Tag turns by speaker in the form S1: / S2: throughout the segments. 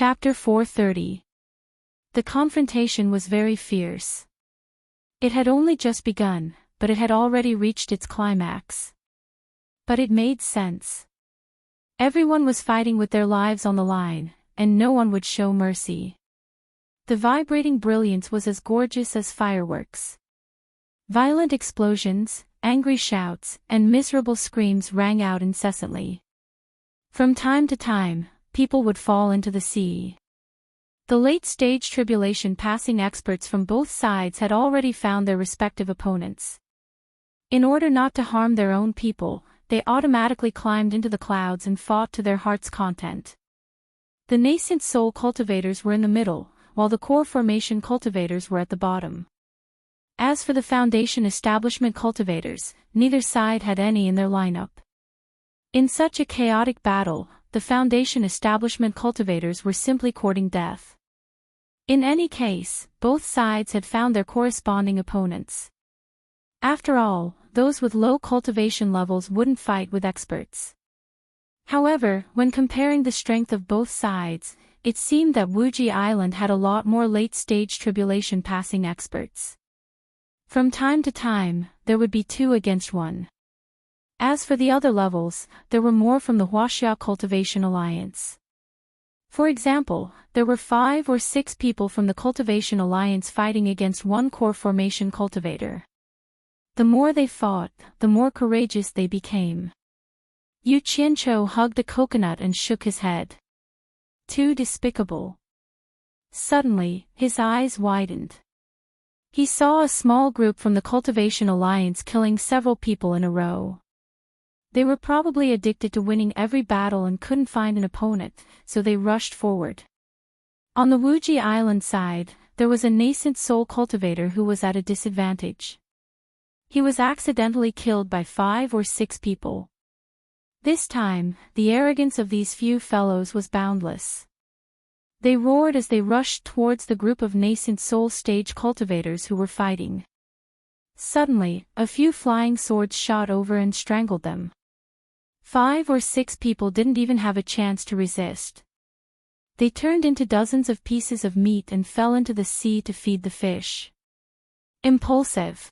S1: Chapter 430. The confrontation was very fierce. It had only just begun, but it had already reached its climax. But it made sense. Everyone was fighting with their lives on the line, and no one would show mercy. The vibrating brilliance was as gorgeous as fireworks. Violent explosions, angry shouts, and miserable screams rang out incessantly. From time to time, people would fall into the sea. The late-stage tribulation passing experts from both sides had already found their respective opponents. In order not to harm their own people, they automatically climbed into the clouds and fought to their heart's content. The nascent soul cultivators were in the middle, while the core formation cultivators were at the bottom. As for the foundation establishment cultivators, neither side had any in their lineup. In such a chaotic battle, the foundation establishment cultivators were simply courting death. In any case, both sides had found their corresponding opponents. After all, those with low cultivation levels wouldn't fight with experts. However, when comparing the strength of both sides, it seemed that Wuji Island had a lot more late-stage tribulation passing experts. From time to time, there would be 2 against 1. As for the other levels, there were more from the Huaxia Cultivation Alliance. For example, there were 5 or 6 people from the Cultivation Alliance fighting against one core formation cultivator. The more they fought, the more courageous they became. Yu Qianqiu hugged a coconut and shook his head. Too despicable. Suddenly, his eyes widened. He saw a small group from the Cultivation Alliance killing several people in a row. They were probably addicted to winning every battle and couldn't find an opponent, so they rushed forward. On the Wuji Island side, there was a nascent soul cultivator who was at a disadvantage. He was accidentally killed by 5 or 6 people. This time, the arrogance of these few fellows was boundless. They roared as they rushed towards the group of nascent soul stage cultivators who were fighting. Suddenly, a few flying swords shot over and strangled them. 5 or 6 people didn't even have a chance to resist. They turned into dozens of pieces of meat and fell into the sea to feed the fish. Impulsive.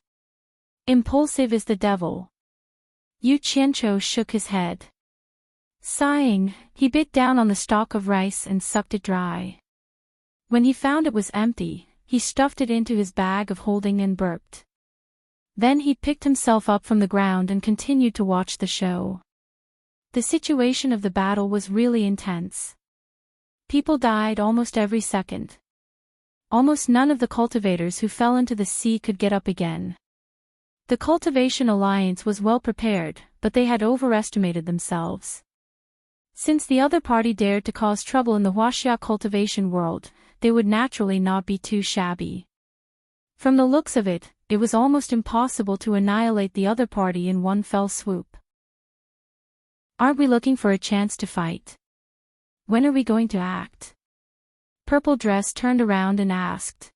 S1: Impulsive is the devil. Yu Qianqiu shook his head. Sighing, he bit down on the stalk of rice and sucked it dry. When he found it was empty, he stuffed it into his bag of holding and burped. Then he picked himself up from the ground and continued to watch the show. The situation of the battle was really intense. People died almost every second. Almost none of the cultivators who fell into the sea could get up again. The Cultivation Alliance was well prepared, but they had overestimated themselves. Since the other party dared to cause trouble in the Huaxia cultivation world, they would naturally not be too shabby. From the looks of it, it was almost impossible to annihilate the other party in one fell swoop. Aren't we looking for a chance to fight? When are we going to act? Purple Dress turned around and asked.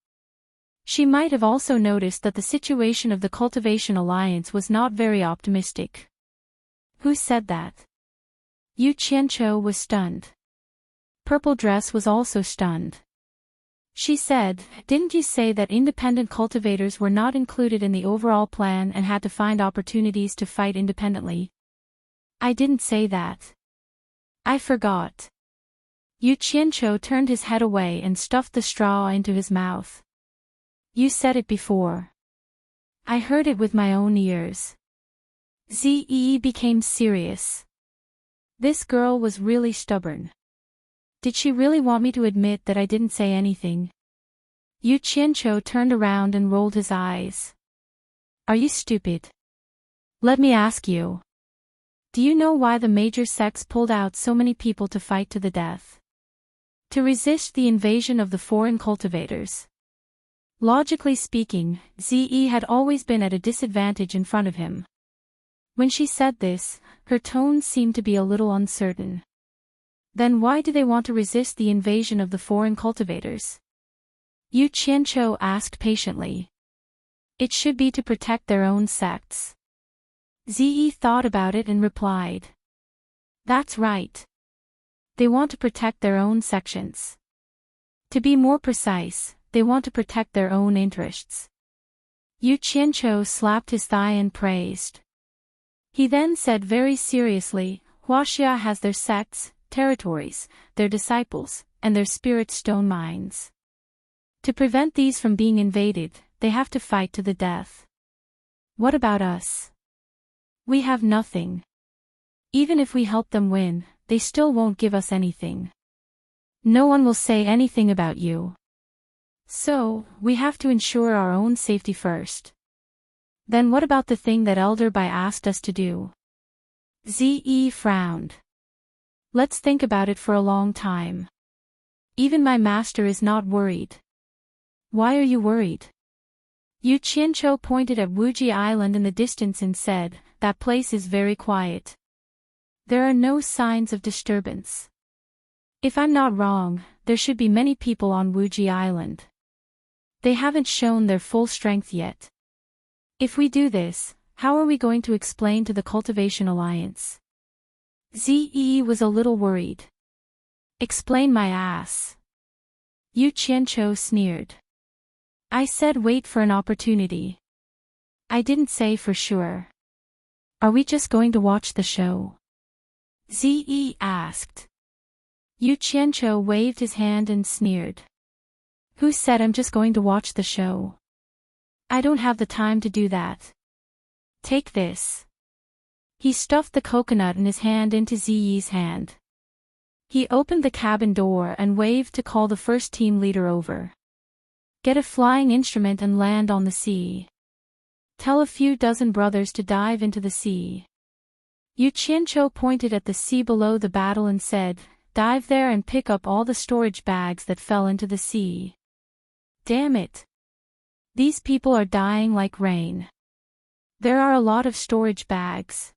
S1: She might have also noticed that the situation of the Cultivation Alliance was not very optimistic. Who said that? Yu Qianqiu was stunned. Purple Dress was also stunned. She said, "Didn't you say that independent cultivators were not included in the overall plan and had to find opportunities to fight independently?" "I didn't say that. I forgot." Yu Qianqiu turned his head away and stuffed the straw into his mouth. "You said it before. I heard it with my own ears." Zee became serious. This girl was really stubborn. Did she really want me to admit that I didn't say anything? Yu Qianqiu turned around and rolled his eyes. "Are you stupid? Let me ask you. Do you know why the major sects pulled out so many people to fight to the death? To resist the invasion of the foreign cultivators. Logically speaking, Ze had always been at a disadvantage in front of him. When she said this, her tone seemed to be a little uncertain. Then why do they want to resist the invasion of the foreign cultivators? Yu Qianqiu asked patiently. It should be to protect their own sects. Ze thought about it and replied. That's right. They want to protect their own sections. To be more precise, they want to protect their own interests. Yu Qianqiu slapped his thigh and praised. He then said very seriously, Huaxia has their sects, territories, their disciples, and their spirit stone mines. To prevent these from being invaded, they have to fight to the death. What about us? We have nothing. Even if we help them win, they still won't give us anything. No one will say anything about you. So, we have to ensure our own safety first. Then what about the thing that Elder Bai asked us to do? Ze frowned. Let's think about it for a long time. Even my master is not worried. Why are you worried? Yu Qianqiu pointed at Wuji Island in the distance and said, that place is very quiet. There are no signs of disturbance. If I'm not wrong, there should be many people on Wuji Island. They haven't shown their full strength yet. If we do this, how are we going to explain to the Cultivation Alliance? Ze was a little worried. Explain my ass. Yu Qianqiu sneered. I said wait for an opportunity. I didn't say for sure. Are we just going to watch the show? Ze asked. Yu Qianqiu waved his hand and sneered. Who said I'm just going to watch the show? I don't have the time to do that. Take this. He stuffed the coconut in his hand into Ziyi's hand. He opened the cabin door and waved to call the first team leader over. Get a flying instrument and land on the sea. Tell a few dozen brothers to dive into the sea. Yu Qianqiu pointed at the sea below the battle and said, dive there and pick up all the storage bags that fell into the sea. Damn it. These people are dying like rain. There are a lot of storage bags.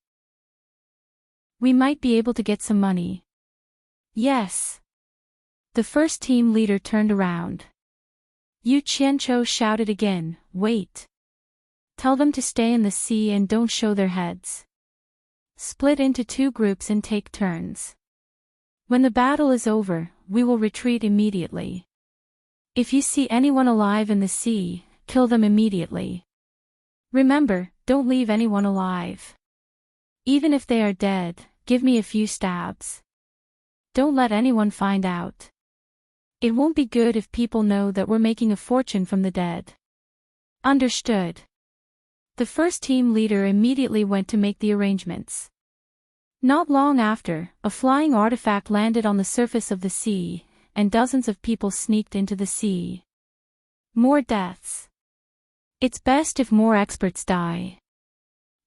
S1: We might be able to get some money. Yes. The first team leader turned around. Yu Qianqiu shouted again, wait. Tell them to stay in the sea and don't show their heads. Split into 2 groups and take turns. When the battle is over, we will retreat immediately. If you see anyone alive in the sea, kill them immediately. Remember, don't leave anyone alive. Even if they are dead, give me a few stabs. Don't let anyone find out. It won't be good if people know that we're making a fortune from the dead. Understood. The first team leader immediately went to make the arrangements. Not long after, a flying artifact landed on the surface of the sea, and dozens of people sneaked into the sea. More deaths. It's best if more experts die.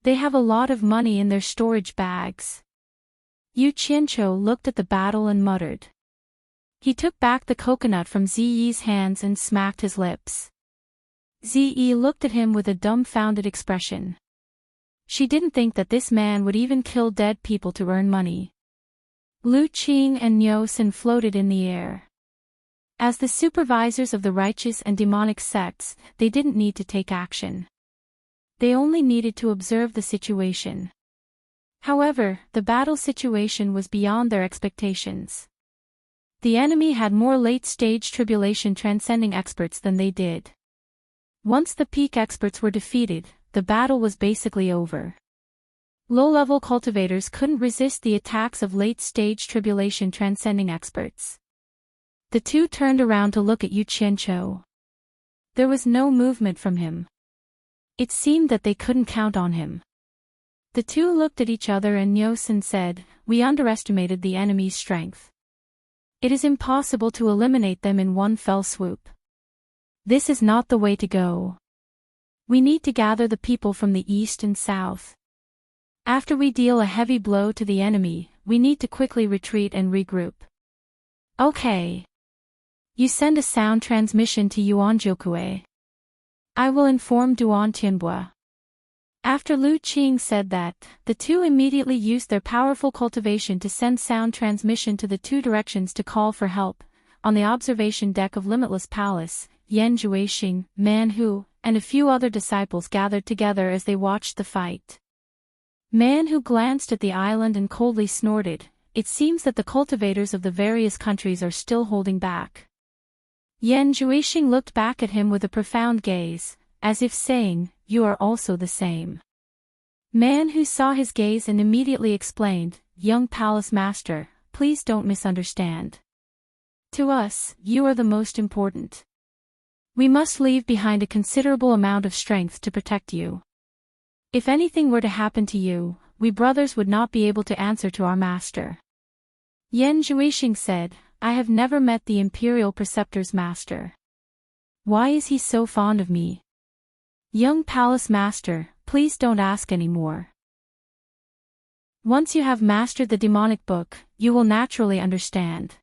S1: They have a lot of money in their storage bags. Yu Qianqiu looked at the battle and muttered. He took back the coconut from Ziyi's hands and smacked his lips. Ziyi looked at him with a dumbfounded expression. She didn't think that this man would even kill dead people to earn money. Lu Qing and Nyosin floated in the air. As the supervisors of the righteous and demonic sects, they didn't need to take action. They only needed to observe the situation. However, the battle situation was beyond their expectations. The enemy had more late-stage tribulation transcending experts than they did. Once the peak experts were defeated, the battle was basically over. Low-level cultivators couldn't resist the attacks of late-stage tribulation transcending experts. The two turned around to look at Yu Qianqiu. There was no movement from him. It seemed that they couldn't count on him. The two looked at each other and Nyosin said, we underestimated the enemy's strength. It is impossible to eliminate them in one fell swoop. This is not the way to go. We need to gather the people from the east and south. After we deal a heavy blow to the enemy, we need to quickly retreat and regroup. Okay. You send a sound transmission to Yuanjiukue. I will inform Duan Tianbua. After Lu Qing said that, the two immediately used their powerful cultivation to send sound transmission to the 2 directions to call for help. On the observation deck of Limitless Palace, Yan Juexing, Man Hu, and a few other disciples gathered together as they watched the fight. Man Hu glanced at the island and coldly snorted. It seems that the cultivators of the various countries are still holding back. Yan Juixing looked back at him with a profound gaze, as if saying, "You are also the same." Man Hu saw his gaze and immediately explained, "Young Palace Master, please don't misunderstand. To us, you are the most important. We must leave behind a considerable amount of strength to protect you. If anything were to happen to you, we brothers would not be able to answer to our master." Yan Juixing said, "I have never met the Imperial Preceptor's master. Why is he so fond of me? Young Palace Master, please don't ask any more. Once you have mastered the demonic book, you will naturally understand.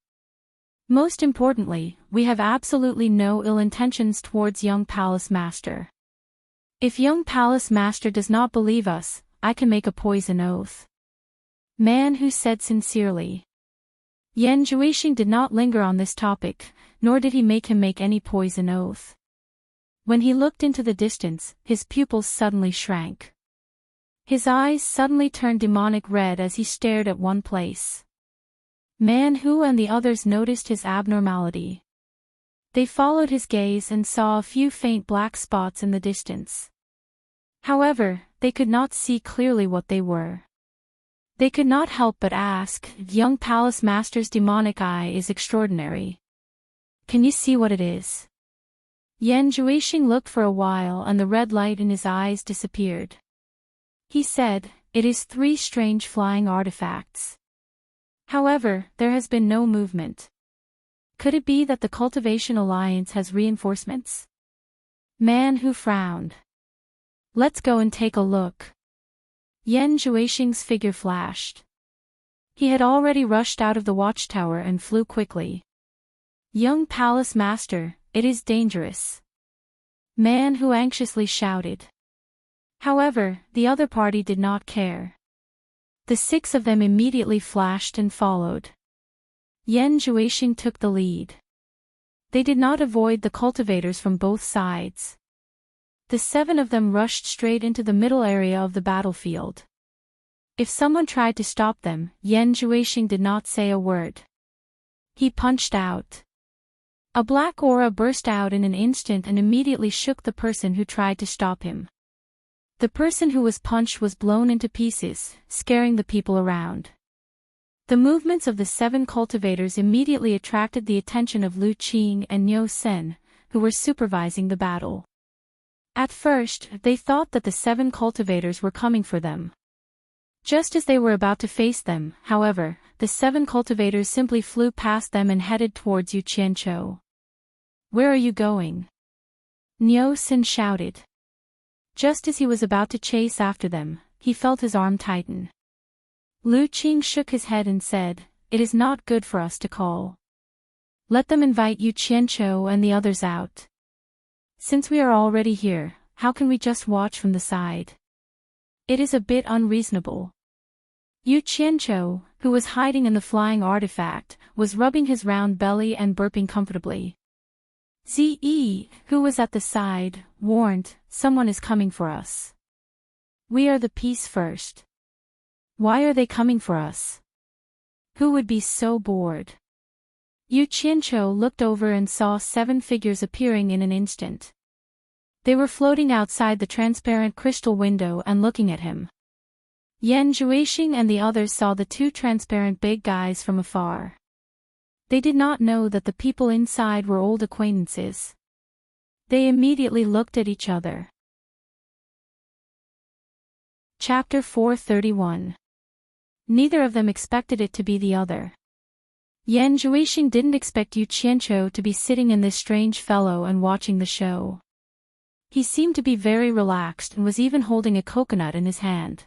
S1: Most importantly, we have absolutely no ill intentions towards young Palace Master. If young Palace Master does not believe us, I can make a poison oath." Man Hu said sincerely. Yan Juixing did not linger on this topic, nor did he make him make any poison oath. When he looked into the distance, his pupils suddenly shrank. His eyes suddenly turned demonic red as he stared at one place. Man Hu and the others noticed his abnormality. They followed his gaze and saw a few faint black spots in the distance. However, they could not see clearly what they were. They could not help but ask, "Young Palace Master's demonic eye is extraordinary. Can you see what it is?" Yan Juixing looked for a while and the red light in his eyes disappeared. He said, "It is 3 strange flying artifacts. However, there has been no movement. Could it be that the Cultivation Alliance has reinforcements?" Man Hu frowned. "Let's go and take a look." Yan Juixing's figure flashed. He had already rushed out of the watchtower and flew quickly. "Young Palace Master, it is dangerous." Man Hu anxiously shouted. However, the other party did not care. The 6 of them immediately flashed and followed. Yan Juixing took the lead. They did not avoid the cultivators from both sides. The 7 of them rushed straight into the middle area of the battlefield. If someone tried to stop them, Yan Juixing did not say a word. He punched out. A black aura burst out in an instant and immediately shook the person who tried to stop him. The person who was punched was blown into pieces, scaring the people around. The movements of the 7 cultivators immediately attracted the attention of Lu Qing and Niu Sen, who were supervising the battle. At first, they thought that the 7 cultivators were coming for them. Just as they were about to face them, however, the 7 cultivators simply flew past them and headed towards Yu Qianqiu. "Where are you going?" Niu Sen shouted. Just as he was about to chase after them, he felt his arm tighten. Lu Qing shook his head and said, "It is not good for us to call. Let them invite Yu Qianqiu and the others out. Since we are already here, how can we just watch from the side? It is a bit unreasonable." Yu Qianqiu, who was hiding in the flying artifact, was rubbing his round belly and burping comfortably. Zi, who was at the side, warned, "Someone is coming for us. We are the peace first. Why are they coming for us? Who would be so bored?" Yu Qianqiu looked over and saw 7 figures appearing in an instant. They were floating outside the transparent crystal window and looking at him. Yan Juixing and the others saw the 2 transparent big guys from afar. They did not know that the people inside were old acquaintances. They immediately looked at each other. Chapter 431. Neither of them expected it to be the other. Yan Juixing didn't expect Yu Qianqiu to be sitting in this strange fellow and watching the show. He seemed to be very relaxed and was even holding a coconut in his hand.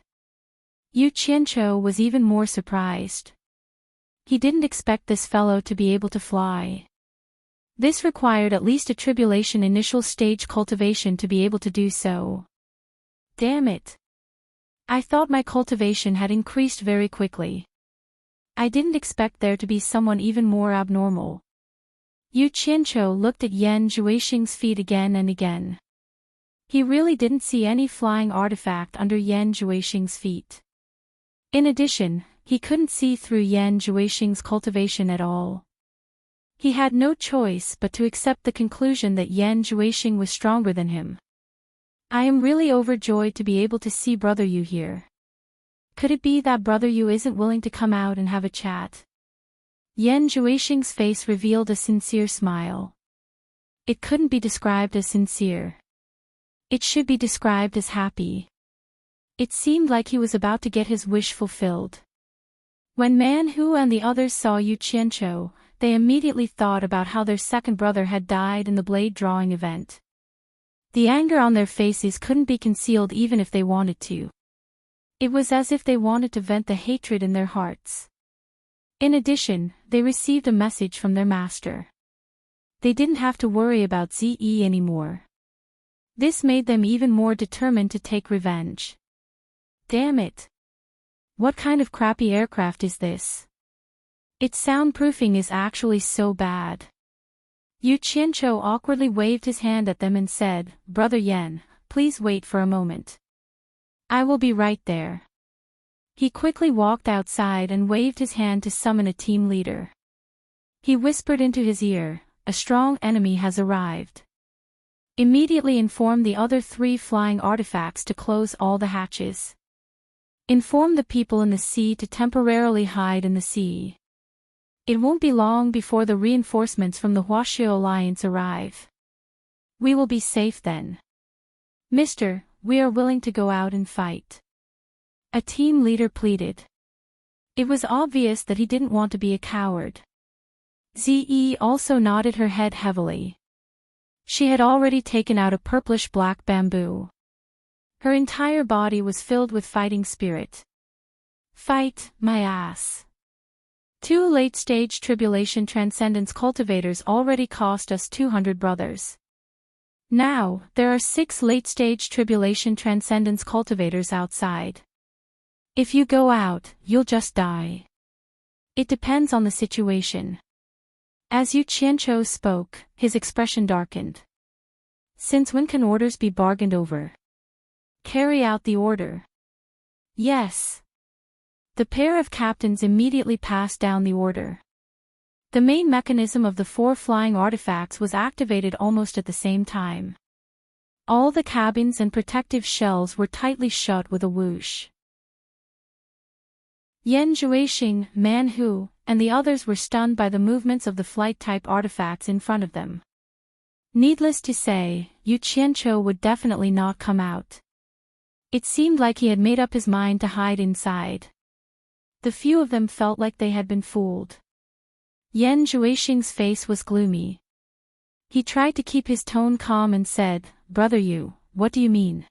S1: Yu Qianqiu was even more surprised. He didn't expect this fellow to be able to fly. This required at least a tribulation initial stage cultivation to be able to do so. Damn it. I thought my cultivation had increased very quickly. I didn't expect there to be someone even more abnormal. Yu Qianqiu looked at Yan Juixing's feet again and again. He really didn't see any flying artifact under Yan Juixing's feet. In addition, he couldn't see through Yan Juixing's cultivation at all. He had no choice but to accept the conclusion that Yan Zhuixing was stronger than him. I am really overjoyed to be able to see Brother Yu here. Could it be that Brother Yu isn't willing to come out and have a chat? Yan Zhuixing's face revealed a sincere smile. It couldn't be described as sincere. It should be described as happy. It seemed like he was about to get his wish fulfilled. When Man Hu and the others saw Yu Qianqiu, they immediately thought about how their second brother had died in the blade drawing event. The anger on their faces couldn't be concealed even if they wanted to. It was as if they wanted to vent the hatred in their hearts. In addition, they received a message from their master. They didn't have to worry about Ziyi anymore. This made them even more determined to take revenge. Damn it! What kind of crappy aircraft is this? Its soundproofing is actually so bad. Yu Qianqiu awkwardly waved his hand at them and said, Brother Yan, please wait for a moment. I will be right there. He quickly walked outside and waved his hand to summon a team leader. He whispered into his ear, a strong enemy has arrived. Immediately inform the other 3 flying artifacts to close all the hatches. Inform the people in the sea to temporarily hide in the sea. It won't be long before the reinforcements from the Huaxiao Alliance arrive. We will be safe then. Mister, we are willing to go out and fight. A team leader pleaded. It was obvious that he didn't want to be a coward. Ziyi also nodded her head heavily. She had already taken out a purplish-black bamboo. Her entire body was filled with fighting spirit. Fight, my ass. 2 late-stage tribulation transcendence cultivators already cost us 200 brothers. Now, there are 6 late-stage tribulation transcendence cultivators outside. If you go out, you'll just die. It depends on the situation. As Yu Qianqiu spoke, his expression darkened. Since when can orders be bargained over? Carry out the order. Yes. The pair of captains immediately passed down the order. The main mechanism of the 4 flying artifacts was activated almost at the same time. All the cabins and protective shells were tightly shut with a whoosh. Yan Zhuixing, Man Hu, and the others were stunned by the movements of the flight-type artifacts in front of them. Needless to say, Yu Qianqiu would definitely not come out. It seemed like he had made up his mind to hide inside. The few of them felt like they had been fooled. Yan Zhuixing's face was gloomy. He tried to keep his tone calm and said, Brother Yu, what do you mean?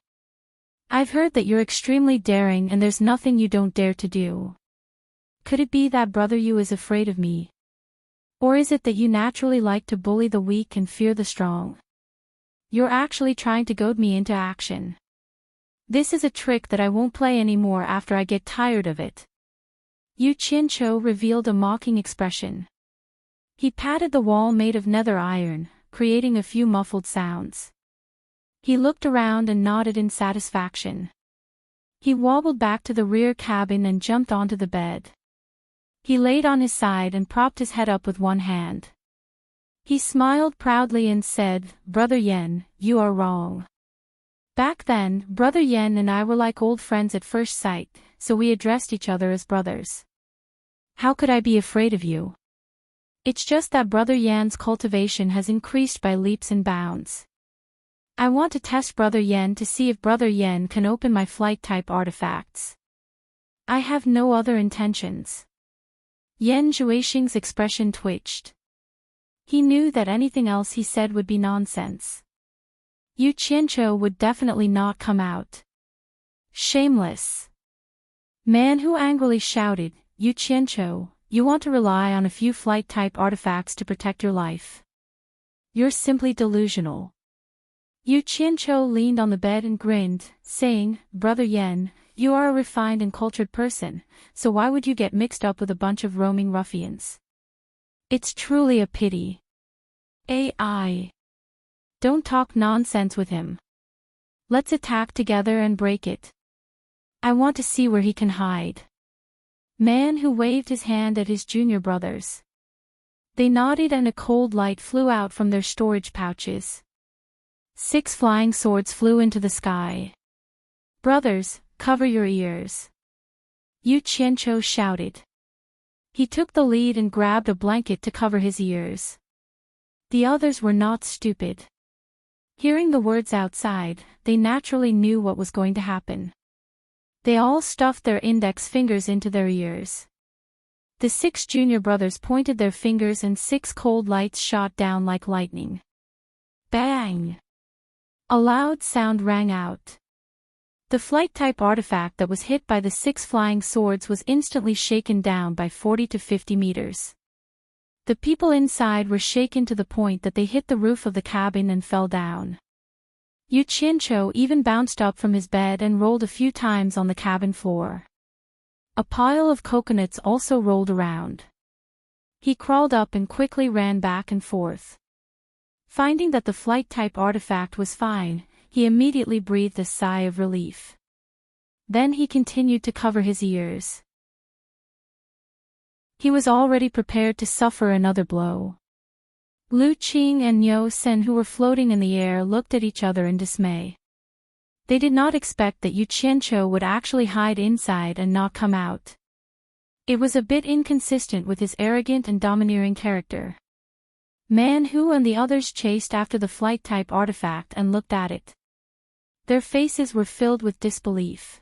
S1: I've heard that you're extremely daring and there's nothing you don't dare to do. Could it be that Brother Yu is afraid of me? Or is it that you naturally like to bully the weak and fear the strong? You're actually trying to goad me into action. This is a trick that I won't play anymore after I get tired of it. Yu Qianqiu revealed a mocking expression. He patted the wall made of nether iron, creating a few muffled sounds. He looked around and nodded in satisfaction. He wobbled back to the rear cabin and jumped onto the bed. He laid on his side and propped his head up with one hand. He smiled proudly and said, Brother Yan, you are wrong. Back then, Brother Yan and I were like old friends at first sight, so we addressed each other as brothers. How could I be afraid of you? It's just that Brother Yan's cultivation has increased by leaps and bounds. I want to test Brother Yan to see if Brother Yan can open my flight-type artifacts. I have no other intentions. Yan Zhuixing's expression twitched. He knew that anything else he said would be nonsense. Yu Qianqiu would definitely not come out. Shameless. Man Hu angrily shouted, Yu Qianqiu, you want to rely on a few flight-type artifacts to protect your life. You're simply delusional. Yu Qianqiu leaned on the bed and grinned, saying, Brother Yan, you are a refined and cultured person, so why would you get mixed up with a bunch of roaming ruffians? It's truly a pity. AI. Don't talk nonsense with him. Let's attack together and break it. I want to see where he can hide. Man Hu waved his hand at his junior brothers. They nodded and a cold light flew out from their storage pouches. 6 flying swords flew into the sky. "Brothers, cover your ears," Yu Qianqiu shouted. He took the lead and grabbed a blanket to cover his ears. The others were not stupid. Hearing the words outside, they naturally knew what was going to happen. They all stuffed their index fingers into their ears. The 6 junior brothers pointed their fingers and 6 cold lights shot down like lightning. Bang! A loud sound rang out. The flight-type artifact that was hit by the 6 flying swords was instantly shaken down by 40 to 50 meters. The people inside were shaken to the point that they hit the roof of the cabin and fell down. Yu Qianqiu even bounced up from his bed and rolled a few times on the cabin floor. A pile of coconuts also rolled around. He crawled up and quickly ran back and forth. Finding that the flight-type artifact was fine, he immediately breathed a sigh of relief. Then he continued to cover his ears. He was already prepared to suffer another blow. Lu Qing and Niu Sen, who were floating in the air, looked at each other in dismay. They did not expect that Yu Qianqiu would actually hide inside and not come out. It was a bit inconsistent with his arrogant and domineering character. Man Hu and the others chased after the flight-type artifact and looked at it. Their faces were filled with disbelief.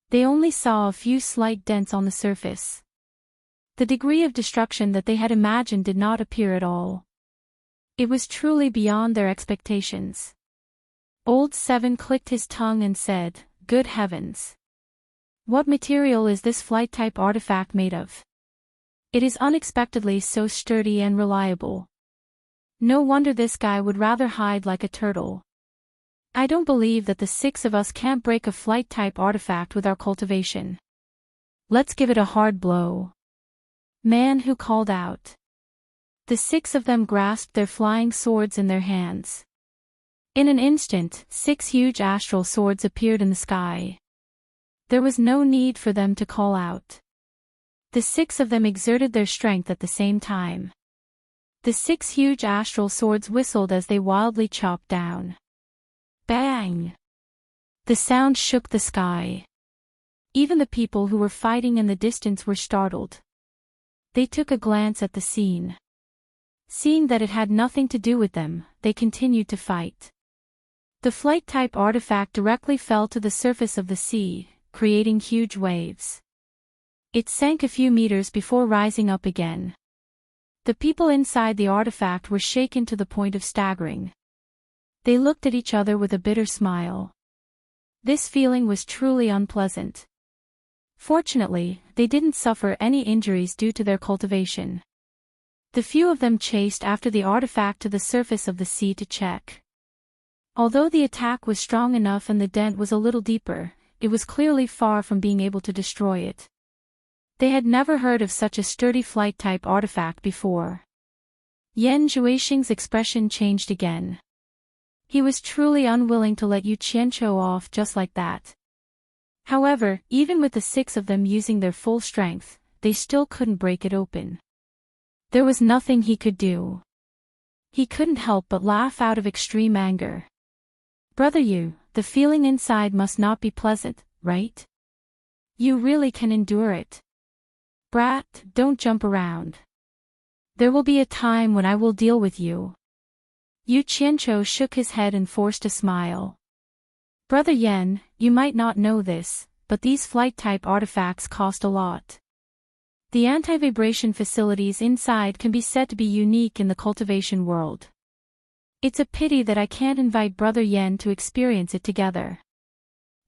S1: They only saw a few slight dents on the surface. The degree of destruction that they had imagined did not appear at all. It was truly beyond their expectations. Old Seven clicked his tongue and said, "Good heavens! What material is this flight-type artifact made of? It is unexpectedly so sturdy and reliable. No wonder this guy would rather hide like a turtle. I don't believe that the 6 of us can't break a flight-type artifact with our cultivation. Let's give it a hard blow." Man Hu called out. The 6 of them grasped their flying swords in their hands. In an instant, 6 huge astral swords appeared in the sky. There was no need for them to call out. The 6 of them exerted their strength at the same time. The 6 huge astral swords whistled as they wildly chopped down. Bang! The sound shook the sky. Even the people who were fighting in the distance were startled. They took a glance at the scene. Seeing that it had nothing to do with them, they continued to fight. The flight-type artifact directly fell to the surface of the sea, creating huge waves. It sank a few meters before rising up again. The people inside the artifact were shaken to the point of staggering. They looked at each other with a bitter smile. This feeling was truly unpleasant. Fortunately, they didn't suffer any injuries due to their cultivation. The few of them chased after the artifact to the surface of the sea to check. Although the attack was strong enough and the dent was a little deeper, it was clearly far from being able to destroy it. They had never heard of such a sturdy flight-type artifact before. Yan Zhuixing's expression changed again. He was truly unwilling to let Yu Qianqiu off just like that. However, even with the 6 of them using their full strength, they still couldn't break it open. There was nothing he could do. He couldn't help but laugh out of extreme anger. "Brother Yu, the feeling inside must not be pleasant, right? You really can endure it. Brat, don't jump around. There will be a time when I will deal with you." Yu Qianqiu shook his head and forced a smile. "Brother Yan, you might not know this, but these flight-type artifacts cost a lot. The anti-vibration facilities inside can be said to be unique in the cultivation world. It's a pity that I can't invite Brother Yan to experience it together."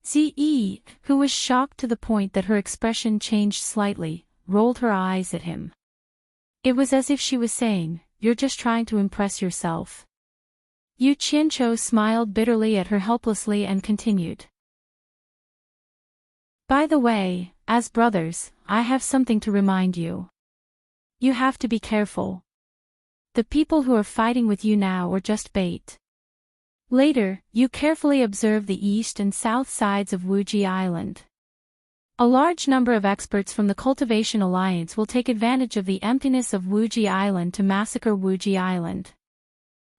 S1: Ziyi, who was shocked to the point that her expression changed slightly, rolled her eyes at him. It was as if she was saying, "You're just trying to impress yourself." Yu Qianqiu smiled bitterly at her helplessly and continued. "By the way, as brothers, I have something to remind you. You have to be careful. The people who are fighting with you now are just bait. Later, you carefully observe the east and south sides of Wuji Island. A large number of experts from the Cultivation Alliance will take advantage of the emptiness of Wuji Island to massacre Wuji Island.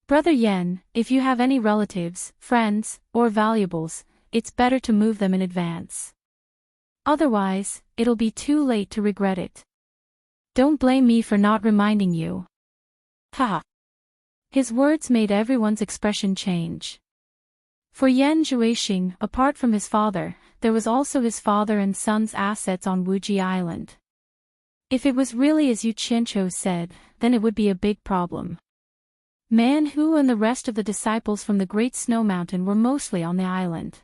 S1: Brother Yen, if you have any relatives, friends, or valuables, it's better to move them in advance. Otherwise, it'll be too late to regret it. Don't blame me for not reminding you. Haha. His words made everyone's expression change. For Yan Zhuixing, apart from his father, there was also his father and son's assets on Wuji Island. If it was really as Yu Qianqiu said, then it would be a big problem. Man Hu and the rest of the disciples from the Great Snow Mountain were mostly on the island.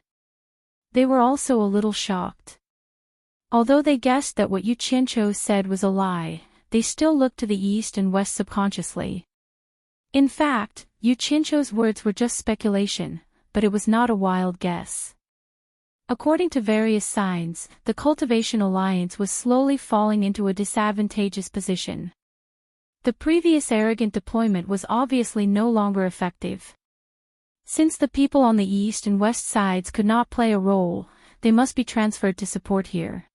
S1: They were also a little shocked. Although they guessed that what Yu Qianqiu said was a lie, they still looked to the east and west subconsciously. In fact, Yu Qianqiu's words were just speculation, but it was not a wild guess. According to various signs, the Cultivation Alliance was slowly falling into a disadvantageous position. The previous arrogant deployment was obviously no longer effective. Since the people on the east and west sides could not play a role, they must be transferred to support here.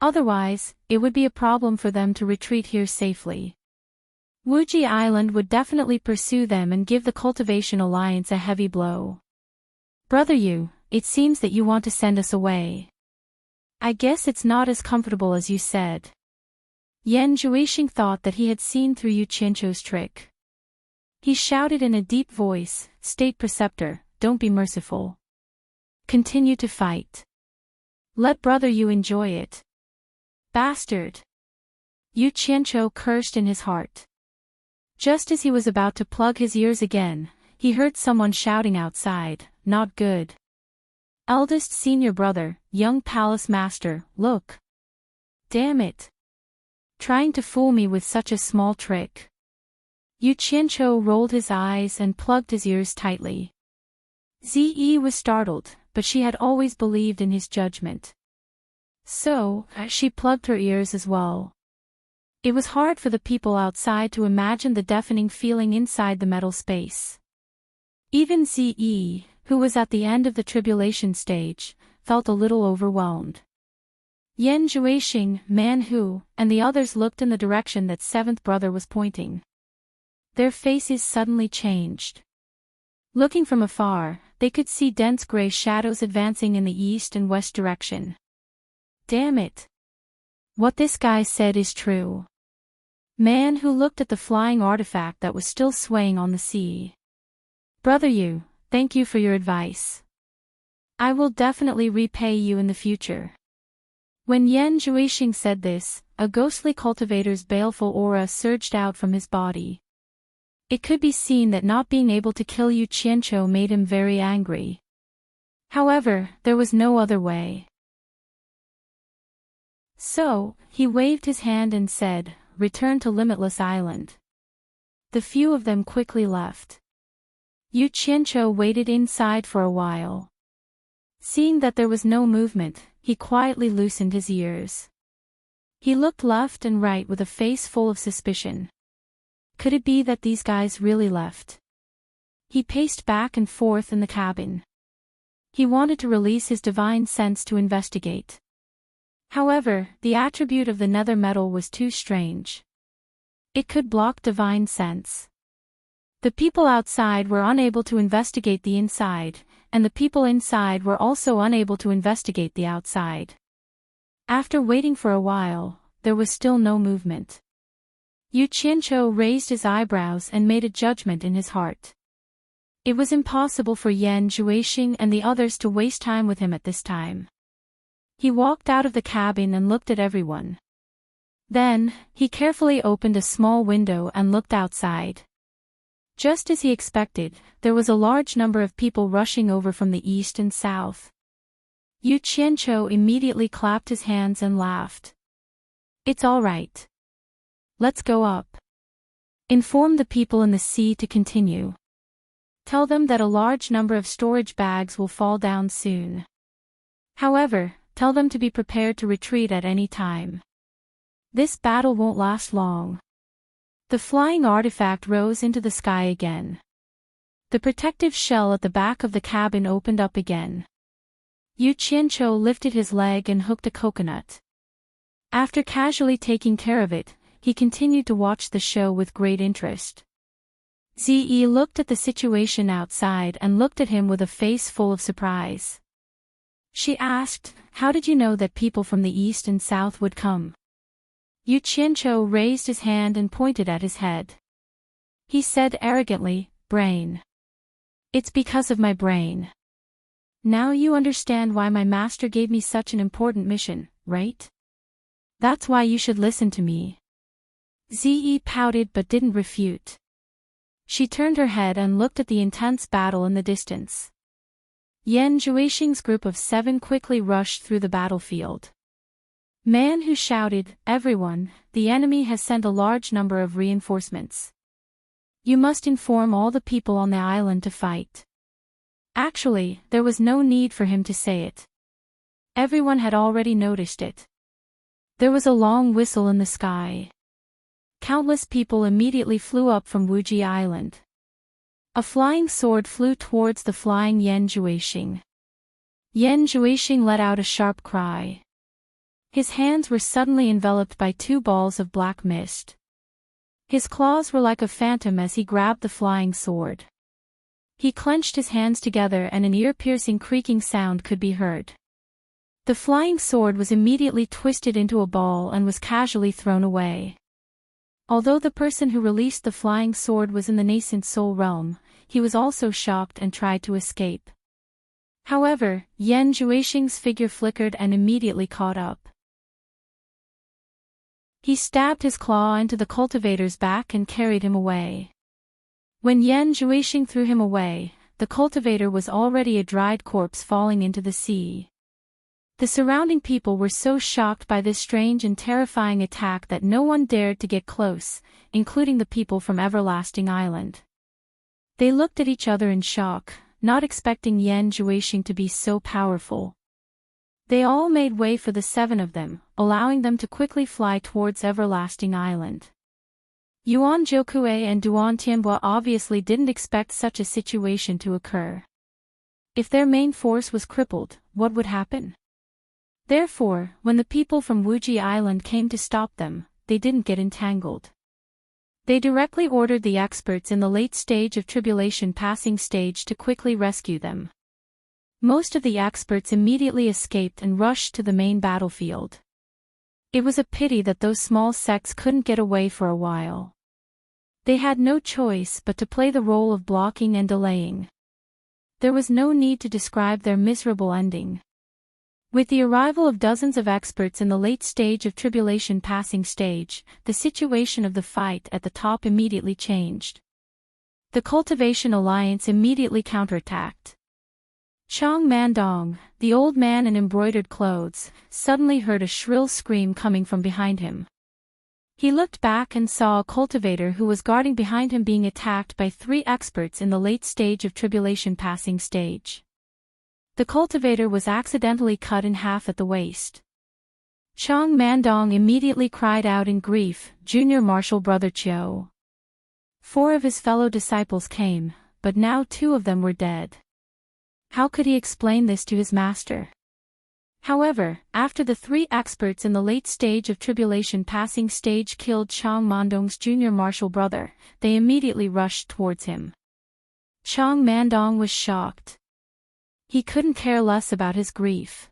S1: Otherwise, it would be a problem for them to retreat here safely. Wuji Island would definitely pursue them and give the Cultivation Alliance a heavy blow. Brother Yu, it seems that you want to send us away. I guess it's not as comfortable as you said. Yan Zhuixing thought that he had seen through Yu Qianqiu's trick. He shouted in a deep voice, State Preceptor, don't be merciful. Continue to fight. Let Brother Yu enjoy it. Bastard! Yu Qianqiu cursed in his heart. Just as he was about to plug his ears again, he heard someone shouting outside, not good. Eldest senior brother, young palace master, look. Damn it. Trying to fool me with such a small trick. Yu Qianqiu rolled his eyes and plugged his ears tightly. Zi was startled, but she had always believed in his judgment. So, she plugged her ears as well. It was hard for the people outside to imagine the deafening feeling inside the metal space. Even Zi, who was at the end of the tribulation stage, felt a little overwhelmed. Yan Zhuixing, Man Hu, and the others looked in the direction that seventh brother was pointing. Their faces suddenly changed. Looking from afar, they could see dense gray shadows advancing in the east and west direction. Damn it! What this guy said is true. Man Hu looked at the flying artifact that was still swaying on the sea. Brother Yu, thank you for your advice. I will definitely repay you in the future. When Yan Zhuixing said this, a ghostly cultivator's baleful aura surged out from his body. It could be seen that not being able to kill Yu Qianqiu made him very angry. However, there was no other way. So, he waved his hand and said, return to Limitless Island. The few of them quickly left. Yu Qianqiu waited inside for a while. Seeing that there was no movement, he quietly loosened his ears. He looked left and right with a face full of suspicion. Could it be that these guys really left? He paced back and forth in the cabin. He wanted to release his divine sense to investigate. However, the attribute of the nether metal was too strange. It could block divine sense. The people outside were unable to investigate the inside, and the people inside were also unable to investigate the outside. After waiting for a while, there was still no movement. Yu Qianqiu raised his eyebrows and made a judgment in his heart. It was impossible for Yan Zhuixing and the others to waste time with him at this time. He walked out of the cabin and looked at everyone. Then, he carefully opened a small window and looked outside. Just as he expected, there was a large number of people rushing over from the east and south. Yu Qianqiu immediately clapped his hands and laughed. It's all right. Let's go up. Inform the people in the sea to continue. Tell them that a large number of storage bags will fall down soon. However, tell them to be prepared to retreat at any time. This battle won't last long. The flying artifact rose into the sky again. The protective shell at the back of the cabin opened up again. Yu Qianqiu lifted his leg and hooked a coconut. After casually taking care of it, he continued to watch the show with great interest. Ziyi looked at the situation outside and looked at him with a face full of surprise. She asked, "How did you know that people from the east and south would come?" Yu Qianqiu raised his hand and pointed at his head. He said arrogantly, "Brain. It's because of my brain. Now you understand why my master gave me such an important mission, right? That's why you should listen to me." Ziyi pouted but didn't refute. She turned her head and looked at the intense battle in the distance. Yan Zhuixing's group of 7 quickly rushed through the battlefield. Man Hu shouted, "Everyone, the enemy has sent a large number of reinforcements. You must inform all the people on the island to fight." Actually, there was no need for him to say it. Everyone had already noticed it. There was a long whistle in the sky. Countless people immediately flew up from Wuji Island. A flying sword flew towards the flying Yan Zhuixing. Yan Zhuixing let out a sharp cry. His hands were suddenly enveloped by 2 balls of black mist. His claws were like a phantom as he grabbed the flying sword. He clenched his hands together and an ear-piercing creaking sound could be heard. The flying sword was immediately twisted into a ball and was casually thrown away. Although the person who released the flying sword was in the nascent soul realm, he was also shocked and tried to escape. However, Yan Zhuixing's figure flickered and immediately caught up. He stabbed his claw into the cultivator's back and carried him away. When Yan Zhuixing threw him away, the cultivator was already a dried corpse falling into the sea. The surrounding people were so shocked by this strange and terrifying attack that no one dared to get close, including the people from Everlasting Island. They looked at each other in shock, not expecting Yan Zhuixing to be so powerful. They all made way for the 7 of them, allowing them to quickly fly towards Everlasting Island. Yuan Jiukue and Duan Tianbua obviously didn't expect such a situation to occur. If their main force was crippled, what would happen? Therefore, when the people from Wuji Island came to stop them, they didn't get entangled. They directly ordered the experts in the late stage of tribulation passing stage to quickly rescue them. Most of the experts immediately escaped and rushed to the main battlefield. It was a pity that those small sects couldn't get away for a while. They had no choice but to play the role of blocking and delaying. There was no need to describe their miserable ending. With the arrival of dozens of experts in the late stage of tribulation passing stage, the situation of the fight at the top immediately changed. The Cultivation Alliance immediately counterattacked. Chang Mandong, the old man in embroidered clothes, suddenly heard a shrill scream coming from behind him. He looked back and saw a cultivator who was guarding behind him being attacked by 3 experts in the late stage of tribulation passing stage. The cultivator was accidentally cut in half at the waist. Chang Mandong immediately cried out in grief, "Junior Marshal Brother Chiu." 4 of his fellow disciples came, but now 2 of them were dead. How could he explain this to his master? However, after the 3 experts in the late stage of tribulation passing stage killed Chang Mandong's junior marshal brother, they immediately rushed towards him. Chang Mandong was shocked. He couldn't care less about his grief.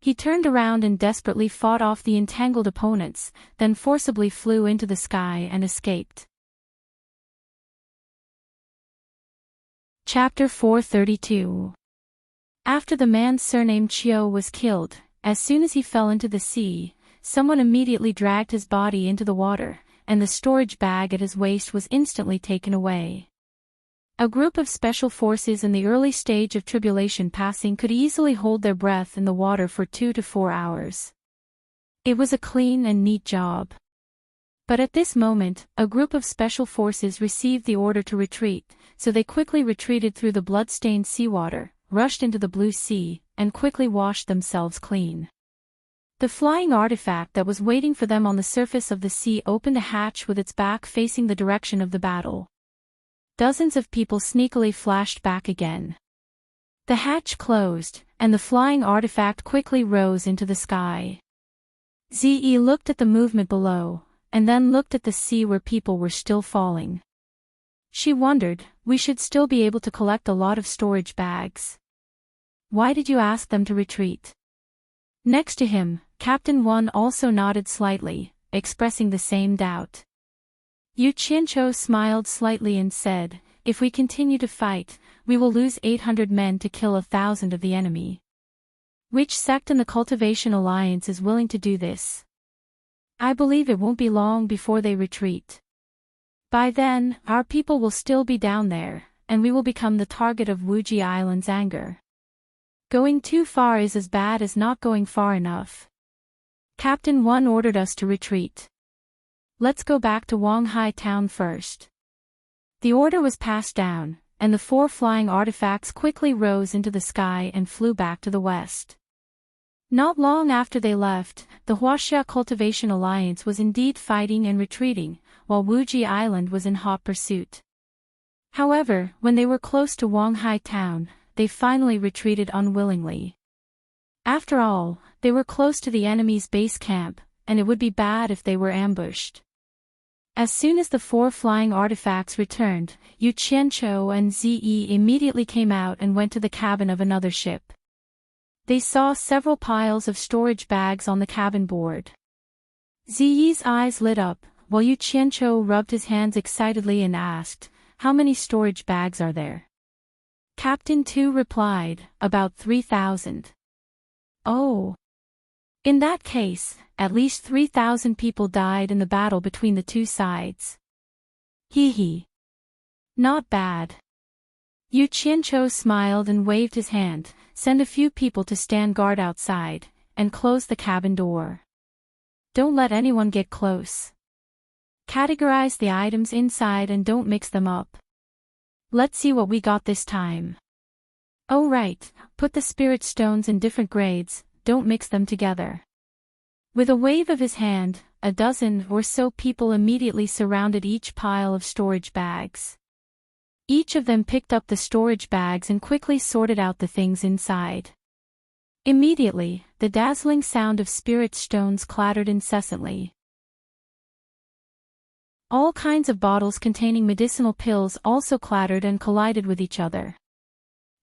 S1: He turned around and desperately fought off the entangled opponents, then forcibly flew into the sky and escaped. Chapter 432. After the man surnamed Chiu was killed, as soon as he fell into the sea, someone immediately dragged his body into the water, and the storage bag at his waist was instantly taken away. A group of special forces in the early stage of tribulation passing could easily hold their breath in the water for 2 to 4 hours. It was a clean and neat job. But at this moment, a group of special forces received the order to retreat, so they quickly retreated through the blood-stained seawater, rushed into the blue sea, and quickly washed themselves clean. The flying artifact that was waiting for them on the surface of the sea opened a hatch with its back facing the direction of the battle. Dozens of people sneakily flashed back again. The hatch closed, and the flying artifact quickly rose into the sky. Ze looked at the movement below, and then looked at the sea where people were still falling. She wondered, we should still be able to collect a lot of storage bags. Why did you ask them to retreat? Next to him, Captain One also nodded slightly, expressing the same doubt. Yu Qianqiu smiled slightly and said, if we continue to fight, we will lose 800 men to kill 1,000 of the enemy. Which sect in the Cultivation Alliance is willing to do this? I believe it won't be long before they retreat. By then, our people will still be down there, and we will become the target of Wuji Island's anger. Going too far is as bad as not going far enough. Captain One ordered us to retreat. Let's go back to Wanghai town first. The order was passed down, and the 4 flying artifacts quickly rose into the sky and flew back to the west. Not long after they left, the Huaxia Cultivation Alliance was indeed fighting and retreating, while Wuji Island was in hot pursuit. However, when they were close to Wanghai town, they finally retreated unwillingly. After all, they were close to the enemy's base camp, and it would be bad if they were ambushed. As soon as the 4 flying artifacts returned, Yu Qianqiu and Ze immediately came out and went to the cabin of another ship. They saw several piles of storage bags on the cabin board. Ze's eyes lit up, while Yu Qianqiu rubbed his hands excitedly and asked, how many storage bags are there? Captain Tu replied, about 3,000. Oh. In that case, at least 3,000 people died in the battle between the two sides. Hee. Not bad. Yu Qianqiu smiled and waved his hand, send a few people to stand guard outside, and close the cabin door. Don't let anyone get close. Categorize the items inside and don't mix them up. Let's see what we got this time. Oh right, put the spirit stones in different grades, don't mix them together. With a wave of his hand, a dozen or so people immediately surrounded each pile of storage bags. Each of them picked up the storage bags and quickly sorted out the things inside. Immediately, the dazzling sound of spirit stones clattered incessantly. All kinds of bottles containing medicinal pills also clattered and collided with each other.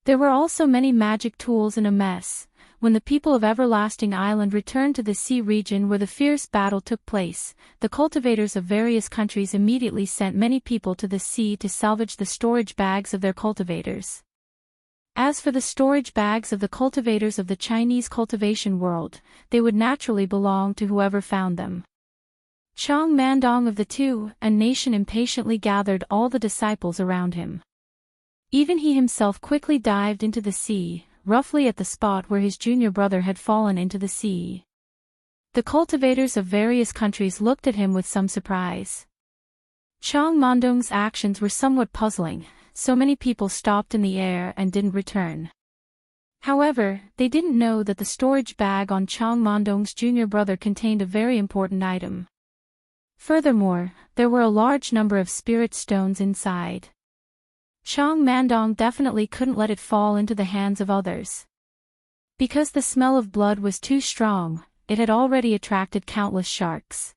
S1: There were also many magic tools in a mess. When the people of Everlasting Island returned to the sea region where the fierce battle took place, the cultivators of various countries immediately sent many people to the sea to salvage the storage bags of their cultivators. As for the storage bags of the cultivators of the Chinese cultivation world, they would naturally belong to whoever found them. Chang Mandong of the two, a nation impatiently gathered all the disciples around him. Even he himself quickly dived into the sea, roughly at the spot where his junior brother had fallen into the sea. The cultivators of various countries looked at him with some surprise. Chang Mandong's actions were somewhat puzzling, so many people stopped in the air and didn't return. However, they didn't know that the storage bag on Chang Mandong's junior brother contained a very important item. Furthermore, there were a large number of spirit stones inside. Chang Mandong definitely couldn't let it fall into the hands of others. Because the smell of blood was too strong, it had already attracted countless sharks.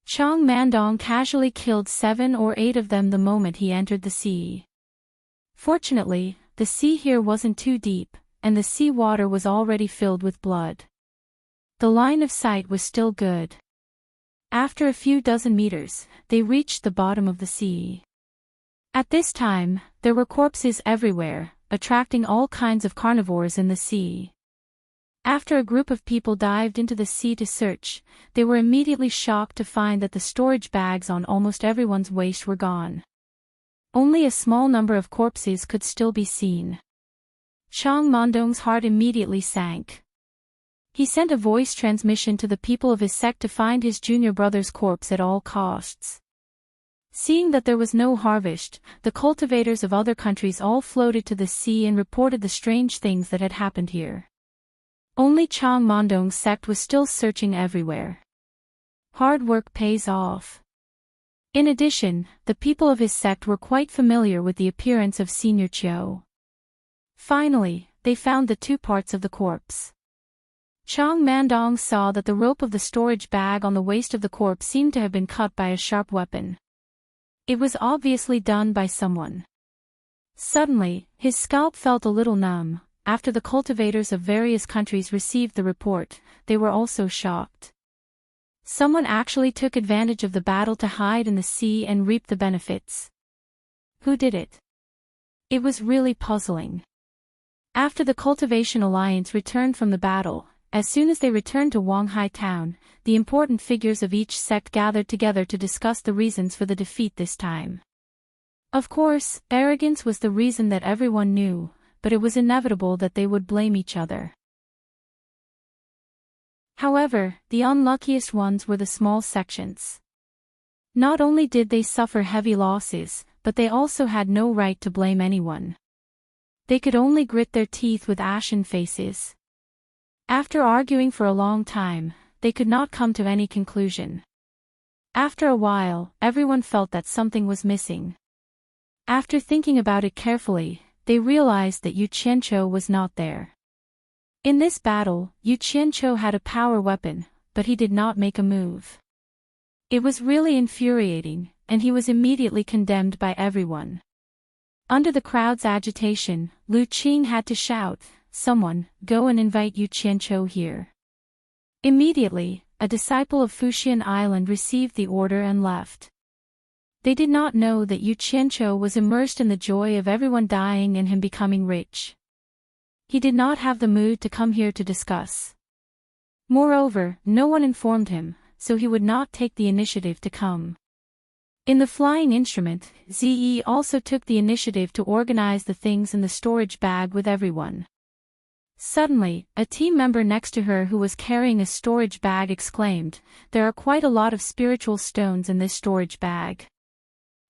S1: Chang Mandong casually killed 7 or 8 of them the moment he entered the sea. Fortunately, the sea here wasn't too deep, and the sea water was already filled with blood. The line of sight was still good. After a few dozen meters, they reached the bottom of the sea. At this time, there were corpses everywhere, attracting all kinds of carnivores in the sea. After a group of people dived into the sea to search, they were immediately shocked to find that the storage bags on almost everyone's waist were gone. Only a small number of corpses could still be seen. Chang Mandong's heart immediately sank. He sent a voice transmission to the people of his sect to find his junior brother's corpse at all costs. Seeing that there was no harvest, the cultivators of other countries all floated to the sea and reported the strange things that had happened here. Only Chang Mandong's sect was still searching everywhere. Hard work pays off. In addition, the people of his sect were quite familiar with the appearance of Senior Chiu. Finally, they found the two parts of the corpse. Chong Mandong saw that the rope of the storage bag on the waist of the corpse seemed to have been cut by a sharp weapon. It was obviously done by someone. Suddenly, his scalp felt a little numb. After the cultivators of various countries received the report, they were also shocked. Someone actually took advantage of the battle to hide in the sea and reap the benefits. Who did it? It was really puzzling. After the Cultivation Alliance returned from the battle, as soon as they returned to Wanghai Town, the important figures of each sect gathered together to discuss the reasons for the defeat this time. Of course, arrogance was the reason that everyone knew, but it was inevitable that they would blame each other. However, the unluckiest ones were the small sections. Not only did they suffer heavy losses, but they also had no right to blame anyone. They could only grit their teeth with ashen faces. After arguing for a long time, they could not come to any conclusion. After a while, everyone felt that something was missing. After thinking about it carefully, they realized that Yu Qianqiu was not there. In this battle, Yu Qianqiu had a power weapon, but he did not make a move. It was really infuriating, and he was immediately condemned by everyone. Under the crowd's agitation, Lu Qing had to shout, "Someone, go and invite Yu Qianqiu here." Immediately, a disciple of Fuxian Island received the order and left. They did not know that Yu Qianqiu was immersed in the joy of everyone dying and him becoming rich. He did not have the mood to come here to discuss. Moreover, no one informed him, so he would not take the initiative to come. In the flying instrument, Ziyi also took the initiative to organize the things in the storage bag with everyone. Suddenly, a team member next to her who was carrying a storage bag exclaimed, "There are quite a lot of spiritual stones in this storage bag.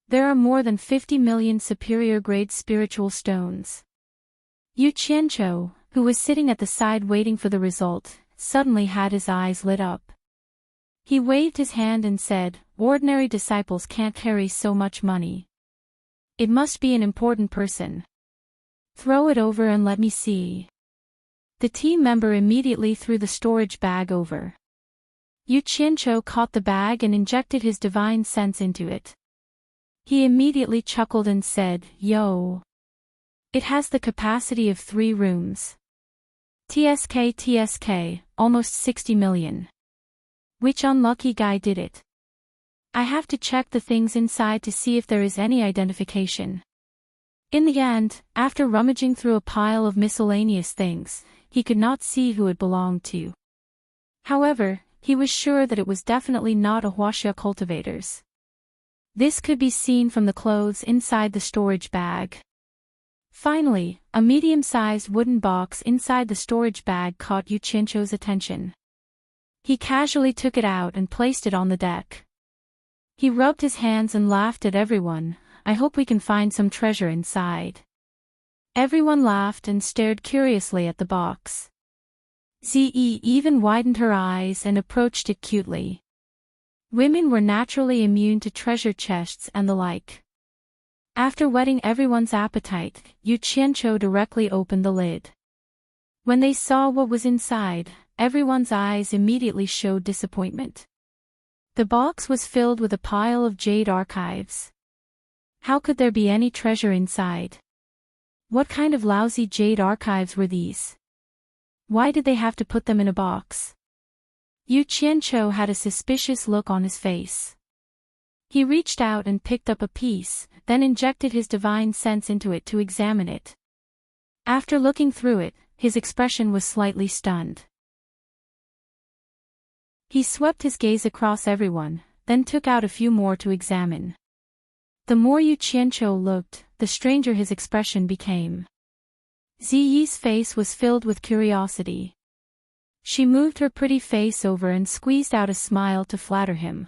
S1: There are more than 50 million superior-grade spiritual stones." Yu Qianqiu, who was sitting at the side waiting for the result, suddenly had his eyes lit up. He waved his hand and said, "Ordinary disciples can't carry so much money. It must be an important person. Throw it over and let me see." The team member immediately threw the storage bag over. Yu Qianqiu caught the bag and injected his divine sense into it. He immediately chuckled and said, "Yo. It has the capacity of 3 rooms. TSK, almost 60 million. Which unlucky guy did it? I have to check the things inside to see if there is any identification." In the end, after rummaging through a pile of miscellaneous things, he could not see who it belonged to. However, he was sure that it was definitely not a Huaxia cultivators. This could be seen from the clothes inside the storage bag. Finally, a medium-sized wooden box inside the storage bag caught Yu Qianqiu's attention. He casually took it out and placed it on the deck. He rubbed his hands and laughed at everyone. "I hope we can find some treasure inside." Everyone laughed and stared curiously at the box. Ziyi even widened her eyes and approached it cutely. Women were naturally immune to treasure chests and the like. After whetting everyone's appetite, Yu Qianqiu directly opened the lid. When they saw what was inside, everyone's eyes immediately showed disappointment. The box was filled with a pile of jade archives. How could there be any treasure inside? What kind of lousy jade archives were these? Why did they have to put them in a box? Yu Qianqiu had a suspicious look on his face. He reached out and picked up a piece, then injected his divine sense into it to examine it. After looking through it, his expression was slightly stunned. He swept his gaze across everyone, then took out a few more to examine. The more Yu Qianqiu looked, the stranger his expression became. Ziyi's face was filled with curiosity. She moved her pretty face over and squeezed out a smile to flatter him.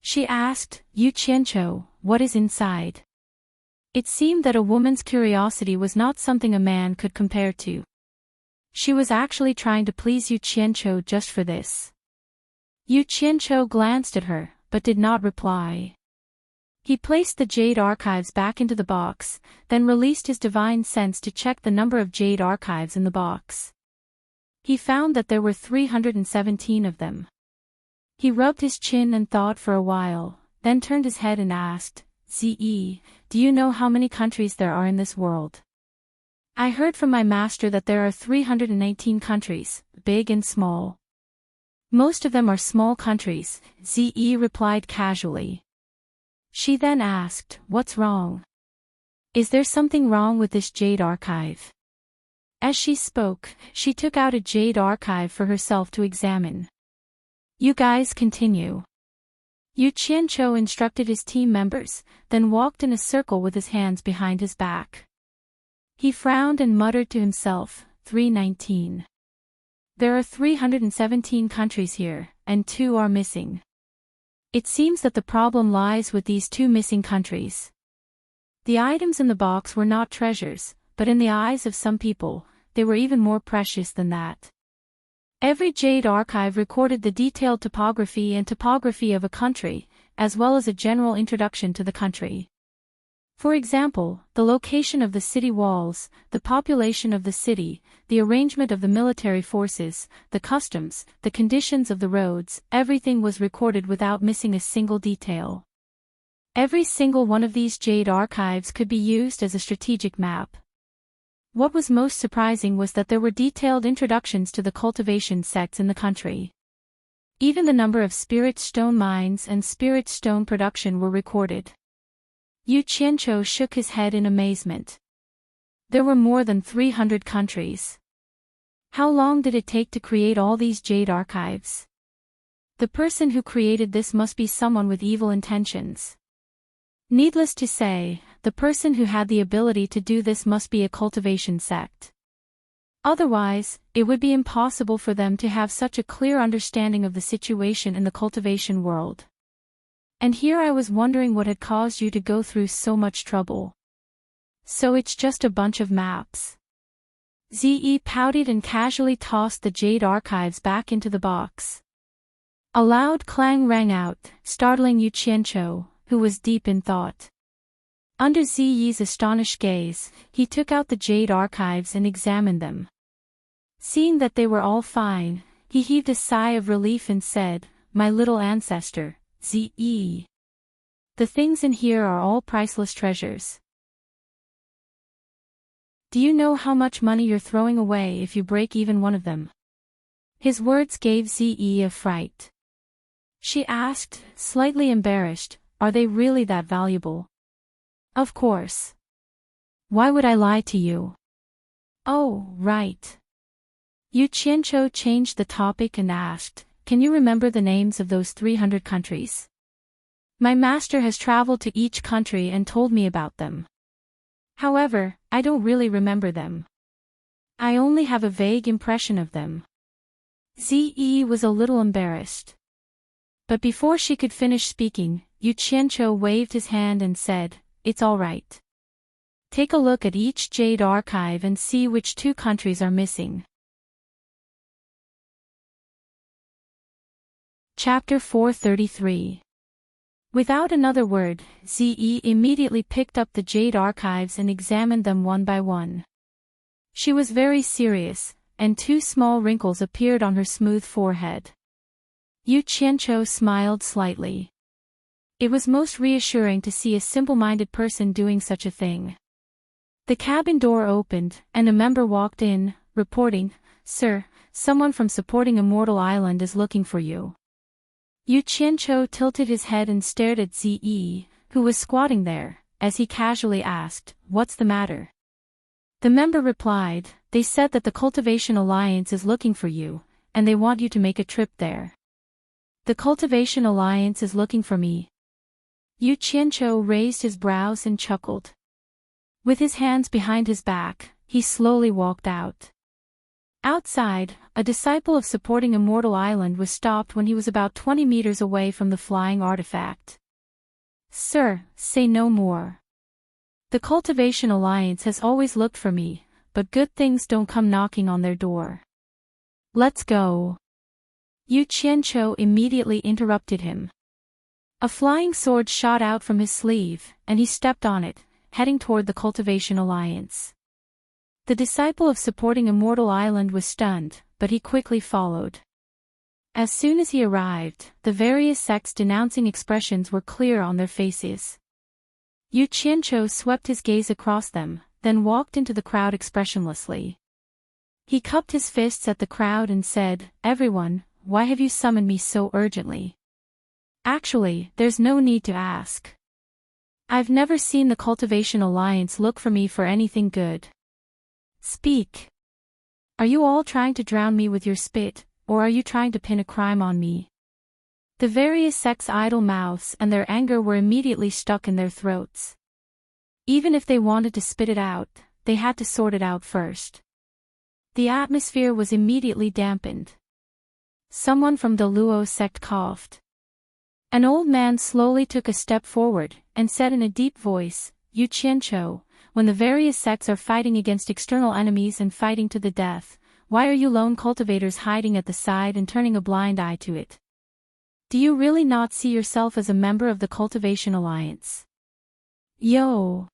S1: She asked, "Yu Qianqiu, what is inside?" It seemed that a woman's curiosity was not something a man could compare to. She was actually trying to please Yu Qianqiu just for this. Yu Qianqiu glanced at her, but did not reply. He placed the jade archives back into the box, then released his divine sense to check the number of jade archives in the box. He found that there were 317 of them. He rubbed his chin and thought for a while, then turned his head and asked, "Ze, do you know how many countries there are in this world?" "I heard from my master that there are 318 countries, big and small." "Most of them are small countries," Ze replied casually. She then asked, "What's wrong? Is there something wrong with this jade archive?" As she spoke, she took out a jade archive for herself to examine. "You guys continue." Yu Qianqiu instructed his team members, then walked in a circle with his hands behind his back. He frowned and muttered to himself, 319. There are 317 countries here, and 2 are missing. It seems that the problem lies with these 2 missing countries. The items in the box were not treasures, but in the eyes of some people, they were even more precious than that. Every jade archive recorded the detailed topography of a country, as well as a general introduction to the country. For example, the location of the city walls, the population of the city, the arrangement of the military forces, the customs, the conditions of the roads, everything was recorded without missing a single detail. Every single one of these jade archives could be used as a strategic map. What was most surprising was that there were detailed introductions to the cultivation sects in the country. Even the number of spirit stone mines and spirit stone production were recorded. Yu Qianqiu shook his head in amazement. There were more than 300 countries. How long did it take to create all these jade archives? The person who created this must be someone with evil intentions. Needless to say, the person who had the ability to do this must be a cultivation sect. Otherwise, it would be impossible for them to have such a clear understanding of the situation in the cultivation world. And here I was wondering what had caused you to go through so much trouble. So it's just a bunch of maps. Ze pouted and casually tossed the jade archives back into the box. A loud clang rang out, startling Yu Qianqiu, who was deep in thought. Under Ziyi's astonished gaze, he took out the jade archives and examined them. Seeing that they were all fine, he heaved a sigh of relief and said, "My little ancestor, Ze. The things in here are all priceless treasures. Do you know how much money you're throwing away if you break even one of them?" His words gave Ze a fright. She asked, slightly embarrassed, "Are they really that valuable?" "Of course. Why would I lie to you?" "Oh, right." Yu Qianqiu changed the topic and asked, "Can you remember the names of those 300 countries? My master has traveled to each country and told me about them. However, I don't really remember them. I only have a vague impression of them." Ze was a little embarrassed. But before she could finish speaking, Yu Qianqiu waved his hand and said, "It's all right. Take a look at each jade archive and see which 2 countries are missing." Chapter 433. Without another word, Ze immediately picked up the jade archives and examined them one by one. She was very serious, and 2 small wrinkles appeared on her smooth forehead. Yu Qianqiu smiled slightly. It was most reassuring to see a simple-minded person doing such a thing. The cabin door opened, and a member walked in, reporting, "Sir, someone from supporting Immortal Island is looking for you." Yu Qianqiu tilted his head and stared at Ze, who was squatting there, as he casually asked, "What's the matter?" The member replied, "They said that the Cultivation Alliance is looking for you, and they want you to make a trip there." "The Cultivation Alliance is looking for me?" Yu Qianqiu raised his brows and chuckled. With his hands behind his back, he slowly walked out. Outside, a disciple of supporting Immortal Island was stopped when he was about 20 meters away from the flying artifact. "Sir, say no more. The Cultivation Alliance has always looked for me, but good things don't come knocking on their door. Let's go." Yu Qianqiu immediately interrupted him. A flying sword shot out from his sleeve, and he stepped on it, heading toward the Cultivation Alliance. The disciple of supporting Immortal Island was stunned, but he quickly followed. As soon as he arrived, the various sects' denouncing expressions were clear on their faces. Yu Qianqiu swept his gaze across them, then walked into the crowd expressionlessly. He cupped his fists at the crowd and said, "Everyone, why have you summoned me so urgently? Actually, there's no need to ask. I've never seen the Cultivation Alliance look for me for anything good. Speak. Are you all trying to drown me with your spit, or are you trying to pin a crime on me?" The various sects' idle mouths and their anger were immediately stuck in their throats. Even if they wanted to spit it out, they had to sort it out first. The atmosphere was immediately dampened. Someone from the Luo sect coughed. An old man slowly took a step forward, and said in a deep voice, "Yu Qianqiu, when the various sects are fighting against external enemies and fighting to the death, why are you lone cultivators hiding at the side and turning a blind eye to it? Do you really not see yourself as a member of the Cultivation Alliance?" "Yo."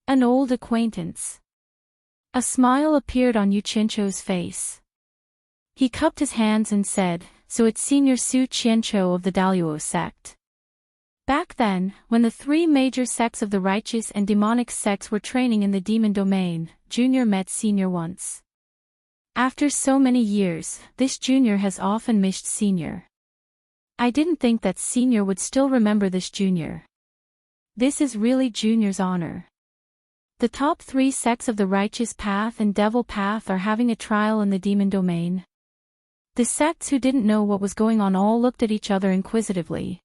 S1: An old acquaintance. A smile appeared on Yu Qianqiu's face. He cupped his hands and said, "So it's Senior Su Qianqiu of the Daluo sect." Back then, when the three major sects of the righteous and demonic sects were training in the demon domain, Junior met Senior once. After so many years, this Junior has often missed Senior. I didn't think that Senior would still remember this Junior. This is really Junior's honor. The top three sects of the righteous path and devil path are having a trial in the demon domain. The sects who didn't know what was going on all looked at each other inquisitively.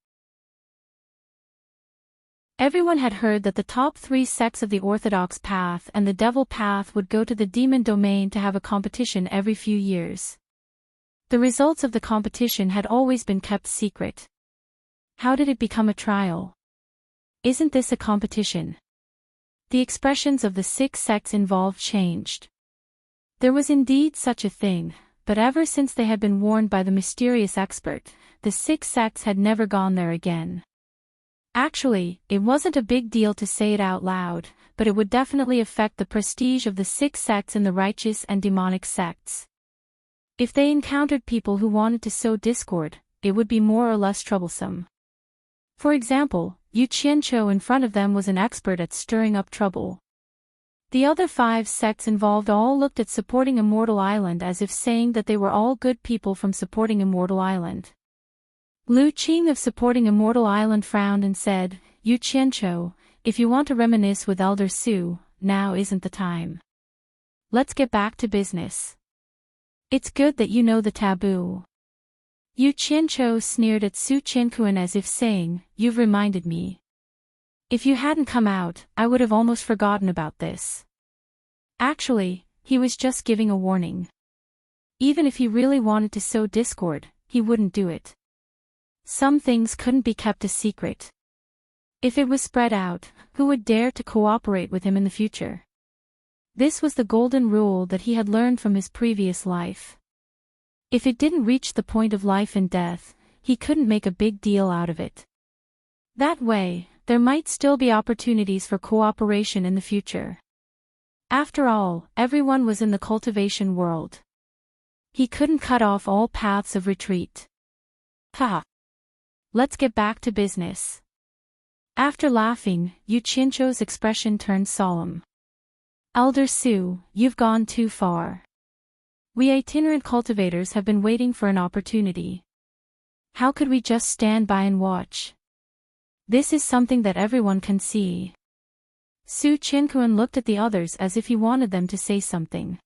S1: Everyone had heard that the top three sects of the orthodox path and the devil path would go to the demon domain to have a competition every few years. The results of the competition had always been kept secret. How did it become a trial? Isn't this a competition? The expressions of the six sects involved changed. There was indeed such a thing, but ever since they had been warned by the mysterious expert, the six sects had never gone there again. Actually, it wasn't a big deal to say it out loud, but it would definitely affect the prestige of the six sects in the righteous and demonic sects. If they encountered people who wanted to sow discord, it would be more or less troublesome. For example, Yu Qianqiu in front of them was an expert at stirring up trouble. The other five sects involved all looked at supporting Immortal Island as if saying that they were all good people from supporting Immortal Island. Lu Qing of supporting Immortal Island frowned and said, "Yu Qianqiu, if you want to reminisce with Elder Su, now isn't the time. Let's get back to business. It's good that you know the taboo." Yu Qianqiu sneered at Su Qianquan as if saying, "You've reminded me. If you hadn't come out, I would have almost forgotten about this." Actually, he was just giving a warning. Even if he really wanted to sow discord, he wouldn't do it. Some things couldn't be kept a secret. If it was spread out, who would dare to cooperate with him in the future? This was the golden rule that he had learned from his previous life. If it didn't reach the point of life and death, he couldn't make a big deal out of it. That way, there might still be opportunities for cooperation in the future. After all, everyone was in the cultivation world. He couldn't cut off all paths of retreat. Ha! Let's get back to business. After laughing, Yu Qianqiu's expression turned solemn. "Elder Su, you've gone too far. We itinerant cultivators have been waiting for an opportunity. How could we just stand by and watch? This is something that everyone can see." Su Qianquan looked at the others as if he wanted them to say something.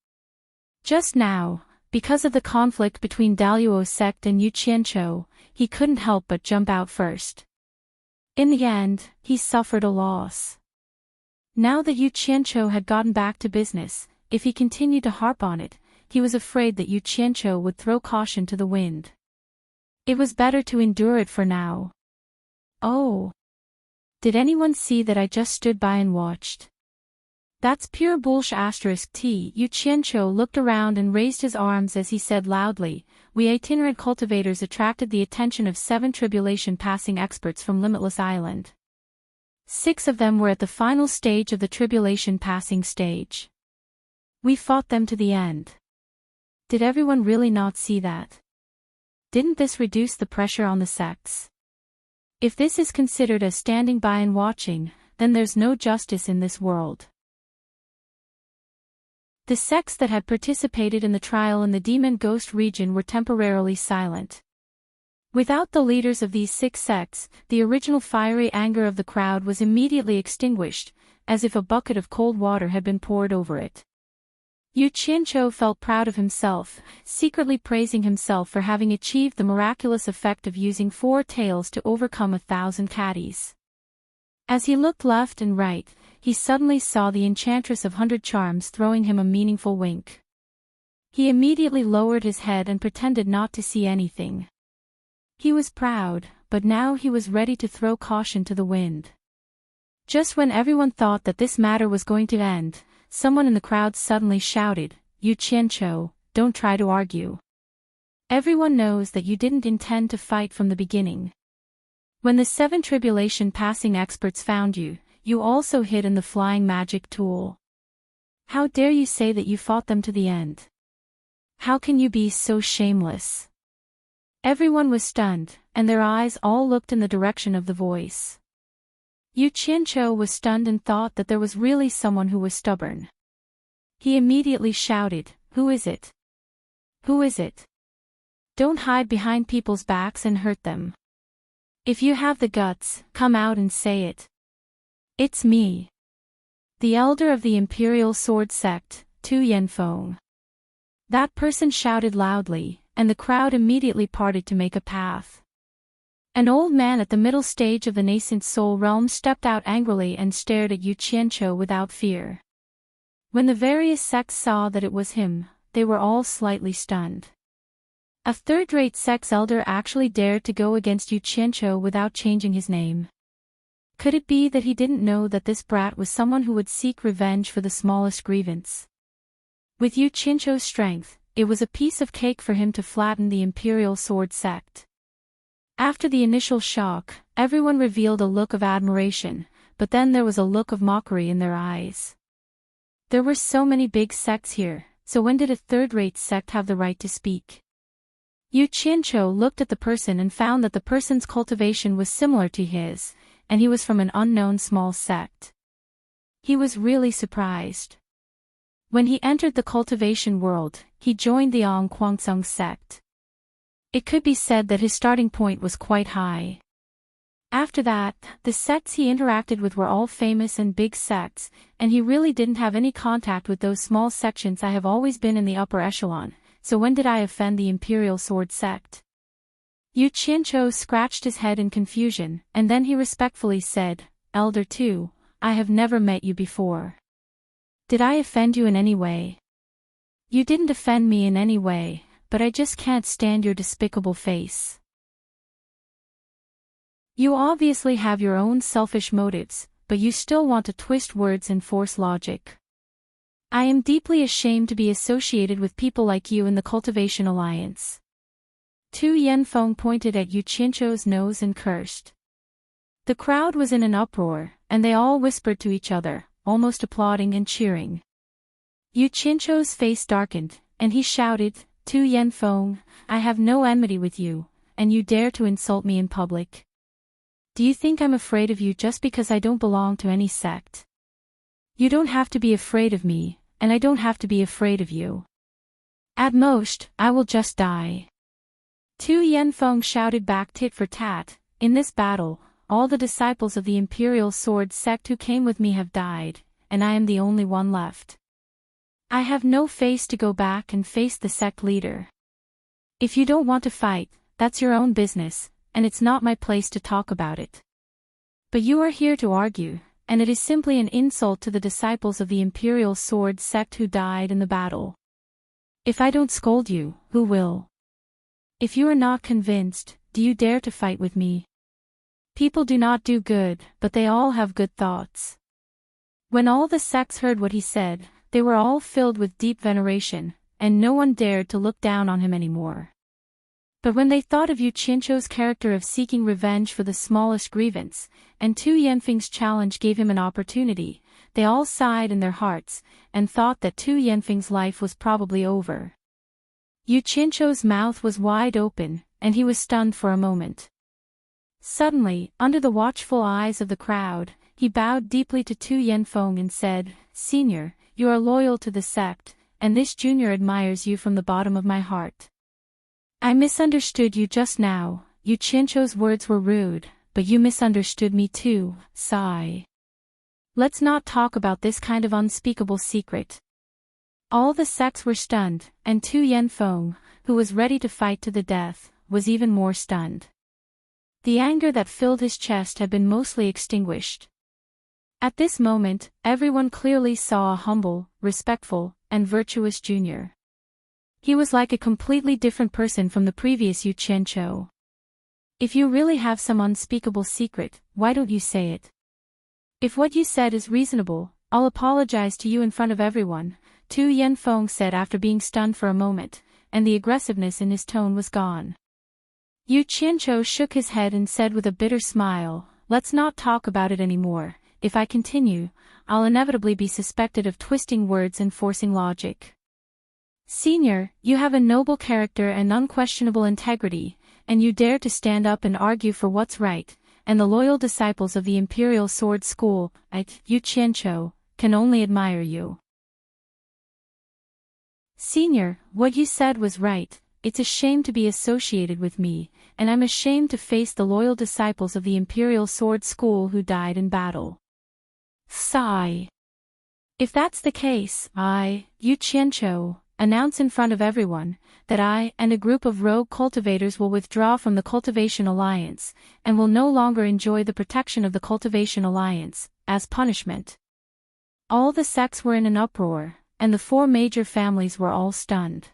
S1: Just now, because of the conflict between Daluo sect and Yu Qianqiu, he couldn't help but jump out first. In the end, he suffered a loss. Now that Yu Qianqiu had gotten back to business, if he continued to harp on it, he was afraid that Yu Qianqiu would throw caution to the wind. It was better to endure it for now. "Oh! Did anyone see that I just stood by and watched? That's pure bullshit. Yu Qianqiu looked around and raised his arms as he said loudly, "We itinerant cultivators attracted the attention of 7 tribulation passing experts from Limitless Island. 6 of them were at the final stage of the tribulation passing stage. We fought them to the end. Did everyone really not see that? Didn't this reduce the pressure on the sects? If this is considered as standing by and watching, then there's no justice in this world." The sects that had participated in the trial in the Demon Ghost region were temporarily silent. Without the leaders of these 6 sects, the original fiery anger of the crowd was immediately extinguished, as if a bucket of cold water had been poured over it. Yu Qianqiu felt proud of himself, secretly praising himself for having achieved the miraculous effect of using 4 tails to overcome 1,000 caddies. As he looked left and right, he suddenly saw the Enchantress of 100 Charms throwing him a meaningful wink. He immediately lowered his head and pretended not to see anything. He was proud, but now he was ready to throw caution to the wind. Just when everyone thought that this matter was going to end, someone in the crowd suddenly shouted, "Yu Qianqiu, don't try to argue. Everyone knows that you didn't intend to fight from the beginning. When the 7 tribulation passing experts found you, you also hid in the flying magic tool. How dare you say that you fought them to the end? How can you be so shameless?" Everyone was stunned, and their eyes all looked in the direction of the voice. Yu Qianqiu was stunned and thought that there was really someone who was stubborn. He immediately shouted, "Who is it? Who is it? Don't hide behind people's backs and hurt them. If you have the guts, come out and say it." "It's me. The elder of the Imperial Sword Sect, Tu Yanfeng." That person shouted loudly, and the crowd immediately parted to make a path. An old man at the middle stage of the nascent soul realm stepped out angrily and stared at Yu Qianqiu without fear. When the various sects saw that it was him, they were all slightly stunned. A third-rate sect's elder actually dared to go against Yu Qianqiu without changing his name. Could it be that he didn't know that this brat was someone who would seek revenge for the smallest grievance? With Yu Qianqiu's strength, it was a piece of cake for him to flatten the Imperial Sword Sect. After the initial shock, everyone revealed a look of admiration, but then there was a look of mockery in their eyes. There were so many big sects here, so when did a third-rate sect have the right to speak? Yu Qianqiu looked at the person and found that the person's cultivation was similar to his, and he was from an unknown small sect. He was really surprised. When he entered the cultivation world, he joined the Ong Kwangsung sect. It could be said that his starting point was quite high. After that, the sects he interacted with were all famous and big sects, and he really didn't have any contact with those small sections. "I have always been in the upper echelon, so when did I offend the Imperial Sword Sect?" Yu Qianqiu scratched his head in confusion, and then he respectfully said, "Elder Tu, I have never met you before. Did I offend you in any way?" "You didn't offend me in any way, but I just can't stand your despicable face. You obviously have your own selfish motives, but you still want to twist words and force logic. I am deeply ashamed to be associated with people like you in the Cultivation Alliance." Tu Yanfeng pointed at Yu Qianqiu's nose and cursed. The crowd was in an uproar, and they all whispered to each other, almost applauding and cheering. Yu Qianqiu's face darkened, and he shouted, "Tu Yanfeng, I have no enmity with you, and you dare to insult me in public. Do you think I'm afraid of you just because I don't belong to any sect? You don't have to be afraid of me, and I don't have to be afraid of you. At most, I will just die." Tu Yanfeng shouted back tit for tat, "In this battle, all the disciples of the Imperial Sword Sect who came with me have died, and I am the only one left. I have no face to go back and face the sect leader. If you don't want to fight, that's your own business, and it's not my place to talk about it. But you are here to argue, and it is simply an insult to the disciples of the Imperial Sword Sect who died in the battle. If I don't scold you, who will? If you are not convinced, do you dare to fight with me? People do not do good, but they all have good thoughts. When all the sects heard what he said, they were all filled with deep veneration, and no one dared to look down on him anymore. But when they thought of Yu Qianzhou's character of seeking revenge for the smallest grievance, and Tu Yanfeng's challenge gave him an opportunity, they all sighed in their hearts, and thought that Tu Yanfeng's life was probably over. Yu Qianzhou's mouth was wide open, and he was stunned for a moment. Suddenly, under the watchful eyes of the crowd, he bowed deeply to Tu Yanfeng and said, "Senior, you are loyal to the sect, and this junior admires you from the bottom of my heart. I misunderstood you just now." Yu Qianzhou's words were rude, but you misunderstood me too, sigh. Let's not talk about this kind of unspeakable secret. All the sects were stunned, and Tu Yanfeng, who was ready to fight to the death, was even more stunned. The anger that filled his chest had been mostly extinguished. At this moment, everyone clearly saw a humble, respectful, and virtuous junior. He was like a completely different person from the previous Yu Qianzhou. If you really have some unspeakable secret, why don't you say it? If what you said is reasonable, I'll apologize to you in front of everyone, Tu Yanfeng said after being stunned for a moment, and the aggressiveness in his tone was gone. Yu Qianzhou shook his head and said with a bitter smile, "Let's not talk about it anymore. If I continue, I'll inevitably be suspected of twisting words and forcing logic. Senior, you have a noble character and unquestionable integrity, and you dare to stand up and argue for what's right, and the loyal disciples of the Imperial Sword School, Yu Qianzhou, can only admire you. Senior, what you said was right. It's a shame to be associated with me, and I'm ashamed to face the loyal disciples of the Imperial Sword School who died in battle." Sigh. If that's the case, I, Yu Qianzhou, announce in front of everyone, that I and a group of rogue cultivators will withdraw from the Cultivation Alliance, and will no longer enjoy the protection of the Cultivation Alliance, as punishment. All the sects were in an uproar, and the four major families were all stunned.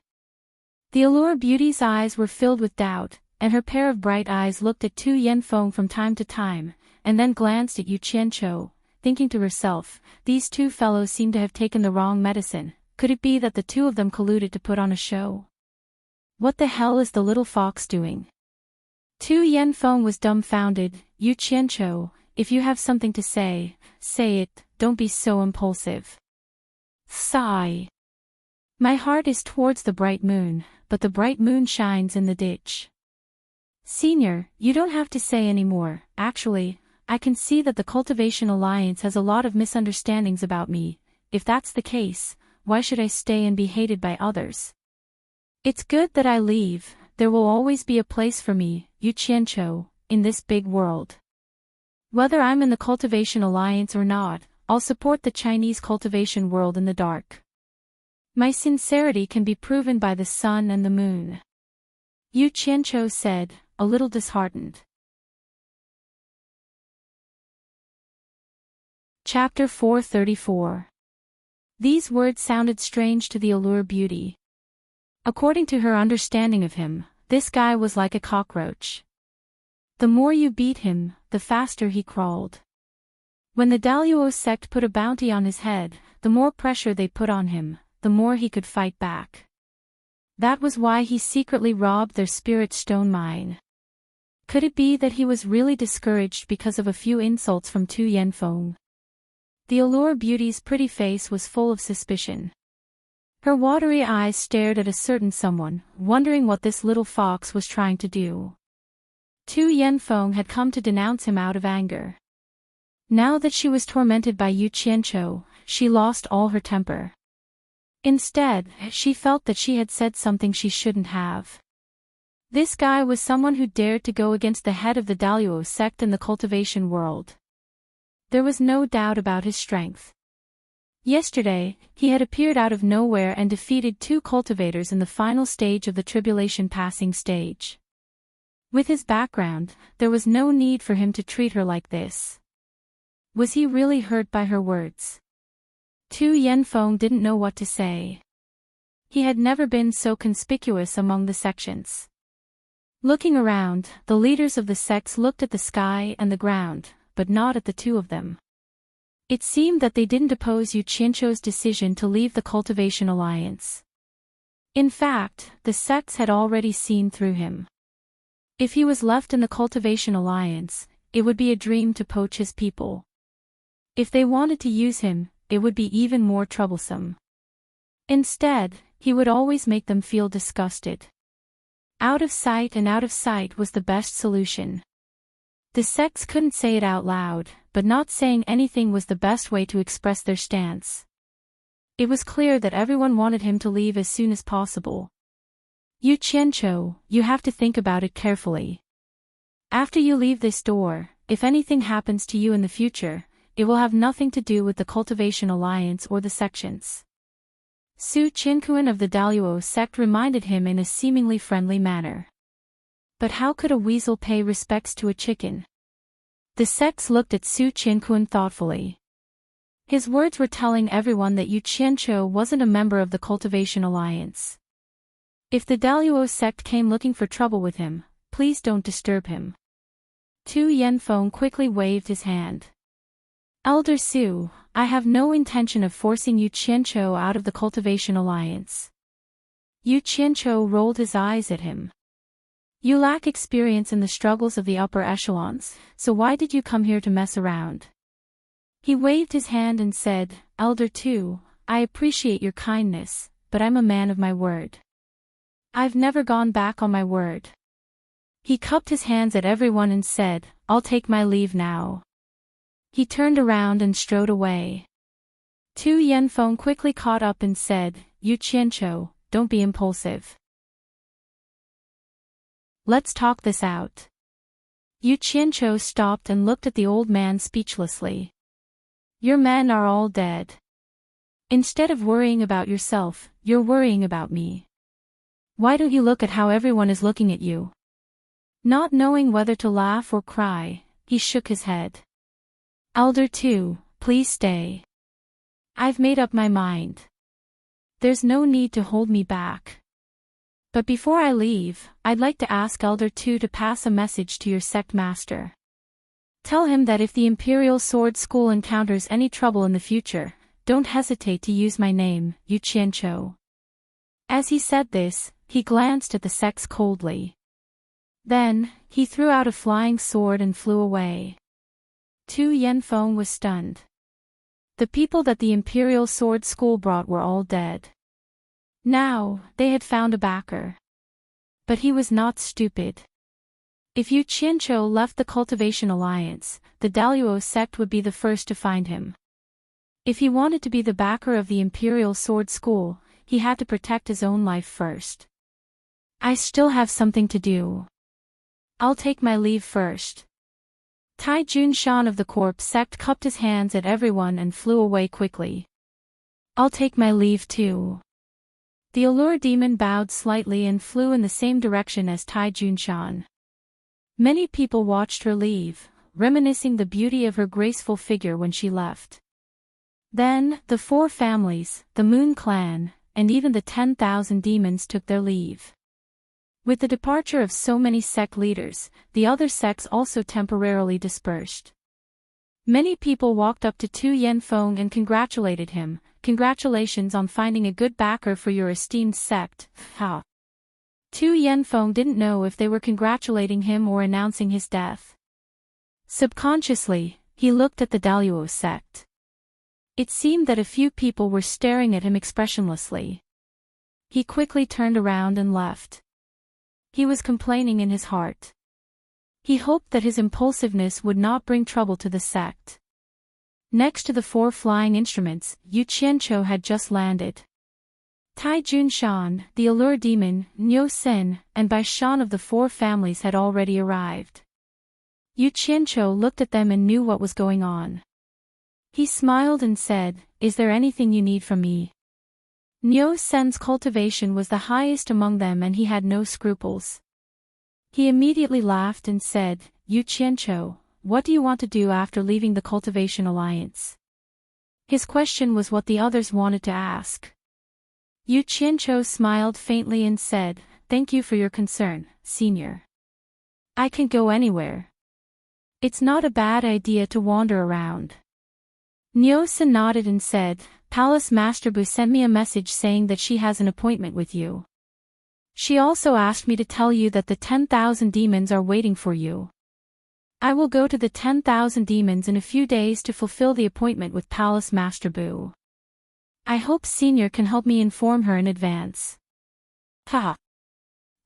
S1: The Allure Beauty's eyes were filled with doubt, and her pair of bright eyes looked at Tu Yanfeng from time to time, and then glanced at Yu Qianzhou, thinking to herself, these two fellows seem to have taken the wrong medicine. Could it be that the two of them colluded to put on a show? What the hell is the little fox doing? Tu Yanfeng was dumbfounded. Yu Qianzhou, if you have something to say, say it, don't be so impulsive. Sigh. My heart is towards the bright moon, but the bright moon shines in the ditch. Senior, you don't have to say any more. Actually, I can see that the Cultivation Alliance has a lot of misunderstandings about me. If that's the case, why should I stay and be hated by others? It's good that I leave. There will always be a place for me, Yu Qianzhou, in this big world. Whether I'm in the Cultivation Alliance or not, I'll support the Chinese cultivation world in the dark. My sincerity can be proven by the sun and the moon. Yu Qianzhou said, a little disheartened. Chapter 434. These words sounded strange to the Allure Beauty. According to her understanding of him, this guy was like a cockroach. The more you beat him, the faster he crawled. When the Daluo sect put a bounty on his head, the more pressure they put on him, the more he could fight back. That was why he secretly robbed their spirit stone mine. Could it be that he was really discouraged because of a few insults from Tu Yanfeng? The Allure Beauty's pretty face was full of suspicion. Her watery eyes stared at a certain someone, wondering what this little fox was trying to do. Tu Yanfeng had come to denounce him out of anger. Now that she was tormented by Yu Qianzhou, she lost all her temper. Instead, she felt that she had said something she shouldn't have. This guy was someone who dared to go against the head of the Daluo sect in the cultivation world. There was no doubt about his strength. Yesterday, he had appeared out of nowhere and defeated two cultivators in the final stage of the tribulation passing stage. With his background, there was no need for him to treat her like this. Was he really hurt by her words? Tu Yanfeng didn't know what to say. He had never been so conspicuous among the sections. Looking around, the leaders of the sects looked at the sky and the ground, but not at the two of them. It seemed that they didn't oppose Yu Qianzhou's decision to leave the Cultivation Alliance. In fact, the sects had already seen through him. If he was left in the Cultivation Alliance, it would be a dream to poach his people. If they wanted to use him, it would be even more troublesome. Instead, he would always make them feel disgusted. Out of sight and out of sight was the best solution. The sects couldn't say it out loud, but not saying anything was the best way to express their stance. It was clear that everyone wanted him to leave as soon as possible. Yu Qianzhou, you have to think about it carefully. After you leave this door, if anything happens to you in the future, it will have nothing to do with the Cultivation Alliance or the sections. Su Qinkuan of the Daluo sect reminded him in a seemingly friendly manner. But how could a weasel pay respects to a chicken? The sects looked at Su Qinkuan thoughtfully. His words were telling everyone that Yu Qianzhou wasn't a member of the Cultivation Alliance. If the Daluo sect came looking for trouble with him, please don't disturb him. Tu Yanfeng quickly waved his hand. Elder Su, I have no intention of forcing Yu Qianzhou out of the Cultivation Alliance. Yu Qianzhou rolled his eyes at him. You lack experience in the struggles of the upper echelons, so why did you come here to mess around? He waved his hand and said, Elder Tu, I appreciate your kindness, but I'm a man of my word. I've never gone back on my word. He cupped his hands at everyone and said, I'll take my leave now. He turned around and strode away. Tu Yanfeng quickly caught up and said, Yu Qianzhou, don't be impulsive. Let's talk this out. Yu Qianzhou stopped and looked at the old man speechlessly. Your men are all dead. Instead of worrying about yourself, you're worrying about me. Why don't you look at how everyone is looking at you? Not knowing whether to laugh or cry, he shook his head. Elder Tu, please stay. I've made up my mind. There's no need to hold me back. But before I leave, I'd like to ask Elder Tu to pass a message to your sect master. Tell him that if the Imperial Sword School encounters any trouble in the future, don't hesitate to use my name, Yu Qianzhou. As he said this, he glanced at the sects coldly. Then, he threw out a flying sword and flew away. Tu Yanfeng was stunned. The people that the Imperial Sword School brought were all dead. Now, they had found a backer. But he was not stupid. If Yu Qianzhou left the Cultivation Alliance, the Daluo sect would be the first to find him. If he wanted to be the backer of the Imperial Sword School, he had to protect his own life first. I still have something to do. I'll take my leave first. Tai Junshan of the Corpse sect cupped his hands at everyone and flew away quickly. I'll take my leave too. The Allure Demon bowed slightly and flew in the same direction as Tai Junshan. Many people watched her leave, reminiscing the beauty of her graceful figure when she left. Then, the 4 families, the Moon Clan, and even the 10,000 demons took their leave. With the departure of so many sect leaders, the other sects also temporarily dispersed. Many people walked up to Tu Yanfeng and congratulated him. Congratulations on finding a good backer for your esteemed sect, ha. Tu Yanfeng didn't know if they were congratulating him or announcing his death. Subconsciously, he looked at the Daluo sect. It seemed that a few people were staring at him expressionlessly. He quickly turned around and left. He was complaining in his heart. He hoped that his impulsiveness would not bring trouble to the sect. Next to the 4 flying instruments, Yu Qianzhou had just landed. Tai Junshan, the Allure Demon, Niu Sen, and Bai Shan of the 4 families had already arrived. Yu Qianzhou looked at them and knew what was going on. He smiled and said, Is there anything you need from me? Niu Sen's cultivation was the highest among them and he had no scruples. He immediately laughed and said, Yu Qianzhou, what do you want to do after leaving the Cultivation Alliance? His question was what the others wanted to ask. Yu Qianzhou smiled faintly and said, Thank you for your concern, senior. I can go anywhere. It's not a bad idea to wander around. Nyosa nodded and said, Palace Master Bu sent me a message saying that she has an appointment with you. She also asked me to tell you that the 10,000 demons are waiting for you. I will go to the 10,000 demons in a few days to fulfill the appointment with Palace Master Bu. I hope Senior can help me inform her in advance. Ha!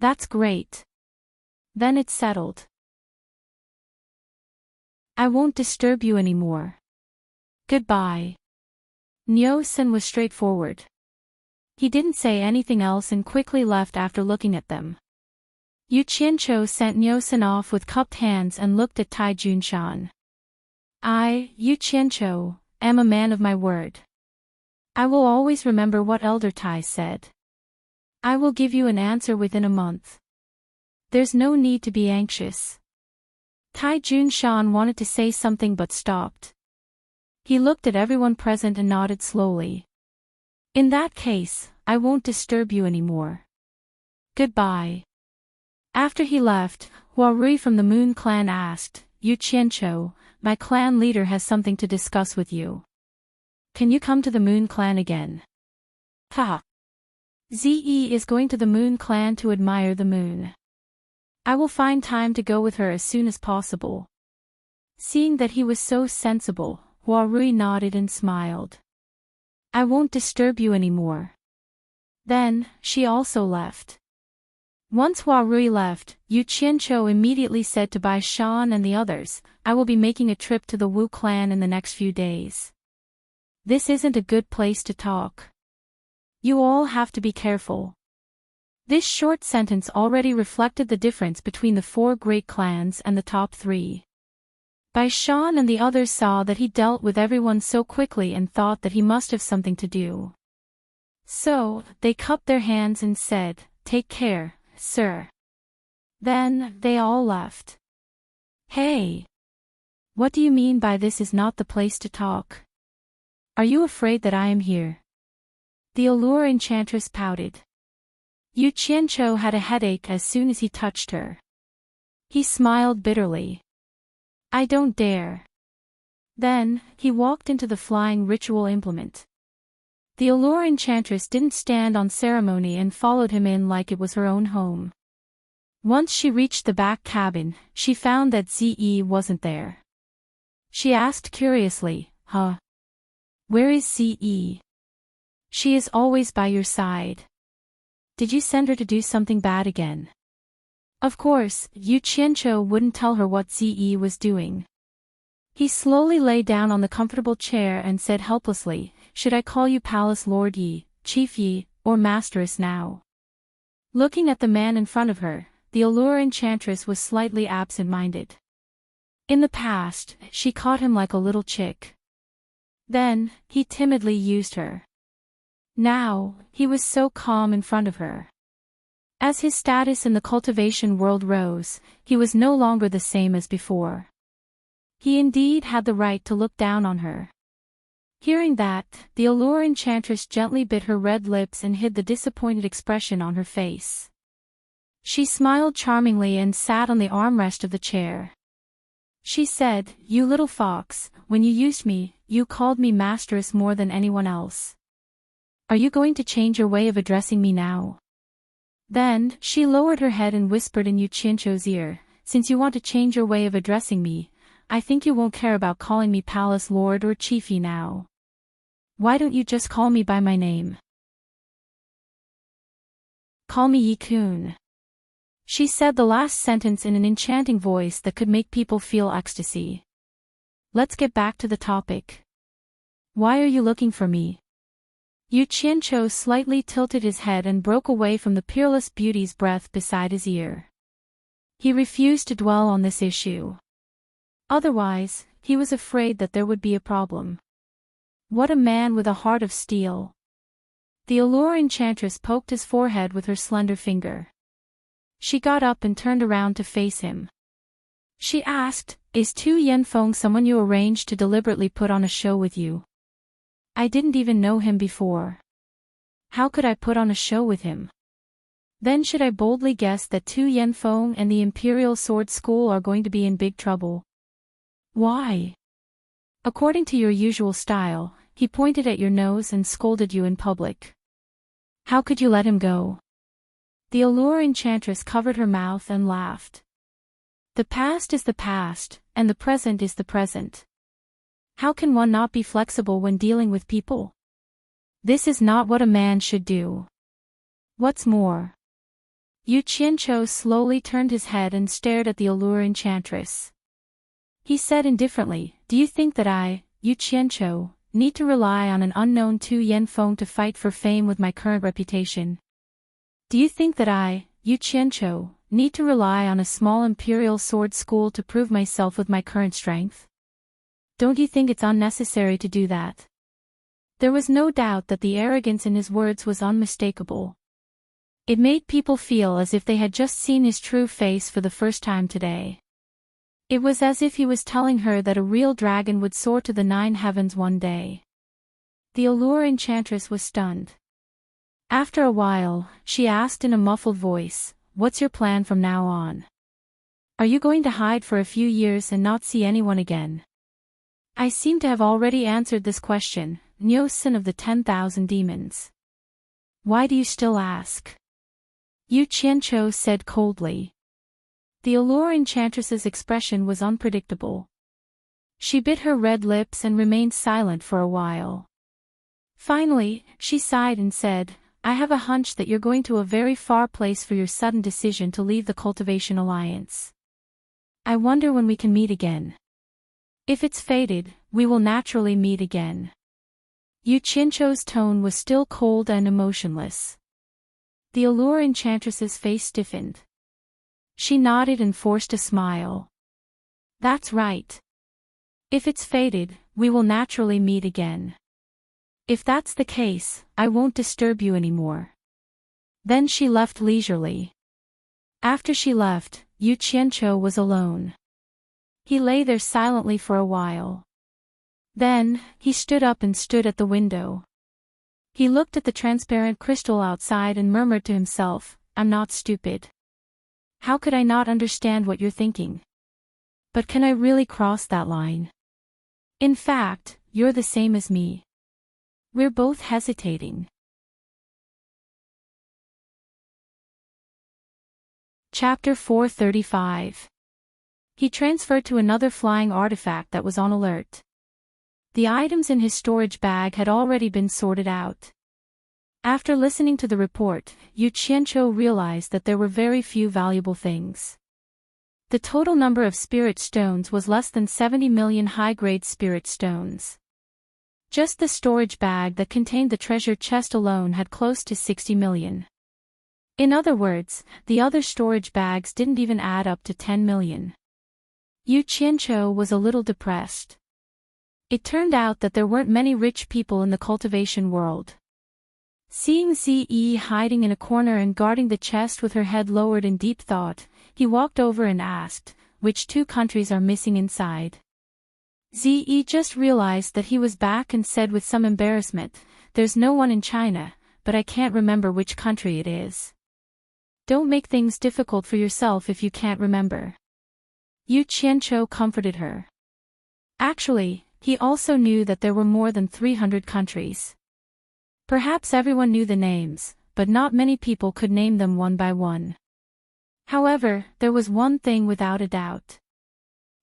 S1: That's great. Then it's settled. I won't disturb you anymore. Goodbye. Nyo-san was straightforward. He didn't say anything else and quickly left after looking at them. Yu Qiancho sent Nyo-san off with cupped hands and looked at Tai Junshan. I, Yu Qiancho, am a man of my word. I will always remember what Elder Tai said. I will give you an answer within a month. There's no need to be anxious. Tai Junshan wanted to say something but stopped. He looked at everyone present and nodded slowly. In that case, I won't disturb you anymore. Goodbye. After he left, Huarui from the Moon Clan asked, Yu Qiancho, my clan leader has something to discuss with you. Can you come to the Moon Clan again? Ha! Ze is going to the Moon Clan to admire the moon. I will find time to go with her as soon as possible. Seeing that he was so sensible, Huarui nodded and smiled. I won't disturb you anymore. Then, she also left. Once Huarui left, Yu Qiancho immediately said to Bai Shan and the others, I will be making a trip to the Wu clan in the next few days. This isn't a good place to talk. You all have to be careful. This short sentence already reflected the difference between the four great clans and the top three. Bai Shan and the others saw that he dealt with everyone so quickly and thought that he must have something to do. So, they cupped their hands and said, Take care, sir. Then, they all left. Hey! What do you mean by this is not the place to talk? Are you afraid that I am here? The Allure Enchantress pouted. Yu Qiancho had a headache as soon as he touched her. He smiled bitterly. I don't dare. Then, he walked into the flying ritual implement. The Allure Enchantress didn't stand on ceremony and followed him in like it was her own home. Once she reached the back cabin, she found that Ze wasn't there. She asked curiously, Huh? Where is Ze? She is always by your side. Did you send her to do something bad again? Of course, Yu Qiancho wouldn't tell her what Ze was doing. He slowly lay down on the comfortable chair and said helplessly, Should I call you Palace Lord Yi, Chief Yi, or Masteress now? Looking at the man in front of her, the Allure Enchantress was slightly absent-minded. In the past, she caught him like a little chick. Then, he timidly used her. Now, he was so calm in front of her. As his status in the cultivation world rose, he was no longer the same as before. He indeed had the right to look down on her. Hearing that, the Allure Enchantress gently bit her red lips and hid the disappointed expression on her face. She smiled charmingly and sat on the armrest of the chair. She said, You little fox, when you used me, you called me Masteress more than anyone else. Are you going to change your way of addressing me now? Then, she lowered her head and whispered in Yu Qiancho's ear, Since you want to change your way of addressing me, I think you won't care about calling me Palace Lord or Chiefy now. Why don't you just call me by my name? Call me Yi-kun. She said the last sentence in an enchanting voice that could make people feel ecstasy. Let's get back to the topic. Why are you looking for me? Yu Qiancho slightly tilted his head and broke away from the peerless beauty's breath beside his ear. He refused to dwell on this issue. Otherwise, he was afraid that there would be a problem. What a man with a heart of steel. The Allure Enchantress poked his forehead with her slender finger. She got up and turned around to face him. She asked, Is Tu Yanfeng someone you arranged to deliberately put on a show with you? I didn't even know him before. How could I put on a show with him? Then should I boldly guess that Tu Yanfeng and the Imperial Sword School are going to be in big trouble? Why? According to your usual style, he pointed at your nose and scolded you in public. How could you let him go? The Allure Enchantress covered her mouth and laughed. The past is the past, and the present is the present. How can one not be flexible when dealing with people? This is not what a man should do. What's more? Yu Qianqiu slowly turned his head and stared at the Allure Enchantress. He said indifferently, do you think that I, Yu Qianqiu, need to rely on an unknown 2-yen phone to fight for fame with my current reputation? Do you think that I, Yu Qianqiu, need to rely on a small imperial sword school to prove myself with my current strength? Don't you think it's unnecessary to do that? There was no doubt that the arrogance in his words was unmistakable. It made people feel as if they had just seen his true face for the first time today. It was as if he was telling her that a real dragon would soar to the 9 heavens one day. The Allure Enchantress was stunned. After a while, she asked in a muffled voice, what's your plan from now on? Are you going to hide for a few years and not see anyone again? I seem to have already answered this question, Nyo-san of the 10,000 demons. Why do you still ask? Yu Qianqiu said coldly. The Allure Enchantress's expression was unpredictable. She bit her red lips and remained silent for a while. Finally, she sighed and said, I have a hunch that you're going to a very far place for your sudden decision to leave the Cultivation Alliance. I wonder when we can meet again. If it's fated, we will naturally meet again. Yu Qianqiu's tone was still cold and emotionless. The Allure Enchantress's face stiffened. She nodded and forced a smile. That's right. If it's fated, we will naturally meet again. If that's the case, I won't disturb you anymore. Then she left leisurely. After she left, Yu Qianqiu was alone. He lay there silently for a while. Then, he stood up and stood at the window. He looked at the transparent crystal outside and murmured to himself, I'm not stupid. How could I not understand what you're thinking? But can I really cross that line? In fact, you're the same as me. We're both hesitating. Chapter 435. He transferred to another flying artifact that was on alert. The items in his storage bag had already been sorted out. After listening to the report, Yu Qianqiu realized that there were very few valuable things. The total number of spirit stones was less than 70 million high-grade spirit stones. Just the storage bag that contained the treasure chest alone had close to 60 million. In other words, the other storage bags didn't even add up to 10 million. Yu Qianqiu was a little depressed. It turned out that there weren't many rich people in the cultivation world. Seeing Ze hiding in a corner and guarding the chest with her head lowered in deep thought, he walked over and asked, which 2 countries are missing inside? Ze just realized that he was back and said with some embarrassment, there's no one in China, but I can't remember which country it is. Don't make things difficult for yourself if you can't remember. Yu Qianqiu comforted her. Actually, he also knew that there were more than 300 countries. Perhaps everyone knew the names, but not many people could name them one by one. However, there was one thing without a doubt.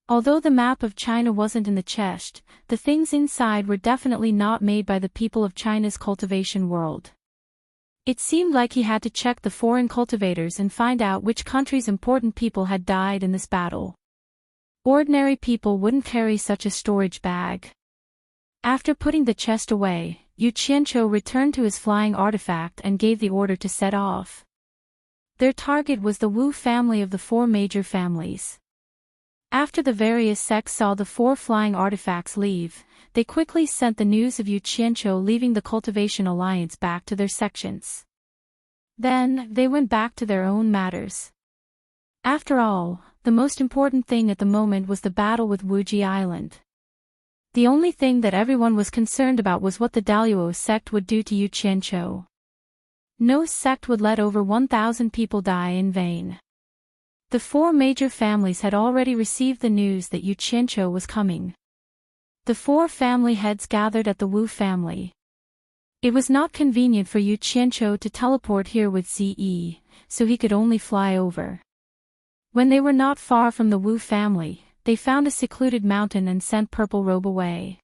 S1: Although the map of China wasn't in the chest, the things inside were definitely not made by the people of China's cultivation world. It seemed like he had to check the foreign cultivators and find out which country's important people had died in this battle. Ordinary people wouldn't carry such a storage bag. After putting the chest away, Yu Qianqiu returned to his flying artifact and gave the order to set off. Their target was the Wu family of the 4 major families. After the various sects saw the 4 flying artifacts leave, they quickly sent the news of Yu Qianqiu leaving the Cultivation Alliance back to their sections. Then, they went back to their own matters. After all, the most important thing at the moment was the battle with Wuji Island. The only thing that everyone was concerned about was what the Daluo sect would do to Yu Qianqiu. No sect would let over 1,000 people die in vain. The 4 major families had already received the news that Yu Qianqiu was coming. The 4 family heads gathered at the Wu family. It was not convenient for Yu Qianqiu to teleport here with Ze, so he could only fly over. When they were not far from the Wu family, they found a secluded mountain and sent Purple Robe away.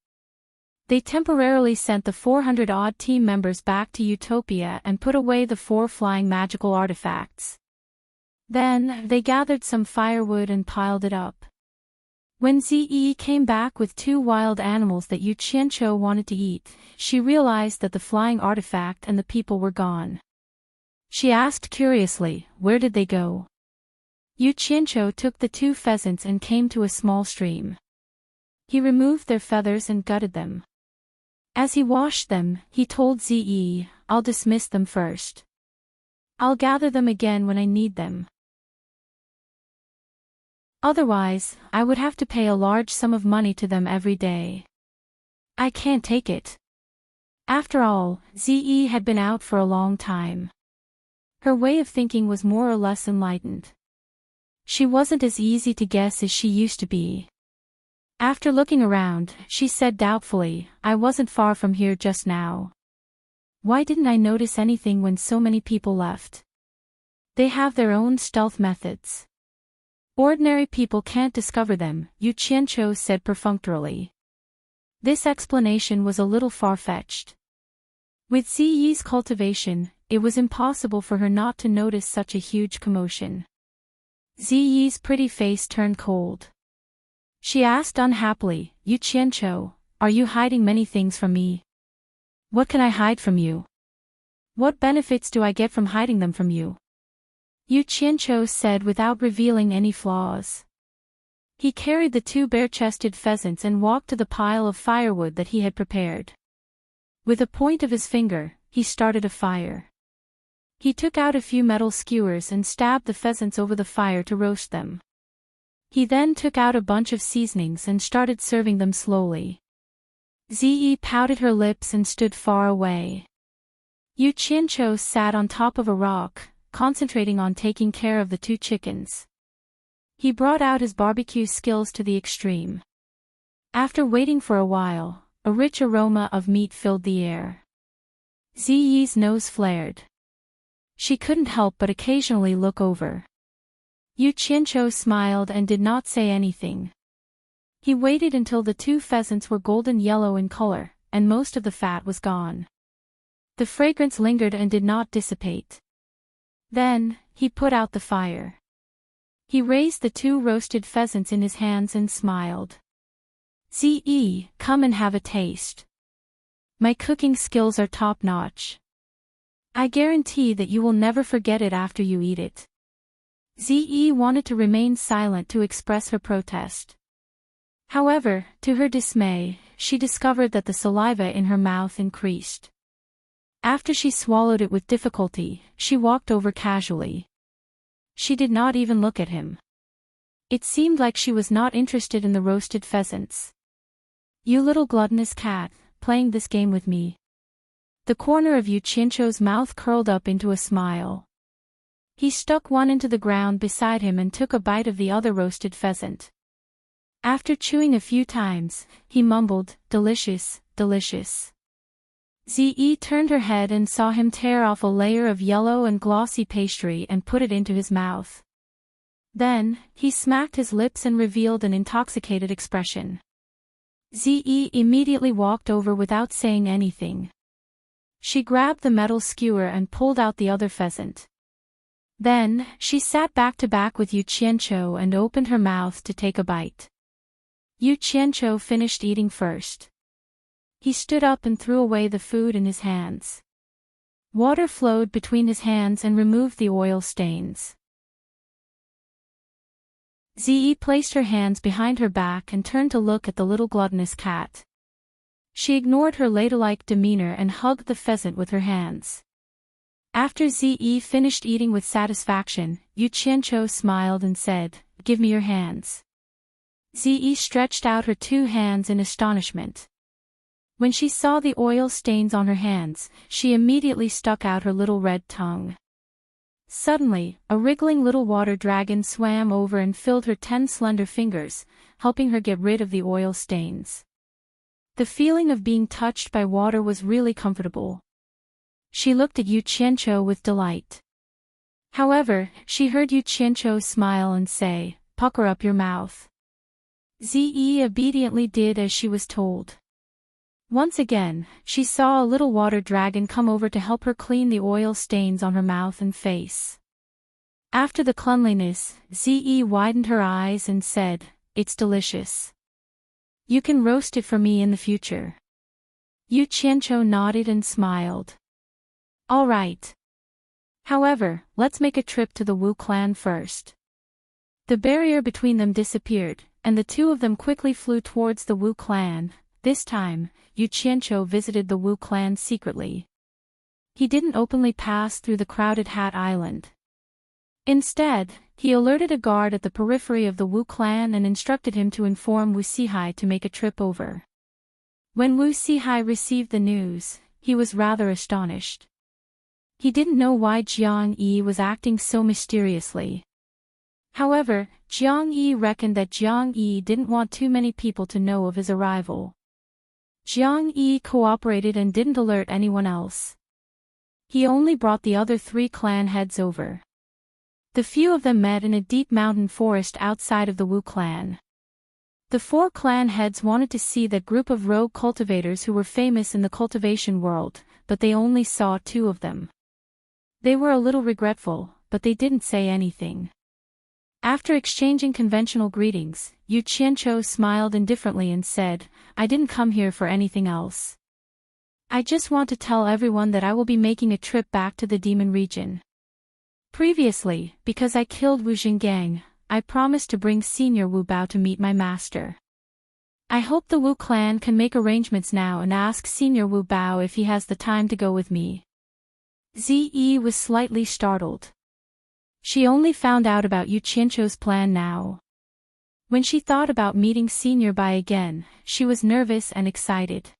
S1: They temporarily sent the 400-odd team members back to Utopia and put away the 4 flying magical artifacts. Then, they gathered some firewood and piled it up. When Ze came back with 2 wild animals that Yu Qianqiu wanted to eat, she realized that the flying artifact and the people were gone. She asked curiously, where did they go? Yu Qianqiu took the 2 pheasants and came to a small stream. He removed their feathers and gutted them. As he washed them, he told Ze, I'll dismiss them first. I'll gather them again when I need them. Otherwise, I would have to pay a large sum of money to them every day. I can't take it. After all, Ze had been out for a long time. Her way of thinking was more or less enlightened. She wasn't as easy to guess as she used to be. After looking around, she said doubtfully, I wasn't far from here just now. Why didn't I notice anything when so many people left? They have their own stealth methods. Ordinary people can't discover them, Yu Qianqiu said perfunctorily. This explanation was a little far-fetched. With Ze's cultivation, it was impossible for her not to notice such a huge commotion. Ze's pretty face turned cold. She asked unhappily, Yu Qianqiu, are you hiding many things from me? What can I hide from you? What benefits do I get from hiding them from you? Yu Qianqiu said without revealing any flaws. He carried the 2 bare-chested pheasants and walked to the pile of firewood that he had prepared. With a point of his finger, he started a fire. He took out a few metal skewers and stabbed the pheasants over the fire to roast them. He then took out a bunch of seasonings and started serving them slowly. Ze pouted her lips and stood far away. Yu Qianqiu sat on top of a rock, concentrating on taking care of the 2 chickens. He brought out his barbecue skills to the extreme. After waiting for a while, a rich aroma of meat filled the air. Ze's nose flared. She couldn't help but occasionally look over. Yu Qianqiu smiled and did not say anything. He waited until the 2 pheasants were golden yellow in color, and most of the fat was gone. The fragrance lingered and did not dissipate. Then, he put out the fire. He raised the 2 roasted pheasants in his hands and smiled. Ze, come and have a taste. My cooking skills are top-notch. I guarantee that you will never forget it after you eat it. Ze wanted to remain silent to express her protest. However, to her dismay, she discovered that the saliva in her mouth increased. After she swallowed it with difficulty, she walked over casually. She did not even look at him. It seemed like she was not interested in the roasted pheasants. You little gluttonous cat, playing this game with me. The corner of Yu Qianqiu's mouth curled up into a smile. He stuck one into the ground beside him and took a bite of the other roasted pheasant. After chewing a few times, he mumbled, delicious, delicious. Ze turned her head and saw him tear off a layer of yellow and glossy pastry and put it into his mouth. Then, he smacked his lips and revealed an intoxicated expression. Ze immediately walked over without saying anything. She grabbed the metal skewer and pulled out the other pheasant. Then, she sat back to back with Yu Qianqiu and opened her mouth to take a bite. Yu Qianqiu finished eating first. He stood up and threw away the food in his hands. Water flowed between his hands and removed the oil stains. Ze placed her hands behind her back and turned to look at the little gluttonous cat. She ignored her ladylike demeanor and hugged the pheasant with her hands. After Ze finished eating with satisfaction, Yu Qianqiu smiled and said, "Give me your hands." Ze stretched out her 2 hands in astonishment. When she saw the oil stains on her hands, she immediately stuck out her little red tongue. Suddenly, a wriggling little water dragon swam over and filled her 10 slender fingers, helping her get rid of the oil stains. The feeling of being touched by water was really comfortable. She looked at Yu Qianqiu with delight. However, she heard Yu Qianqiu smile and say, "Pucker up your mouth." Zi obediently did as she was told. Once again, she saw a little water dragon come over to help her clean the oil stains on her mouth and face. After the cleanliness, Zi widened her eyes and said, "It's delicious. You can roast it for me in the future." Yu Qianqiu nodded and smiled. "All right. However, let's make a trip to the Wu clan first." The barrier between them disappeared, and the two of them quickly flew towards the Wu clan. This time, Yu Qianqiu visited the Wu clan secretly. He didn't openly pass through the crowded Hat Island. Instead, he alerted a guard at the periphery of the Wu clan and instructed him to inform Wu Sihai to make a trip over. When Wu Sihai received the news, he was rather astonished. He didn't know why Jiang Yi was acting so mysteriously. However, Jiang Yi reckoned that Jiang Yi didn't want too many people to know of his arrival. Jiang Yi cooperated and didn't alert anyone else. He only brought the other 3 clan heads over. The few of them met in a deep mountain forest outside of the Wu clan. The 4 clan heads wanted to see that group of rogue cultivators who were famous in the cultivation world, but they only saw 2 of them. They were a little regretful, but they didn't say anything. After exchanging conventional greetings, Yu Qianqiu smiled indifferently and said, "I didn't come here for anything else. I just want to tell everyone that I will be making a trip back to the demon region. Previously, because I killed Wu Jinggang, I promised to bring Senior Wu Bao to meet my master. I hope the Wu clan can make arrangements now and ask Senior Wu Bao if he has the time to go with me." Zi was slightly startled. She only found out about Yu Qianqiu's plan now. When she thought about meeting Senior Bai again, she was nervous and excited.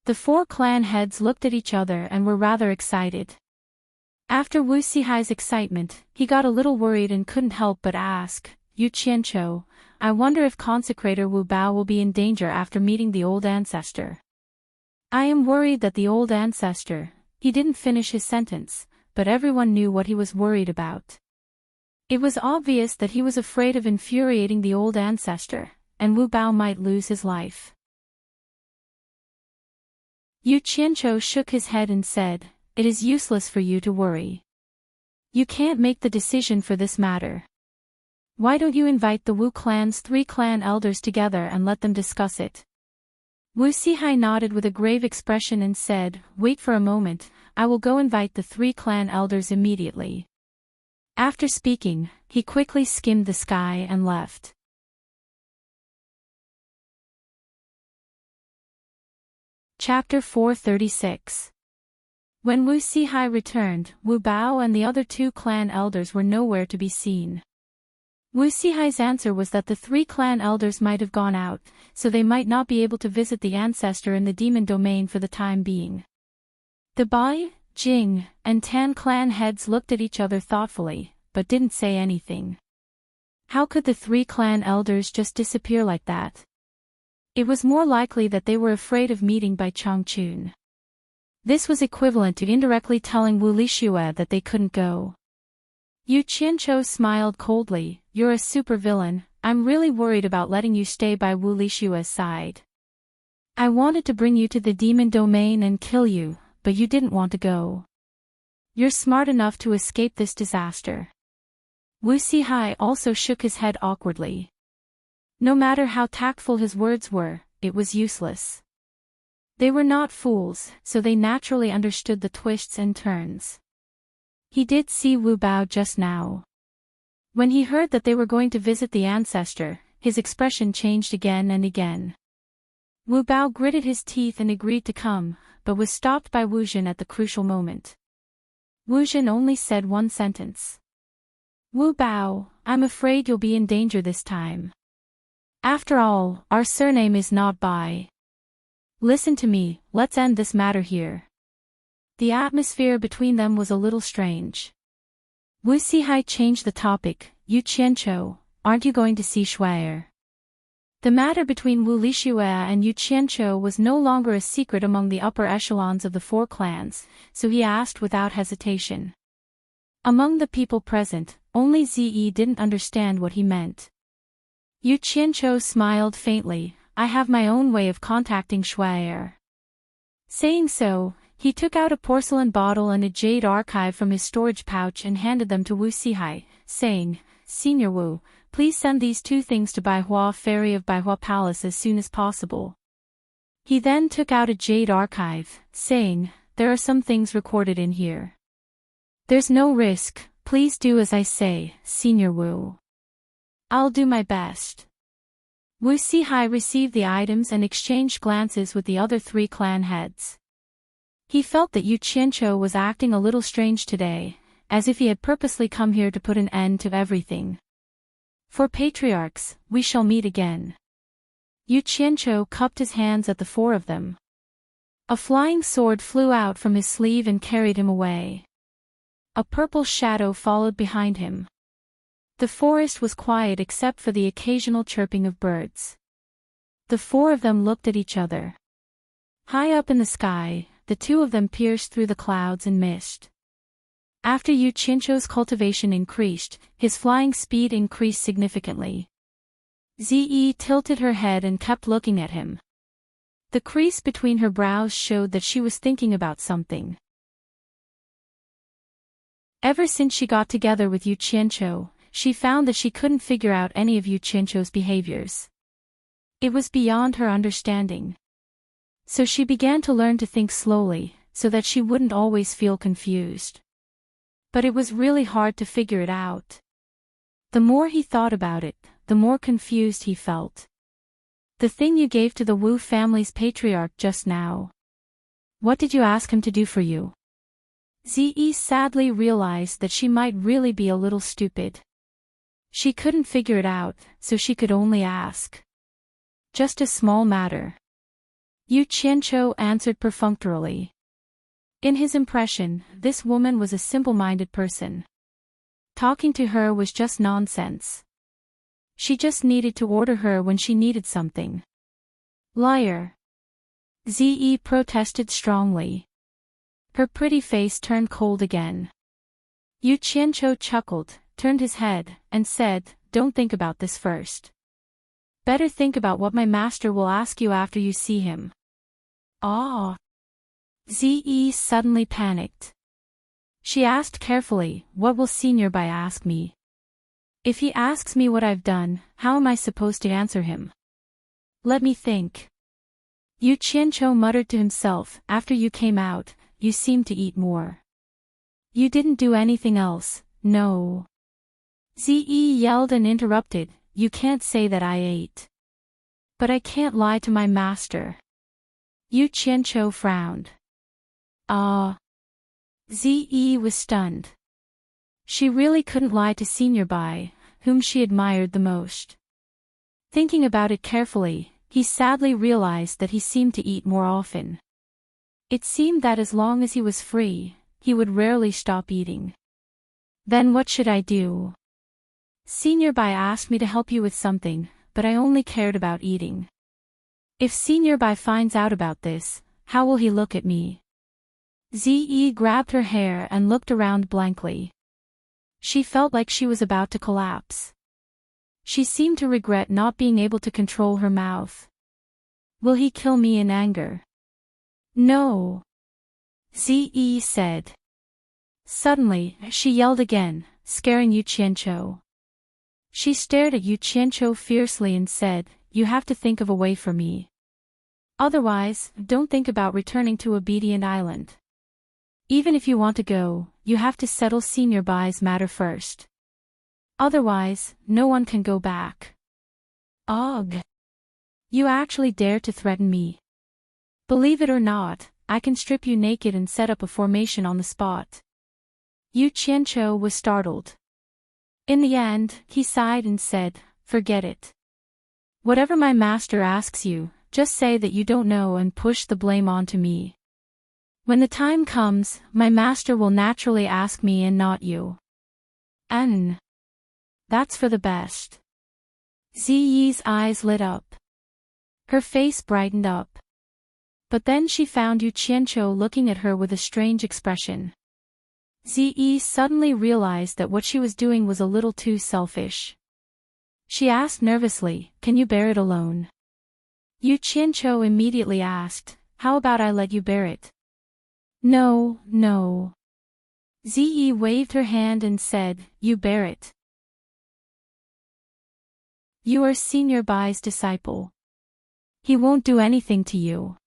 S1: The 4 clan heads looked at each other and were rather excited. After Wu Sihai's excitement, he got a little worried and couldn't help but ask, "Yu Qianqiu, I wonder if Consecrator Wu Bao will be in danger after meeting the old ancestor. I am worried that the old ancestor..." He didn't finish his sentence, but everyone knew what he was worried about. It was obvious that he was afraid of infuriating the old ancestor, and Wu Bao might lose his life. Yu Qianqiu shook his head and said, "It is useless for you to worry. You can't make the decision for this matter. Why don't you invite the Wu clan's 3 clan elders together and let them discuss it?" Wu Sihai nodded with a grave expression and said, "Wait for a moment, I will go invite the 3 clan elders immediately." After speaking, he quickly skimmed the sky and left. Chapter 436. When Wu Sihai returned, Wu Bao and the other 2 clan elders were nowhere to be seen. Wu Sihai's answer was that the 3 clan elders might have gone out, so they might not be able to visit the ancestor in the demon domain for the time being. The Bai, Jing, and Tan clan heads looked at each other thoughtfully, but didn't say anything. How could the 3 clan elders just disappear like that? It was more likely that they were afraid of meeting Bai Changchun. This was equivalent to indirectly telling Wu Lixue that they couldn't go. Yu Qianqiu smiled coldly, "You're a supervillain, I'm really worried about letting you stay by Wu Lixue's side. I wanted to bring you to the demon domain and kill you, but you didn't want to go. You're smart enough to escape this disaster." Wu Sihai also shook his head awkwardly. No matter how tactful his words were, it was useless. They were not fools, so they naturally understood the twists and turns. He did see Wu Bao just now. When he heard that they were going to visit the ancestor, his expression changed again and again. Wu Bao gritted his teeth and agreed to come, but was stopped by Wu Jin at the crucial moment. Wu Jin only said one sentence. "Wu Bao, I'm afraid you'll be in danger this time. After all, our surname is not Bai. Listen to me, let's end this matter here." The atmosphere between them was a little strange. Wu Sihai changed the topic. "Yu Qianqiu, aren't you going to see Shuai'er?" The matter between Wu Lixue and Yu Qianqiu was no longer a secret among the upper echelons of the four clans, so he asked without hesitation. Among the people present, only Zi didn't understand what he meant. Yu Qianqiu smiled faintly. I have my own way of contacting Shuai. Saying so, he took out a porcelain bottle and a jade archive from his storage pouch and handed them to Wu Sihai, saying, Senior Wu, please send these two things to Baihua Ferry of Baihua Palace as soon as possible. He then took out a jade archive, saying, there are some things recorded in here. There's no risk, please do as I say, Senior Wu. I'll do my best. Wu Sihai received the items and exchanged glances with the other three clan heads. He felt that Yu Qianqiu was acting a little strange today, as if he had purposely come here to put an end to everything. For patriarchs, we shall meet again. Yu Qianqiu cupped his hands at the four of them. A flying sword flew out from his sleeve and carried him away. A purple shadow followed behind him. The forest was quiet except for the occasional chirping of birds. The four of them looked at each other. High up in the sky, the two of them pierced through the clouds and mist. After Yu Qianqiu's cultivation increased, his flying speed increased significantly. Zi tilted her head and kept looking at him. The crease between her brows showed that she was thinking about something. Ever since she got together with Yu Qianqiu, she found that she couldn't figure out any of Yu Qianqiu's behaviors. It was beyond her understanding. So she began to learn to think slowly, so that she wouldn't always feel confused. But it was really hard to figure it out. The more he thought about it, the more confused he felt. The thing you gave to the Wu family's patriarch just now. What did you ask him to do for you? Zi sadly realized that she might really be a little stupid. She couldn't figure it out, so she could only ask. Just a small matter. Yu Qianqiu answered perfunctorily. In his impression, this woman was a simple-minded person. Talking to her was just nonsense. She just needed to order her when she needed something. Liar. Zi protested strongly. Her pretty face turned cold again. Yu Qianqiu chuckled, turned his head, and said, don't think about this first. Better think about what my master will ask you after you see him. Ah! Zi suddenly panicked. She asked carefully, what will Senior Bai ask me? If he asks me what I've done, how am I supposed to answer him? Let me think. Yu Qianqiu muttered to himself, after you came out, you seemed to eat more. You didn't do anything else, no. Zi yelled and interrupted, you can't say that I ate. But I can't lie to my master. Yu Qianqiu frowned. Ah. Zi was stunned. She really couldn't lie to Senior Bai, whom she admired the most. Thinking about it carefully, he sadly realized that he seemed to eat more often. It seemed that as long as he was free, he would rarely stop eating. Then what should I do? Senior Bai asked me to help you with something, but I only cared about eating. If Senior Bai finds out about this, how will he look at me? Zi grabbed her hair and looked around blankly. She felt like she was about to collapse. She seemed to regret not being able to control her mouth. Will he kill me in anger? No. Zi said. Suddenly, she yelled again, scaring Yu Qianqiu. She stared at Yu Qianqiu fiercely and said, you have to think of a way for me. Otherwise, don't think about returning to Obedient Island. Even if you want to go, you have to settle Senior Bai's matter first. Otherwise, no one can go back. Ugh. You actually dare to threaten me. Believe it or not, I can strip you naked and set up a formation on the spot. Yu Qianqiu was startled. In the end, he sighed and said, forget it. Whatever my master asks you, just say that you don't know and push the blame onto me. When the time comes, my master will naturally ask me and not you. And that's for the best. Ziyi's eyes lit up. Her face brightened up. But then she found Yu Qianqiu looking at her with a strange expression. Ziyi suddenly realized that what she was doing was a little too selfish. She asked nervously, "Can you bear it alone?" Yu Qianqiu immediately asked, "How about I let you bear it?" "No, no." Ziyi waved her hand and said, "You bear it. You are Senior Bai's disciple. He won't do anything to you.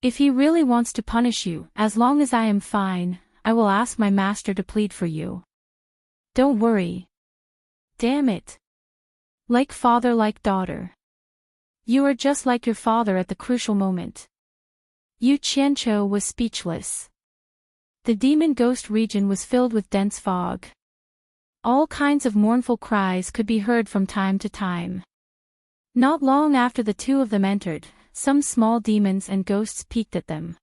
S1: If he really wants to punish you, as long as I am fine, I will ask my master to plead for you. Don't worry. Damn it. Like father like daughter. You are just like your father at the crucial moment." Yu Qianqiu was speechless. The demon ghost region was filled with dense fog. All kinds of mournful cries could be heard from time to time. Not long after the two of them entered, some small demons and ghosts peeked at them.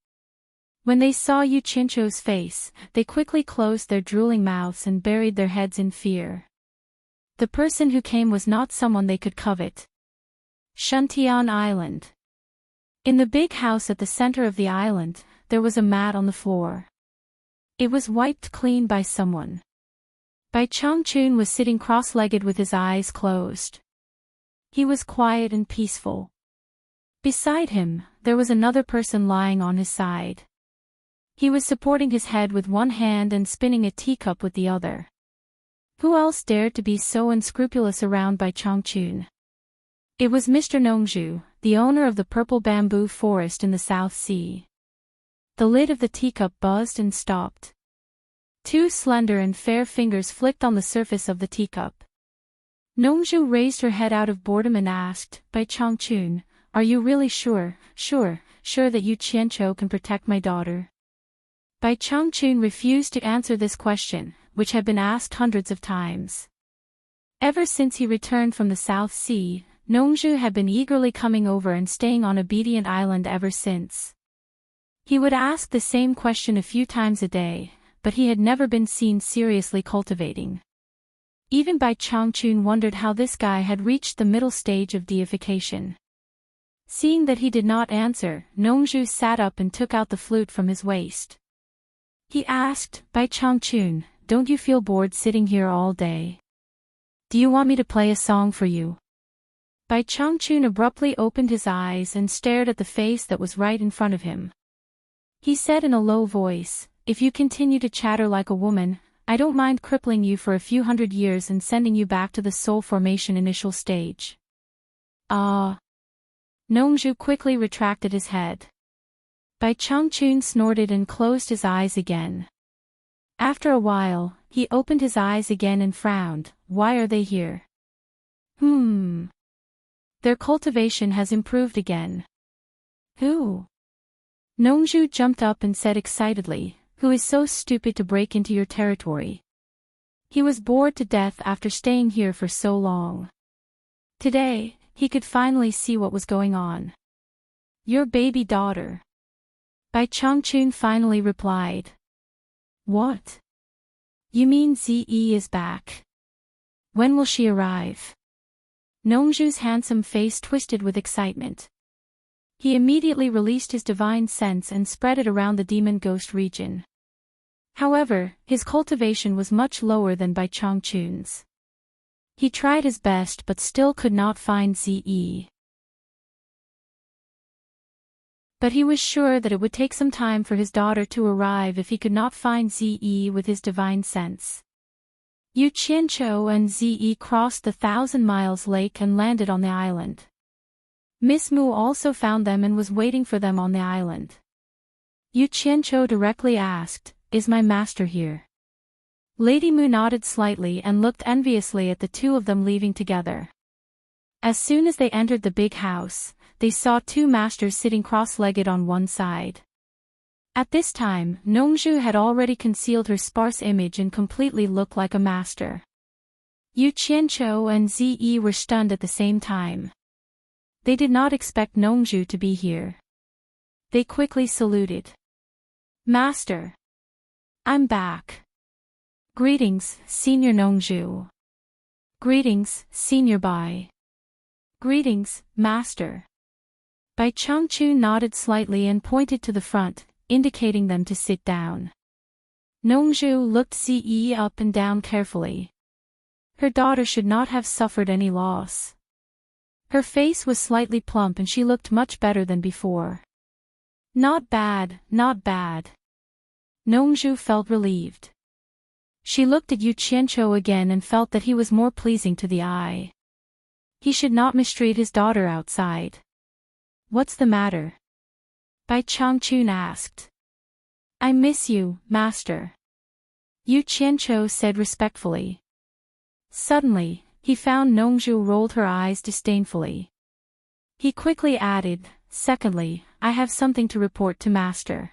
S1: When they saw Yu Qianqiu's face, they quickly closed their drooling mouths and buried their heads in fear. The person who came was not someone they could covet. Shuntian Island. In the big house at the center of the island, there was a mat on the floor. It was wiped clean by someone. Bai Changchun was sitting cross-legged with his eyes closed. He was quiet and peaceful. Beside him, there was another person lying on his side. He was supporting his head with one hand and spinning a teacup with the other. Who else dared to be so unscrupulous around Bai Changchun? It was Mr. Nongzhu, the owner of the purple bamboo forest in the South Sea. The lid of the teacup buzzed and stopped. Two slender and fair fingers flicked on the surface of the teacup. Nongzhu raised her head out of boredom and asked, "Bai Changchun, are you really sure that Yu Qianqiu can protect my daughter?" Bai Changchun refused to answer this question, which had been asked hundreds of times. Ever since he returned from the South Sea, Nongzhu had been eagerly coming over and staying on Obedient Island ever since. He would ask the same question a few times a day, but he had never been seen seriously cultivating. Even Bai Changchun wondered how this guy had reached the middle stage of deification. Seeing that he did not answer, Nongzhu sat up and took out the flute from his waist. He asked, "Bai Changchun, don't you feel bored sitting here all day? Do you want me to play a song for you?" Bai Changchun abruptly opened his eyes and stared at the face that was right in front of him. He said in a low voice, "If you continue to chatter like a woman, I don't mind crippling you for a few hundred years and sending you back to the soul formation initial stage." "Ah." Nongzhu quickly retracted his head. Bai Changchun snorted and closed his eyes again. After a while, he opened his eyes again and frowned. "Why are they here?" Their cultivation has improved again." "Who?" Nongzhu jumped up and said excitedly, "Who is so stupid to break into your territory?" He was bored to death after staying here for so long. Today, he could finally see what was going on. "Your baby daughter." Bai Changchun finally replied. "What? You mean Ziyi is back? When will she arrive?" Nongzhu's handsome face twisted with excitement. He immediately released his divine sense and spread it around the demon ghost region. However, his cultivation was much lower than Bai Changchun's. He tried his best but still could not find Ziyi. But he was sure that it would take some time for his daughter to arrive if he could not find Ziyi with his divine sense. Yu Qianqiu and Ziyi crossed the 1,000 lake and landed on the island. Miss Mu also found them and was waiting for them on the island. Yu Qianqiu directly asked, "Is my master here?" Lady Mu nodded slightly and looked enviously at the two of them leaving together. As soon as they entered the big house, they saw two masters sitting cross-legged on one side. At this time, Nongzhu had already concealed her sparse image and completely looked like a master. Yu Qianqiu and Ziyi were stunned at the same time. They did not expect Nongzhu to be here. They quickly saluted. "Master. I'm back." "Greetings, Senior Nongzhu." "Greetings, Senior Bai." Greetings, Master. Bai Changchun nodded slightly and pointed to the front, indicating them to sit down. Nongzhu looked Ze up and down carefully. Her daughter should not have suffered any loss. Her face was slightly plump and she looked much better than before. Not bad, not bad. Nongzhu felt relieved. She looked at Yu Qianqiu again and felt that he was more pleasing to the eye. He should not mistreat his daughter outside. What's the matter? Bai Changchun asked. I miss you, Master. Yu Qianqiu said respectfully. Suddenly, he found Nongzhu rolled her eyes disdainfully. He quickly added, secondly, I have something to report to Master.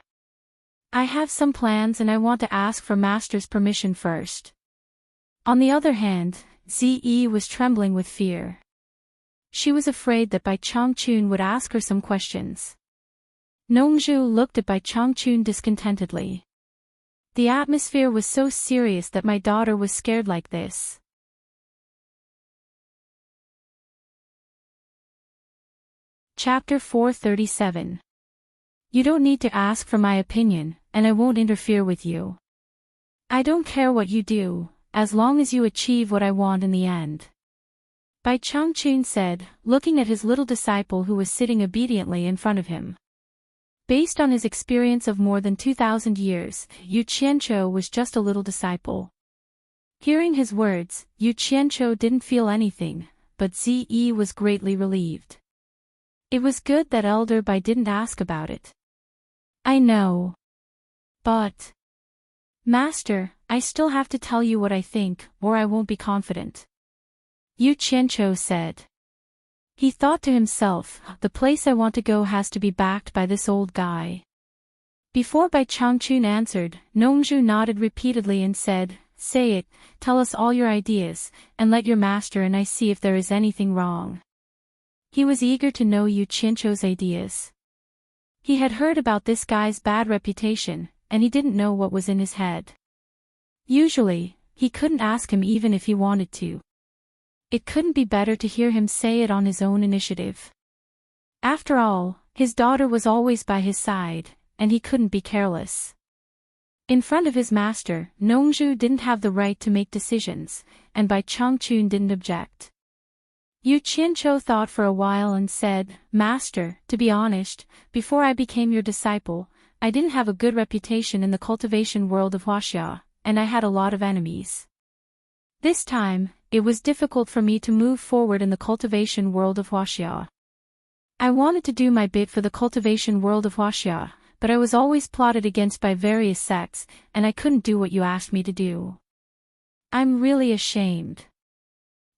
S1: I have some plans and I want to ask for Master's permission first. On the other hand, Ze was trembling with fear. She was afraid that Bai Changchun would ask her some questions. Nongzhu looked at Bai Changchun discontentedly. The atmosphere was so serious that my daughter was scared like this. Chapter 437. You don't need to ask for my opinion, and I won't interfere with you. I don't care what you do, as long as you achieve what I want in the end. Bai Changchun said, looking at his little disciple who was sitting obediently in front of him. Based on his experience of more than 2,000 years, Yu Qianqiu was just a little disciple. Hearing his words, Yu Qianqiu didn't feel anything, but Ze was greatly relieved. It was good that Elder Bai didn't ask about it. I know. But... Master, I still have to tell you what I think, or I won't be confident. Yu Qianqiu said. He thought to himself, the place I want to go has to be backed by this old guy. Before Bai Changchun answered, Nongzhu nodded repeatedly and said, say it, tell us all your ideas, and let your master and I see if there is anything wrong. He was eager to know Yu Qianqiu's ideas. He had heard about this guy's bad reputation, and he didn't know what was in his head. Usually, he couldn't ask him even if he wanted to. It couldn't be better to hear him say it on his own initiative. After all, his daughter was always by his side, and he couldn't be careless. In front of his master, Nongzhu didn't have the right to make decisions, and Bai Changchun didn't object. Yu Qianqiu thought for a while and said, Master, to be honest, before I became your disciple, I didn't have a good reputation in the cultivation world of Huaxia, and I had a lot of enemies. This time, it was difficult for me to move forward in the cultivation world of Huaxia. I wanted to do my bit for the cultivation world of Huaxia, but I was always plotted against by various sects, and I couldn't do what you asked me to do. I'm really ashamed.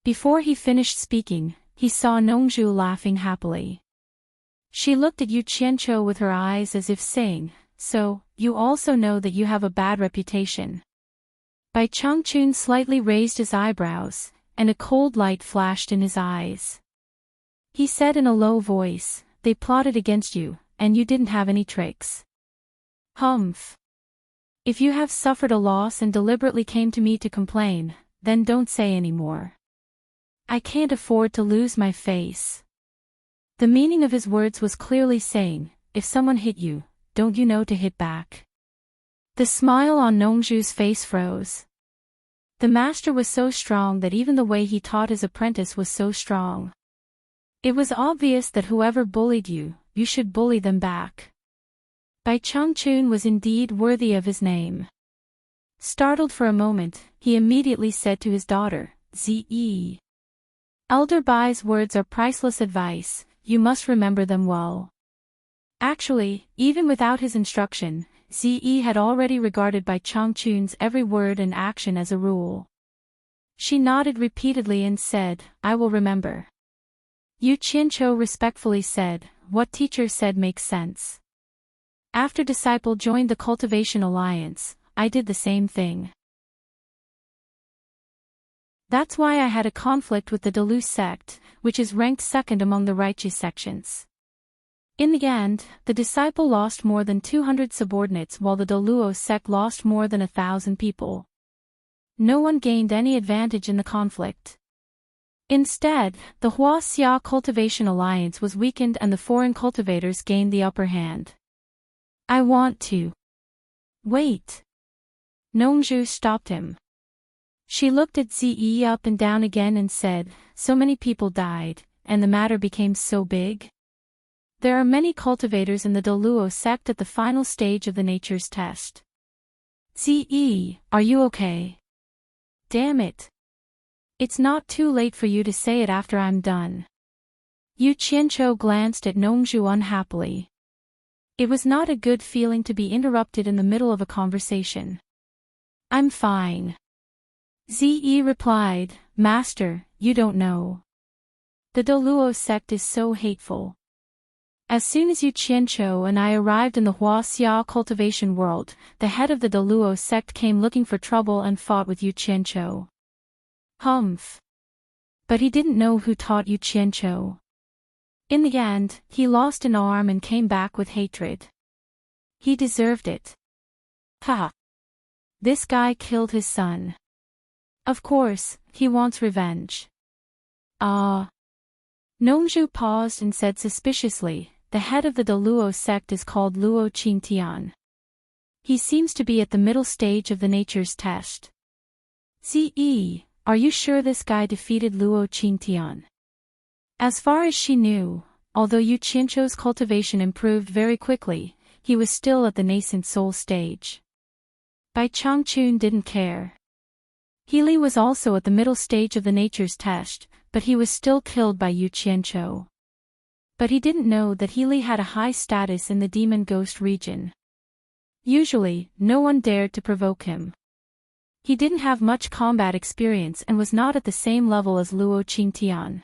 S1: Before he finished speaking, he saw Nongzhu laughing happily. She looked at Yu Qianqiu with her eyes as if saying, so, you also know that you have a bad reputation. Bai Changchun slightly raised his eyebrows, and a cold light flashed in his eyes. He said in a low voice, they plotted against you, and you didn't have any tricks. Humph. If you have suffered a loss and deliberately came to me to complain, then don't say any more. I can't afford to lose my face. The meaning of his words was clearly saying, if someone hit you, don't you know to hit back? The smile on Nongzhu's face froze. The master was so strong that even the way he taught his apprentice was so strong. It was obvious that whoever bullied you, you should bully them back. Bai Changchun was indeed worthy of his name. Startled for a moment, he immediately said to his daughter, Ze. Elder Bai's words are priceless advice, you must remember them well. Actually, even without his instruction, Ze had already regarded Bai Changchun's every word and action as a rule. She nodded repeatedly and said, I will remember. Yu Qianqiu respectfully said, what teacher said makes sense. After disciple joined the Cultivation Alliance, I did the same thing. That's why I had a conflict with the Dalu sect, which is ranked second among the Raichi sections. In the end, the disciple lost more than 200 subordinates while the Daluo sect lost more than 1,000 people. No one gained any advantage in the conflict. Instead, the Huaxia Cultivation Alliance was weakened and the foreign cultivators gained the upper hand. I want to. Wait. Nongzhu stopped him. She looked at Ziyi up and down again and said, so many people died, and the matter became so big. There are many cultivators in the Deluo sect at the final stage of the nature's test. Ziyi, are you okay? Damn it. It's not too late for you to say it after I'm done. Yu Qianqiu glanced at Nongzhu unhappily. It was not a good feeling to be interrupted in the middle of a conversation. I'm fine. Ziyi replied, Master, you don't know. The Deluo sect is so hateful. As soon as Yu Qianqiu and I arrived in the Huaxia cultivation world, the head of the Deluo sect came looking for trouble and fought with Yu Qianqiu. Humph. But he didn't know who taught Yu Qianqiu. In the end, he lost an arm and came back with hatred. He deserved it. Ha! This guy killed his son. Of course, he wants revenge. Nongzhu paused and said suspiciously, the head of the Deluo sect is called Luo Qingtian. He seems to be at the middle stage of the nature's test. Ziyi, are you sure this guy defeated Luo Qingtian? As far as she knew, although Yu Qianqiu's cultivation improved very quickly, he was still at the nascent soul stage. Bai Changchun didn't care. Healy was also at the middle stage of the nature's test, but he was still killed by Yu Qianqiu. But he didn't know that Healy had a high status in the demon ghost region. Usually, no one dared to provoke him. He didn't have much combat experience and was not at the same level as Luo Qingtian.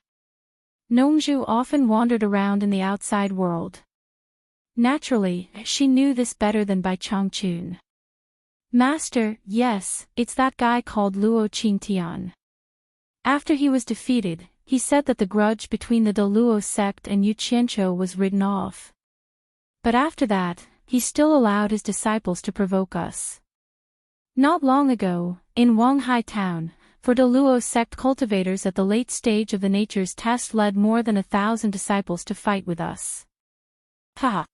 S1: Nongzhu often wandered around in the outside world. Naturally, she knew this better than Bai Changchun. Master, yes, it's that guy called Luo Qingtian. After he was defeated, he said that the grudge between the Deluo sect and Yu Qianqiu was written off. But after that, he still allowed his disciples to provoke us. Not long ago, in Wanghai town, for Deluo sect cultivators at the late stage of the nature's test led more than 1,000 disciples to fight with us. Ha!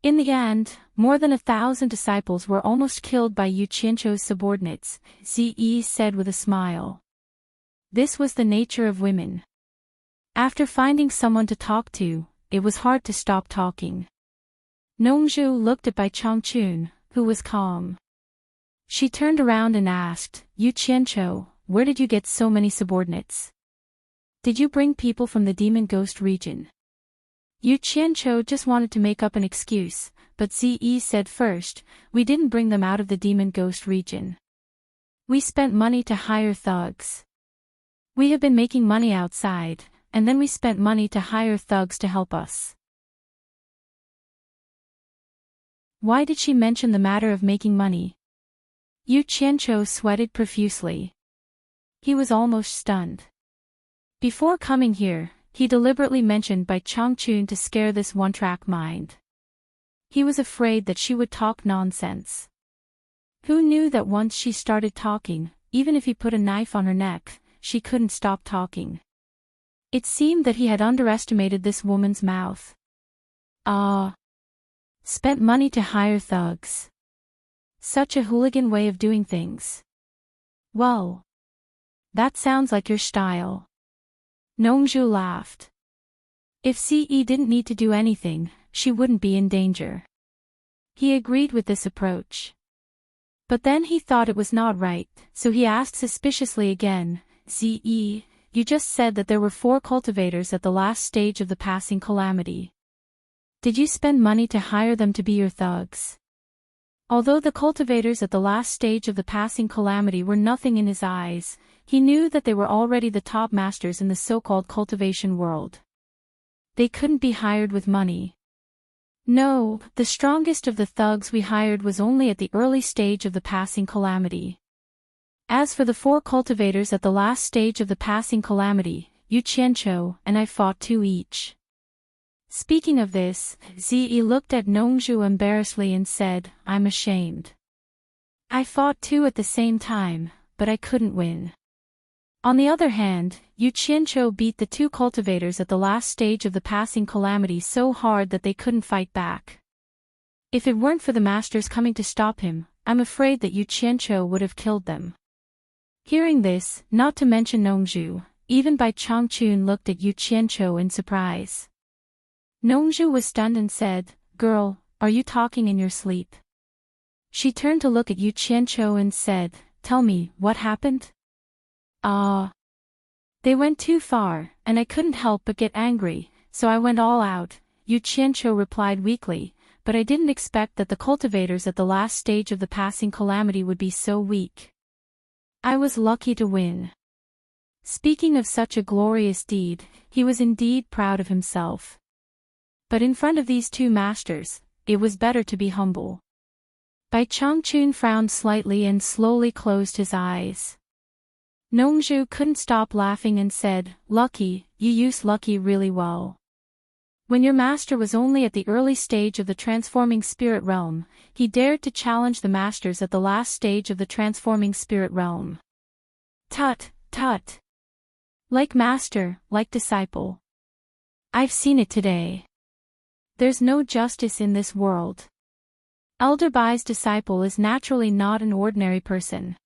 S1: In the end, more than 1,000 disciples were almost killed by Yu Qianqiu's subordinates, Ziyi said with a smile. This was the nature of women. After finding someone to talk to, it was hard to stop talking. Nongzhu looked at Bai Changchun, who was calm. She turned around and asked, Yu Qianqiu, where did you get so many subordinates? Did you bring people from the demon ghost region? Yu Qianqiu just wanted to make up an excuse, but Ziyi said first, we didn't bring them out of the demon ghost region. We spent money to hire thugs. We have been making money outside, and then we spent money to hire thugs to help us. Why did she mention the matter of making money? Yu Qianqiu sweated profusely. He was almost stunned. Before coming here, he deliberately mentioned Bai Changchun to scare this one-track mind. He was afraid that she would talk nonsense. Who knew that once she started talking, even if he put a knife on her neck, she couldn't stop talking. It seemed that he had underestimated this woman's mouth. Spent money to hire thugs. Such a hooligan way of doing things. Well, that sounds like your style. Nongzhu laughed. If Ce didn't need to do anything, she wouldn't be in danger. He agreed with this approach. But then he thought it was not right, so he asked suspiciously again, Ce, you just said that there were 4 cultivators at the last stage of the passing calamity. Did you spend money to hire them to be your thugs? Although the cultivators at the last stage of the passing calamity were nothing in his eyes, he knew that they were already the top masters in the so-called cultivation world. They couldn't be hired with money. No, the strongest of the thugs we hired was only at the early stage of the passing calamity. As for the 4 cultivators at the last stage of the passing calamity, Yu Qianqiu and I fought 2 each. Speaking of this, Ziyi looked at Nongzhu embarrassedly and said, I'm ashamed. I fought 2 at the same time, but I couldn't win. On the other hand, Yu Qianqiu beat the two cultivators at the last stage of the passing calamity so hard that they couldn't fight back. If it weren't for the masters coming to stop him, I'm afraid that Yu Qianqiu would have killed them. Hearing this, not to mention Nongzhu, even Bai Changchun looked at Yu Qianqiu in surprise. Nongzhu was stunned and said, "Girl, are you talking in your sleep?" She turned to look at Yu Qianqiu and said, "Tell me, what happened?" They went too far, and I couldn't help but get angry, so I went all out," Yu Qianqiu replied weakly, "but I didn't expect that the cultivators at the last stage of the passing calamity would be so weak. I was lucky to win." Speaking of such a glorious deed, he was indeed proud of himself. But in front of these two masters, it was better to be humble. Bai Changchun frowned slightly and slowly closed his eyes. Nongzhu couldn't stop laughing and said, "Lucky, you use lucky really well. When your master was only at the early stage of the transforming spirit realm, he dared to challenge the masters at the last stage of the transforming spirit realm. Tut, tut. Like master, like disciple. I've seen it today. There's no justice in this world. Elder Bai's disciple is naturally not an ordinary person."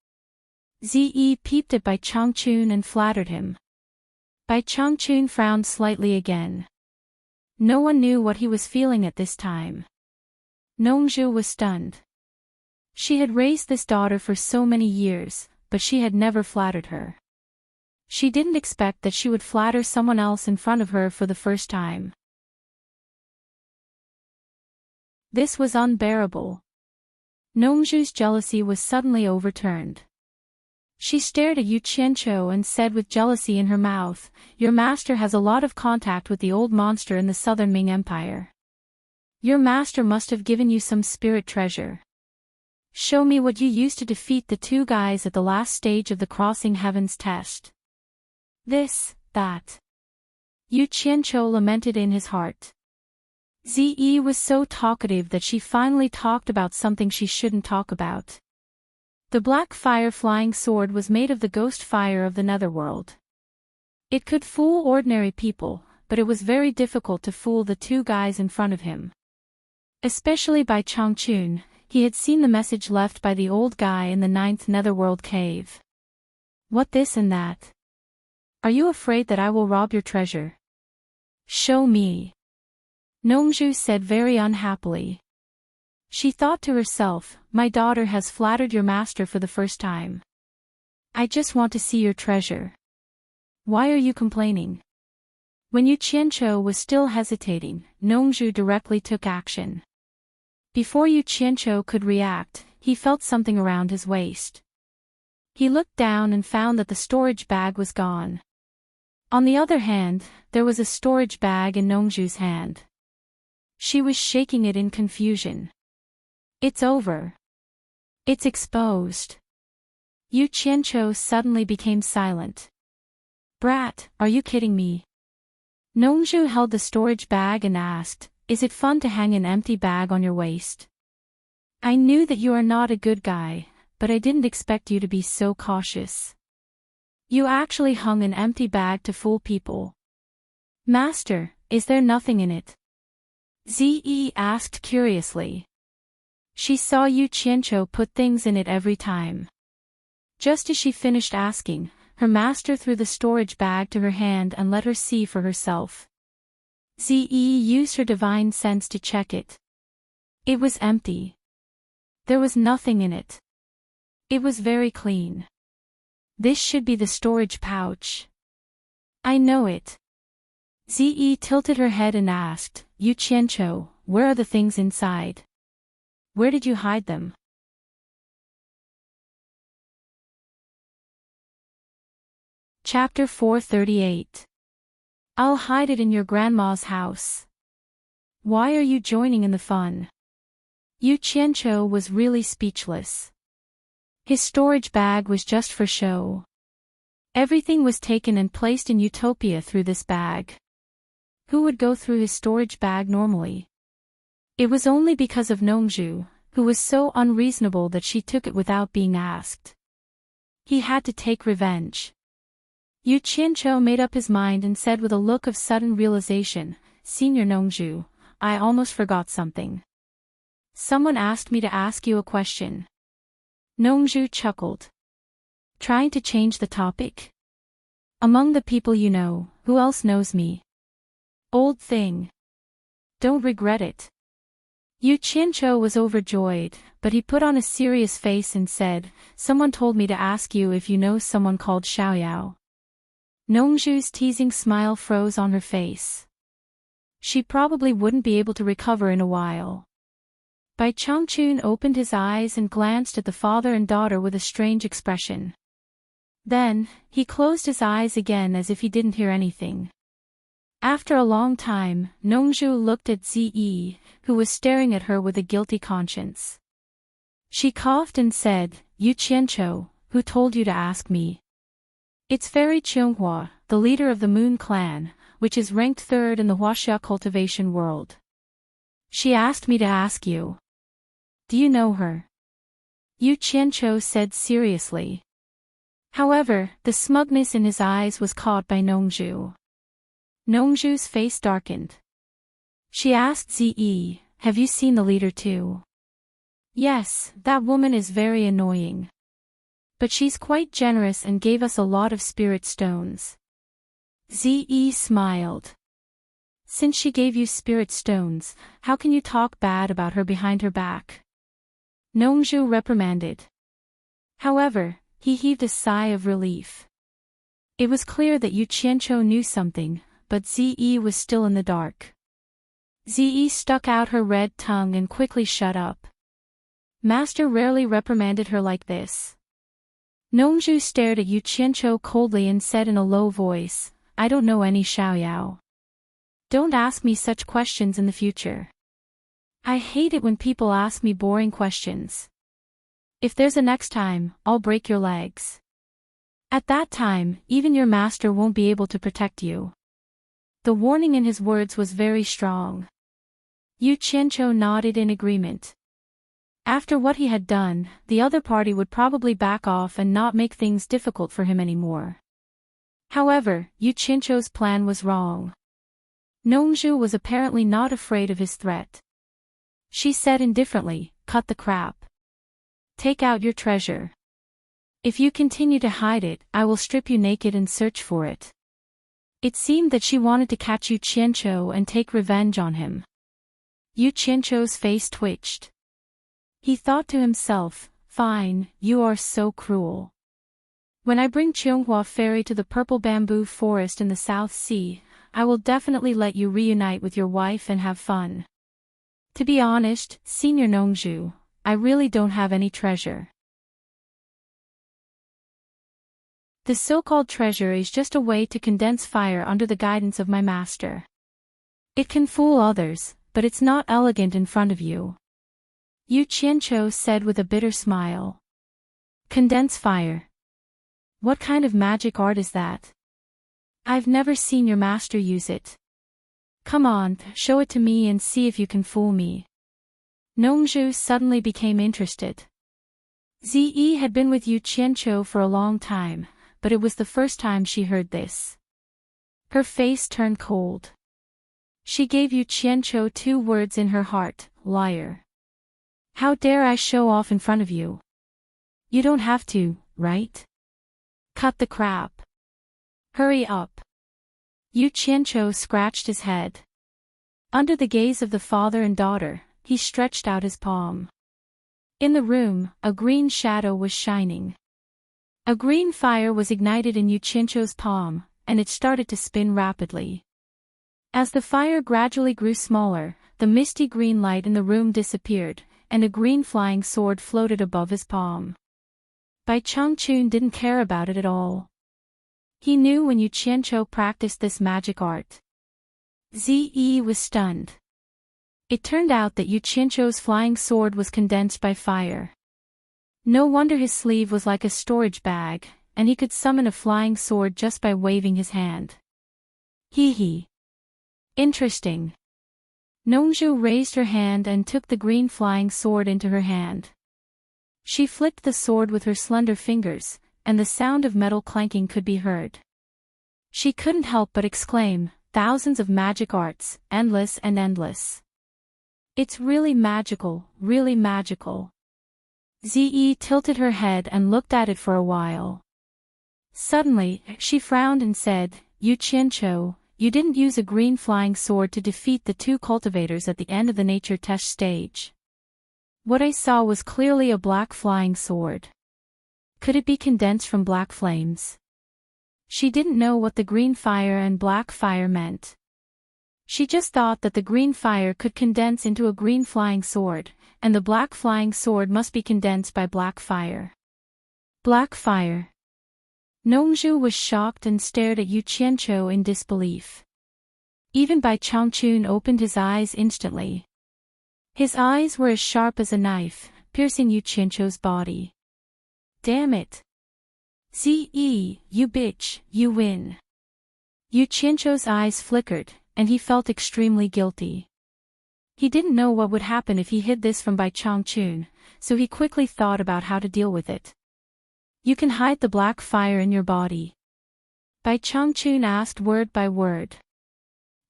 S1: Zi peeped at Bai Changchun and flattered him. Bai Changchun frowned slightly again. No one knew what he was feeling at this time. Nongzhu was stunned. She had raised this daughter for so many years, but she had never flattered her. She didn't expect that she would flatter someone else in front of her for the first time. This was unbearable. Nongzhu's jealousy was suddenly overturned. She stared at Yu Qianqiu and said with jealousy in her mouth, "Your master has a lot of contact with the old monster in the southern Ming Empire. Your master must have given you some spirit treasure. Show me what you used to defeat the two guys at the last stage of the Crossing Heavens test." This, that. Yu Qianqiu lamented in his heart. Zi was so talkative that she finally talked about something she shouldn't talk about. The black fire-flying sword was made of the ghost fire of the netherworld. It could fool ordinary people, but it was very difficult to fool the two guys in front of him. Especially Bai Changchun, he had seen the message left by the old guy in the 9th netherworld cave. "What this and that? Are you afraid that I will rob your treasure? Show me." Nongzhu said very unhappily. She thought to herself, "My daughter has flattered your master for the first time. I just want to see your treasure. Why are you complaining?" When Yu Qianqiu was still hesitating, Nongzhu directly took action. Before Yu Qianqiu could react, he felt something around his waist. He looked down and found that the storage bag was gone. On the other hand, there was a storage bag in Nongzhu's hand. She was shaking it in confusion. "It's over. It's exposed." Yu Qianqiu suddenly became silent. "Brat, are you kidding me?" Nongzhu held the storage bag and asked, "Is it fun to hang an empty bag on your waist? I knew that you are not a good guy, but I didn't expect you to be so cautious. You actually hung an empty bag to fool people." "Master, is there nothing in it?" Zi asked curiously. She saw Yu Qianqiu put things in it every time. Just as she finished asking, her master threw the storage bag to her hand and let her see for herself. Zi used her divine sense to check it. It was empty. There was nothing in it. It was very clean. This should be the storage pouch. I know it. Zi tilted her head and asked, "Yu Qianqiu, where are the things inside? Where did you hide them?" Chapter 438. I'll hide it in your grandma's house. Why are you joining in the fun? Yu Qianqiu was really speechless. His storage bag was just for show. Everything was taken and placed in Utopia through this bag. Who would go through his storage bag normally? It was only because of Nongzhu, who was so unreasonable that she took it without being asked. He had to take revenge. Yu Qianqiu made up his mind and said with a look of sudden realization, Senior Nongzhu, I almost forgot something. Someone asked me to ask you a question. Nongzhu chuckled. Trying to change the topic? Among the people you know, who else knows me? Old thing. Don't regret it. Yu Qianqiu was overjoyed, but he put on a serious face and said, Someone told me to ask you if you know someone called Xiaoyao. Nongzhu's teasing smile froze on her face. She probably wouldn't be able to recover in a while. Bai Changchun opened his eyes and glanced at the father and daughter with a strange expression. Then, he closed his eyes again as if he didn't hear anything. After a long time, Nongzhu looked at Ziyi, who was staring at her with a guilty conscience. She coughed and said, Yu Qianqiu, who told you to ask me? It's Fairy Qianghua, the leader of the Moon Clan, which is ranked third in the Huaxia cultivation world. She asked me to ask you. Do you know her? Yu Qianqiu said seriously. However, the smugness in his eyes was caught by Nongzhu. Nongzhu's face darkened. She asked Ziyi, have you seen the leader too? Yes, that woman is very annoying. But she's quite generous and gave us a lot of spirit stones. Ziyi smiled. Since she gave you spirit stones, how can you talk bad about her behind her back? Nongzhu reprimanded. However, he heaved a sigh of relief. It was clear that Yu Qianqiu knew something, but Ziyi was still in the dark. Ziyi stuck out her red tongue and quickly shut up. Master rarely reprimanded her like this. Nongzhu stared at Yu Qianqiu coldly and said in a low voice, I don't know any Xiaoyao. Don't ask me such questions in the future. I hate it when people ask me boring questions. If there's a next time, I'll break your legs. At that time, even your master won't be able to protect you. The warning in his words was very strong. Yu Qianqiu nodded in agreement. After what he had done, the other party would probably back off and not make things difficult for him anymore. However, Yu Qianqiu's plan was wrong. Nongzhu was apparently not afraid of his threat. She said indifferently, cut the crap. Take out your treasure. If you continue to hide it, I will strip you naked and search for it. It seemed that she wanted to catch Yu Qianqiu and take revenge on him. Yu Qianqiu's face twitched. He thought to himself, fine, you are so cruel. When I bring Qianghua Fairy to the purple bamboo forest in the South Sea, I will definitely let you reunite with your wife and have fun. To be honest, Senior Nongzhu, I really don't have any treasure. The so-called treasure is just a way to condense fire under the guidance of my master. It can fool others, but it's not elegant in front of you. Yu Qianqiu said with a bitter smile. Condense fire. What kind of magic art is that? I've never seen your master use it. Come on, show it to me and see if you can fool me. Nongzhu suddenly became interested. Ziyi had been with Yu Qianqiu for a long time, but it was the first time she heard this. Her face turned cold. She gave Yu Qianqiu 2 words in her heart, liar. How dare I show off in front of you? You don't have to, right? Cut the crap. Hurry up. Yu Qianqiu scratched his head. Under the gaze of the father and daughter, he stretched out his palm. In the room, a green shadow was shining. A green fire was ignited in Yu Qianqiu's palm, and it started to spin rapidly. As the fire gradually grew smaller, the misty green light in the room disappeared, and a green flying sword floated above his palm. Bai Changchun didn't care about it at all. He knew when Yu Qianqiu practiced this magic art. Ziyi was stunned. It turned out that Yu Qianqiu's flying sword was condensed by fire. No wonder his sleeve was like a storage bag, and he could summon a flying sword just by waving his hand. Hee hee. Interesting. Nongzhu raised her hand and took the green flying sword into her hand. She flicked the sword with her slender fingers, and the sound of metal clanking could be heard. She couldn't help but exclaim, thousands of magic arts, endless and endless. It's really magical, really magical. Ze tilted her head and looked at it for a while. Suddenly, she frowned and said, Yu Qianqiu, you didn't use a green flying sword to defeat the two cultivators at the end of the nature test stage. What I saw was clearly a black flying sword. Could it be condensed from black flames? She didn't know what the green fire and black fire meant. She just thought that the green fire could condense into a green flying sword, and the black flying sword must be condensed by black fire. Black fire. Nongzhu was shocked and stared at Yu Qianqiu in disbelief. Even Bai Changchun opened his eyes instantly. His eyes were as sharp as a knife, piercing Yu Qianqiu's body. Damn it! Ze, you bitch, you win. Yu Qianqiu's eyes flickered, and he felt extremely guilty. He didn't know what would happen if he hid this from Bai Changchun, so he quickly thought about how to deal with it. You can hide the black fire in your body. Bai Changchun asked word by word.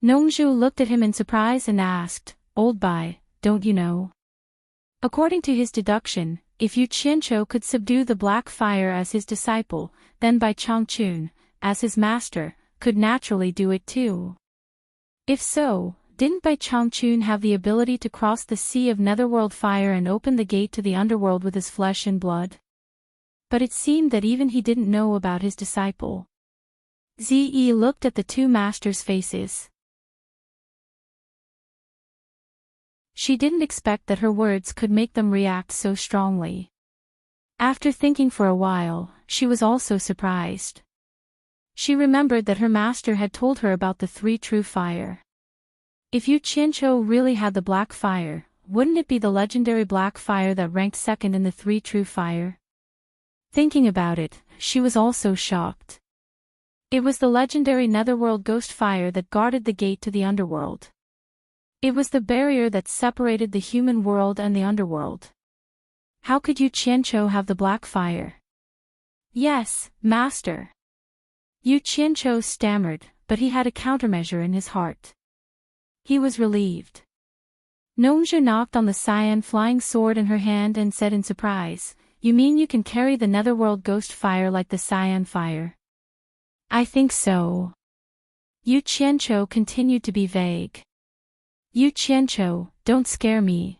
S1: Nongzhu looked at him in surprise and asked, Old Bai, don't you know? According to his deduction, if Yu Qianqiu could subdue the black fire as his disciple, then Bai Changchun, as his master, could naturally do it too. If so, didn't Bai Changchun have the ability to cross the sea of netherworld fire and open the gate to the underworld with his flesh and blood? But it seemed that even he didn't know about his disciple. Ze looked at the two masters' faces. She didn't expect that her words could make them react so strongly. After thinking for a while, she was also surprised. She remembered that her master had told her about the three true fire. If Yu Qianqiu really had the black fire, wouldn't it be the legendary black fire that ranked second in the three true fire? Thinking about it, she was also shocked. It was the legendary netherworld ghost fire that guarded the gate to the underworld. It was the barrier that separated the human world and the underworld. How could Yu Qianqiu have the black fire? Yes, master. Yu Qianqiu stammered, but he had a countermeasure in his heart. He was relieved. Nongzhu knocked on the cyan flying sword in her hand and said in surprise, You mean you can carry the netherworld ghost fire like the cyan fire? I think so. Yu Qianqiu continued to be vague. Yu Qianqiu, don't scare me.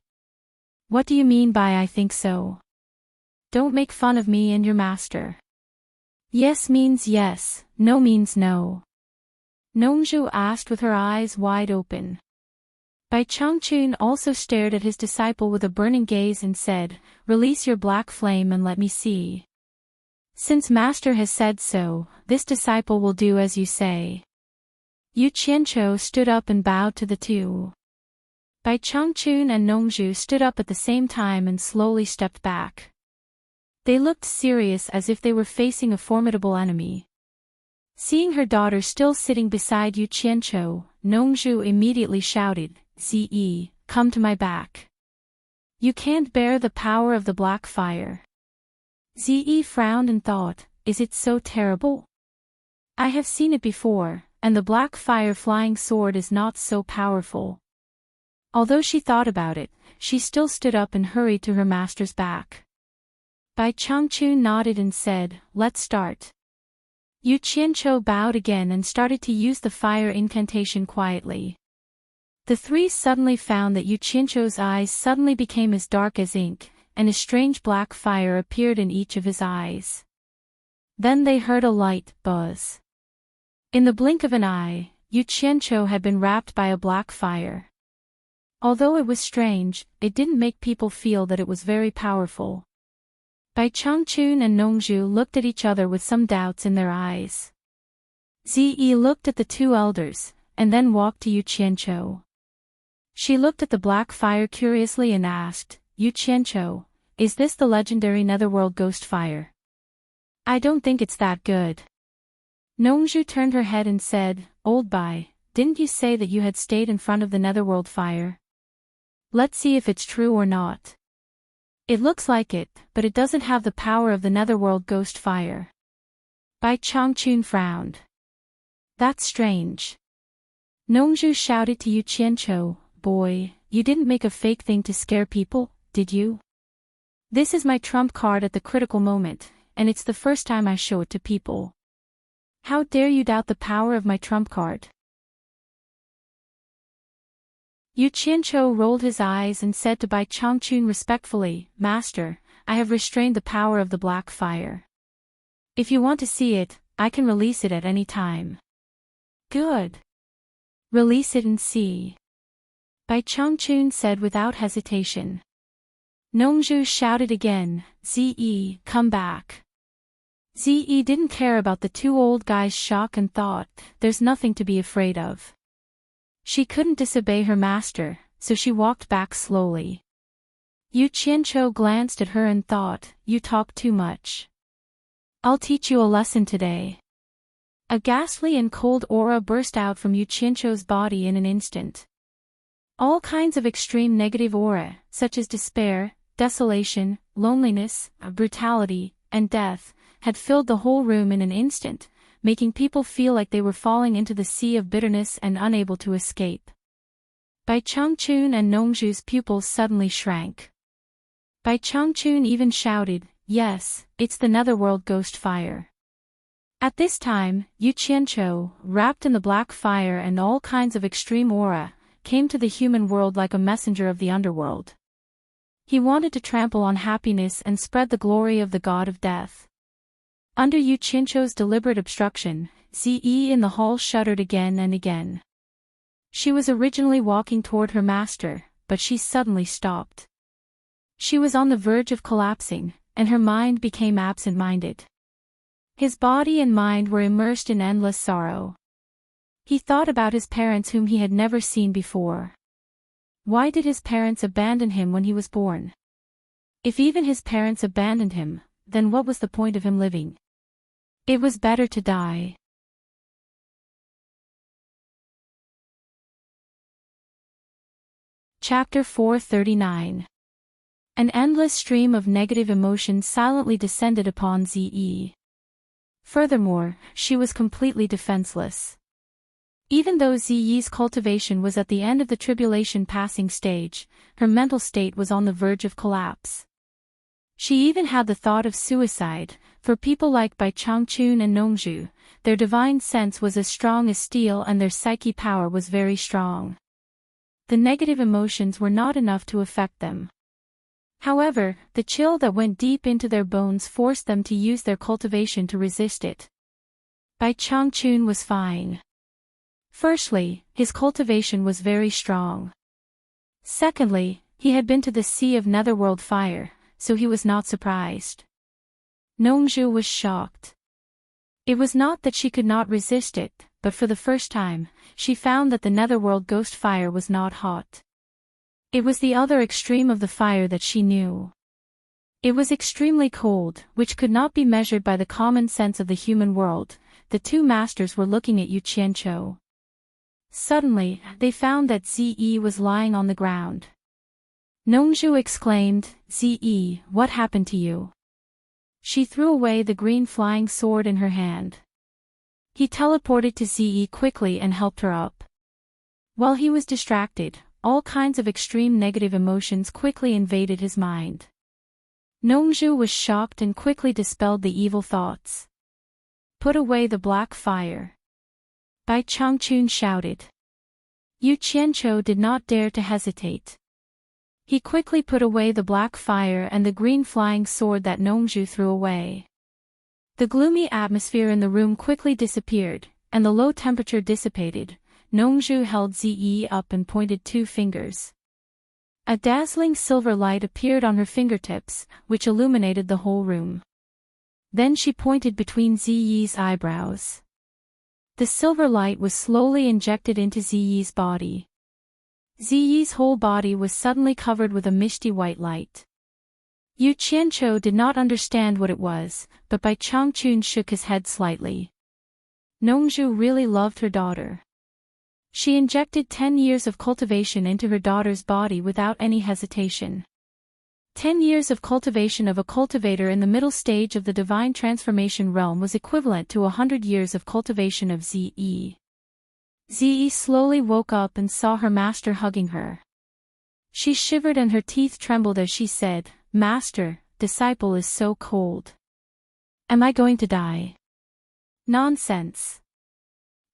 S1: What do you mean by I think so? Don't make fun of me and your master. Yes means yes, no means no. Nongzhu asked with her eyes wide open. Bai Changchun also stared at his disciple with a burning gaze and said, Release your black flame and let me see. Since master has said so, this disciple will do as you say. Yu Qianqiu stood up and bowed to the two. Bai Changchun and Nongzhu stood up at the same time and slowly stepped back. They looked serious as if they were facing a formidable enemy. Seeing her daughter still sitting beside Yu Qianqiu, Nongzhu immediately shouted, Ze, come to my back. You can't bear the power of the black fire. Ze frowned and thought, is it so terrible? I have seen it before, and the black fire flying sword is not so powerful. Although she thought about it, she still stood up and hurried to her master's back. Bai Changchun nodded and said, Let's start. Yu Qianqiu bowed again and started to use the fire incantation quietly. The three suddenly found that Yu Qianqiu's eyes suddenly became as dark as ink, and a strange black fire appeared in each of his eyes. Then they heard a light buzz. In the blink of an eye, Yu Qianqiu had been wrapped by a black fire. Although it was strange, it didn't make people feel that it was very powerful. Bai Changchun and Nongzhu looked at each other with some doubts in their eyes. Ze looked at the two elders, and then walked to Yu Qianqiu. She looked at the black fire curiously and asked, Yu Qianqiu, is this the legendary netherworld ghost fire? I don't think it's that good. Nongzhu turned her head and said, Old Bai, didn't you say that you had stayed in front of the netherworld fire? Let's see if it's true or not. It looks like it, but it doesn't have the power of the netherworld ghost fire. Bai Changchun frowned. That's strange. Nongzhu shouted to Yu Qianqiu, boy, you didn't make a fake thing to scare people, did you? This is my trump card at the critical moment, and it's the first time I show it to people. How dare you doubt the power of my trump card? Yu Qianqiu rolled his eyes and said to Bai Changchun respectfully, Master, I have restrained the power of the black fire. If you want to see it, I can release it at any time. Good. Release it and see. Bai Changchun said without hesitation. Nongzhu shouted again, Ze, come back. Ze didn't care about the two old guys' shock and thought, there's nothing to be afraid of. She couldn't disobey her master, so she walked back slowly. Yu Qianqiu glanced at her and thought, you talk too much. I'll teach you a lesson today. A ghastly and cold aura burst out from Yu Qianqiu's body in an instant. All kinds of extreme negative aura, such as despair, desolation, loneliness, brutality, and death, had filled the whole room in an instant, making people feel like they were falling into the sea of bitterness and unable to escape. Bai Changchun and Nongzhu's pupils suddenly shrank. Bai Changchun even shouted, yes, it's the netherworld ghost fire. At this time, Yu Qianqiu, wrapped in the black fire and all kinds of extreme aura, came to the human world like a messenger of the underworld. He wanted to trample on happiness and spread the glory of the god of death. Under Yu Qianqiu's deliberate obstruction, Ze in the hall shuddered again and again. She was originally walking toward her master, but she suddenly stopped. She was on the verge of collapsing, and her mind became absent-minded. His body and mind were immersed in endless sorrow. He thought about his parents whom he had never seen before. Why did his parents abandon him when he was born? If even his parents abandoned him, then what was the point of him living? It was better to die. Chapter 439. An endless stream of negative emotions silently descended upon Ze. Furthermore, she was completely defenseless. Even though Ze's cultivation was at the end of the tribulation passing stage, her mental state was on the verge of collapse. She even had the thought of suicide. For people like Bai Changchun and Nongzhu, their divine sense was as strong as steel and their psyche power was very strong. The negative emotions were not enough to affect them. However, the chill that went deep into their bones forced them to use their cultivation to resist it. Bai Changchun was fine. Firstly, his cultivation was very strong. Secondly, he had been to the sea of netherworld fire, so he was not surprised. Nongzhu was shocked. It was not that she could not resist it, but for the first time, she found that the netherworld ghost fire was not hot. It was the other extreme of the fire that she knew. It was extremely cold, which could not be measured by the common sense of the human world. The two masters were looking at Yu Qianqiu. Suddenly, they found that Ze was lying on the ground. Nongzhu exclaimed, Ze, what happened to you? She threw away the green flying sword in her hand. He teleported to Ze quickly and helped her up. While he was distracted, all kinds of extreme negative emotions quickly invaded his mind. Nongzhu was shocked and quickly dispelled the evil thoughts. Put away the black fire. Bai Changchun shouted. Yu Qianqiu did not dare to hesitate. He quickly put away the black fire and the green flying sword that Nongzhu threw away. The gloomy atmosphere in the room quickly disappeared, and the low temperature dissipated. Nongzhu held Ze up and pointed two fingers. A dazzling silver light appeared on her fingertips, which illuminated the whole room. Then she pointed between Ze's eyebrows. The silver light was slowly injected into Ze's body. Ze's whole body was suddenly covered with a misty white light. Yu Qianqiu did not understand what it was, but Bai Changchun shook his head slightly. Nongzhu really loved her daughter. She injected 10 years of cultivation into her daughter's body without any hesitation. 10 years of cultivation of a cultivator in the middle stage of the divine transformation realm was equivalent to 100 years of cultivation of Ze. Ze slowly woke up and saw her master hugging her. She shivered and her teeth trembled as she said, "Master, disciple is so cold. Am I going to die?" "Nonsense.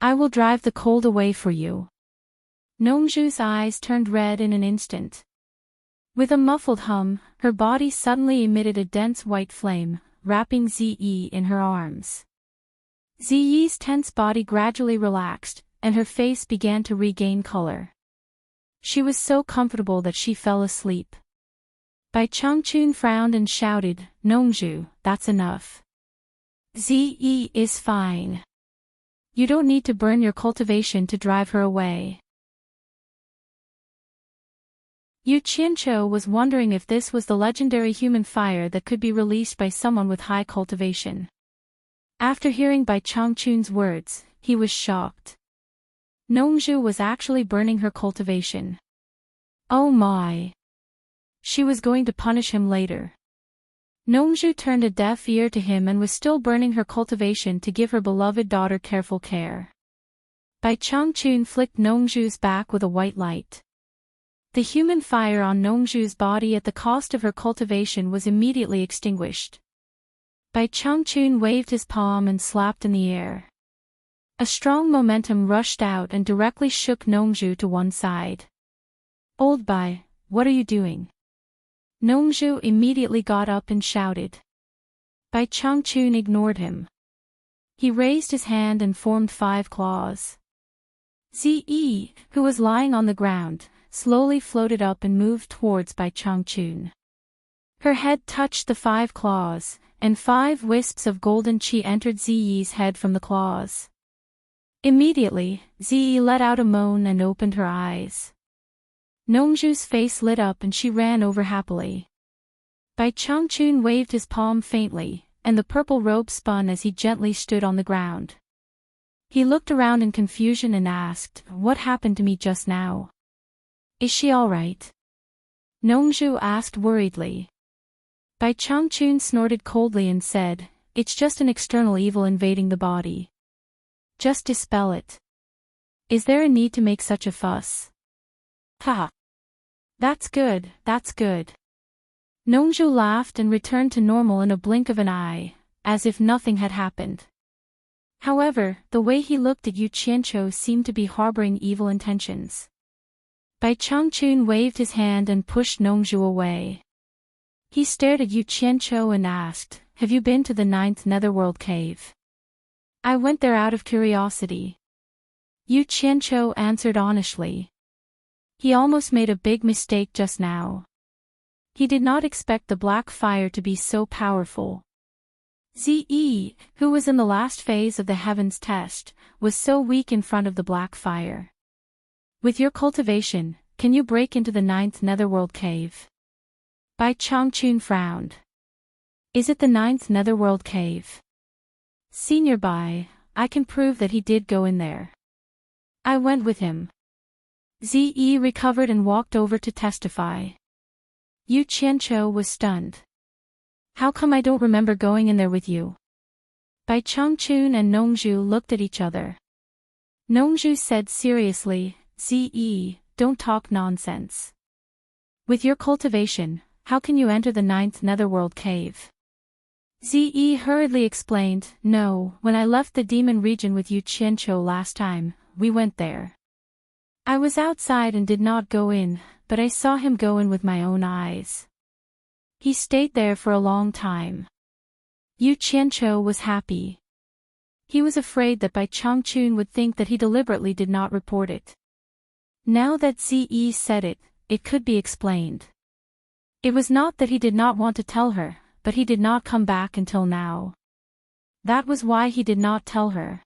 S1: I will drive the cold away for you." Nongju's eyes turned red in an instant. With a muffled hum, her body suddenly emitted a dense white flame, wrapping Ze in her arms. Ze's tense body gradually relaxed, and her face began to regain color. She was so comfortable that she fell asleep. Bai Changchun frowned and shouted, "Nongju, that's enough. Ze is fine. You don't need to burn your cultivation to drive her away." Yu Qianqiu was wondering if this was the legendary human fire that could be released by someone with high cultivation. After hearing Bai Changchun's words, he was shocked. Nongju was actually burning her cultivation. Oh my! She was going to punish him later. Nongju turned a deaf ear to him and was still burning her cultivation to give her beloved daughter careful care. Bai Changchun flicked Nongju's back with a white light. The human fire on Nongju's body at the cost of her cultivation was immediately extinguished. Bai Changchun waved his palm and slapped in the air. A strong momentum rushed out and directly shook Nongju to one side. "Old Bai, what are you doing?" Nongju immediately got up and shouted. Bai Changchun ignored him. He raised his hand and formed 5 claws. Ze, who was lying on the ground, slowly floated up and moved towards Bai Changchun. Her head touched the 5 claws, and 5 wisps of golden qi entered Ze's head from the claws. Immediately, Ze let out a moan and opened her eyes. Nongju's face lit up and she ran over happily. Bai Changchun waved his palm faintly, and the purple robe spun as he gently stood on the ground. He looked around in confusion and asked, "What happened to me just now? Is she all right?" Nongju asked worriedly. Bai Changchun snorted coldly and said, "It's just an external evil invading the body. Just dispel it. Is there a need to make such a fuss?" "Ha! That's good, that's good." Nongju laughed and returned to normal in a blink of an eye, as if nothing had happened. However, the way he looked at Yu Qianqiu seemed to be harboring evil intentions. Bai Changchun waved his hand and pushed Nongju away. He stared at Yu Qianqiu and asked, "Have you been to the 9th Netherworld cave?" "I went there out of curiosity." Yu Qianqiu answered honestly. He almost made a big mistake just now. He did not expect the black fire to be so powerful. Ze, who was in the last phase of the heavens test, was so weak in front of the black fire. "With your cultivation, can you break into the 9th Netherworld cave?" Bai Changchun frowned. "Is it the 9th Netherworld cave?" "Senior Bai, I can prove that he did go in there. I went with him." Ze recovered and walked over to testify. Yu Qianqiu was stunned. "How come I don't remember going in there with you?" Bai Changchun and Nongju looked at each other. Nongju said seriously, "Ze, don't talk nonsense. With your cultivation, how can you enter the 9th Netherworld cave?" Ze hurriedly explained, "No, when I left the demon region with Yu Qianqiu last time, we went there. I was outside and did not go in, but I saw him go in with my own eyes. He stayed there for a long time." Yu Qianqiu was happy. He was afraid that Bai Changchun would think that he deliberately did not report it. Now that Ze said it, it could be explained. It was not that he did not want to tell her, but he did not come back until now. That was why he did not tell her.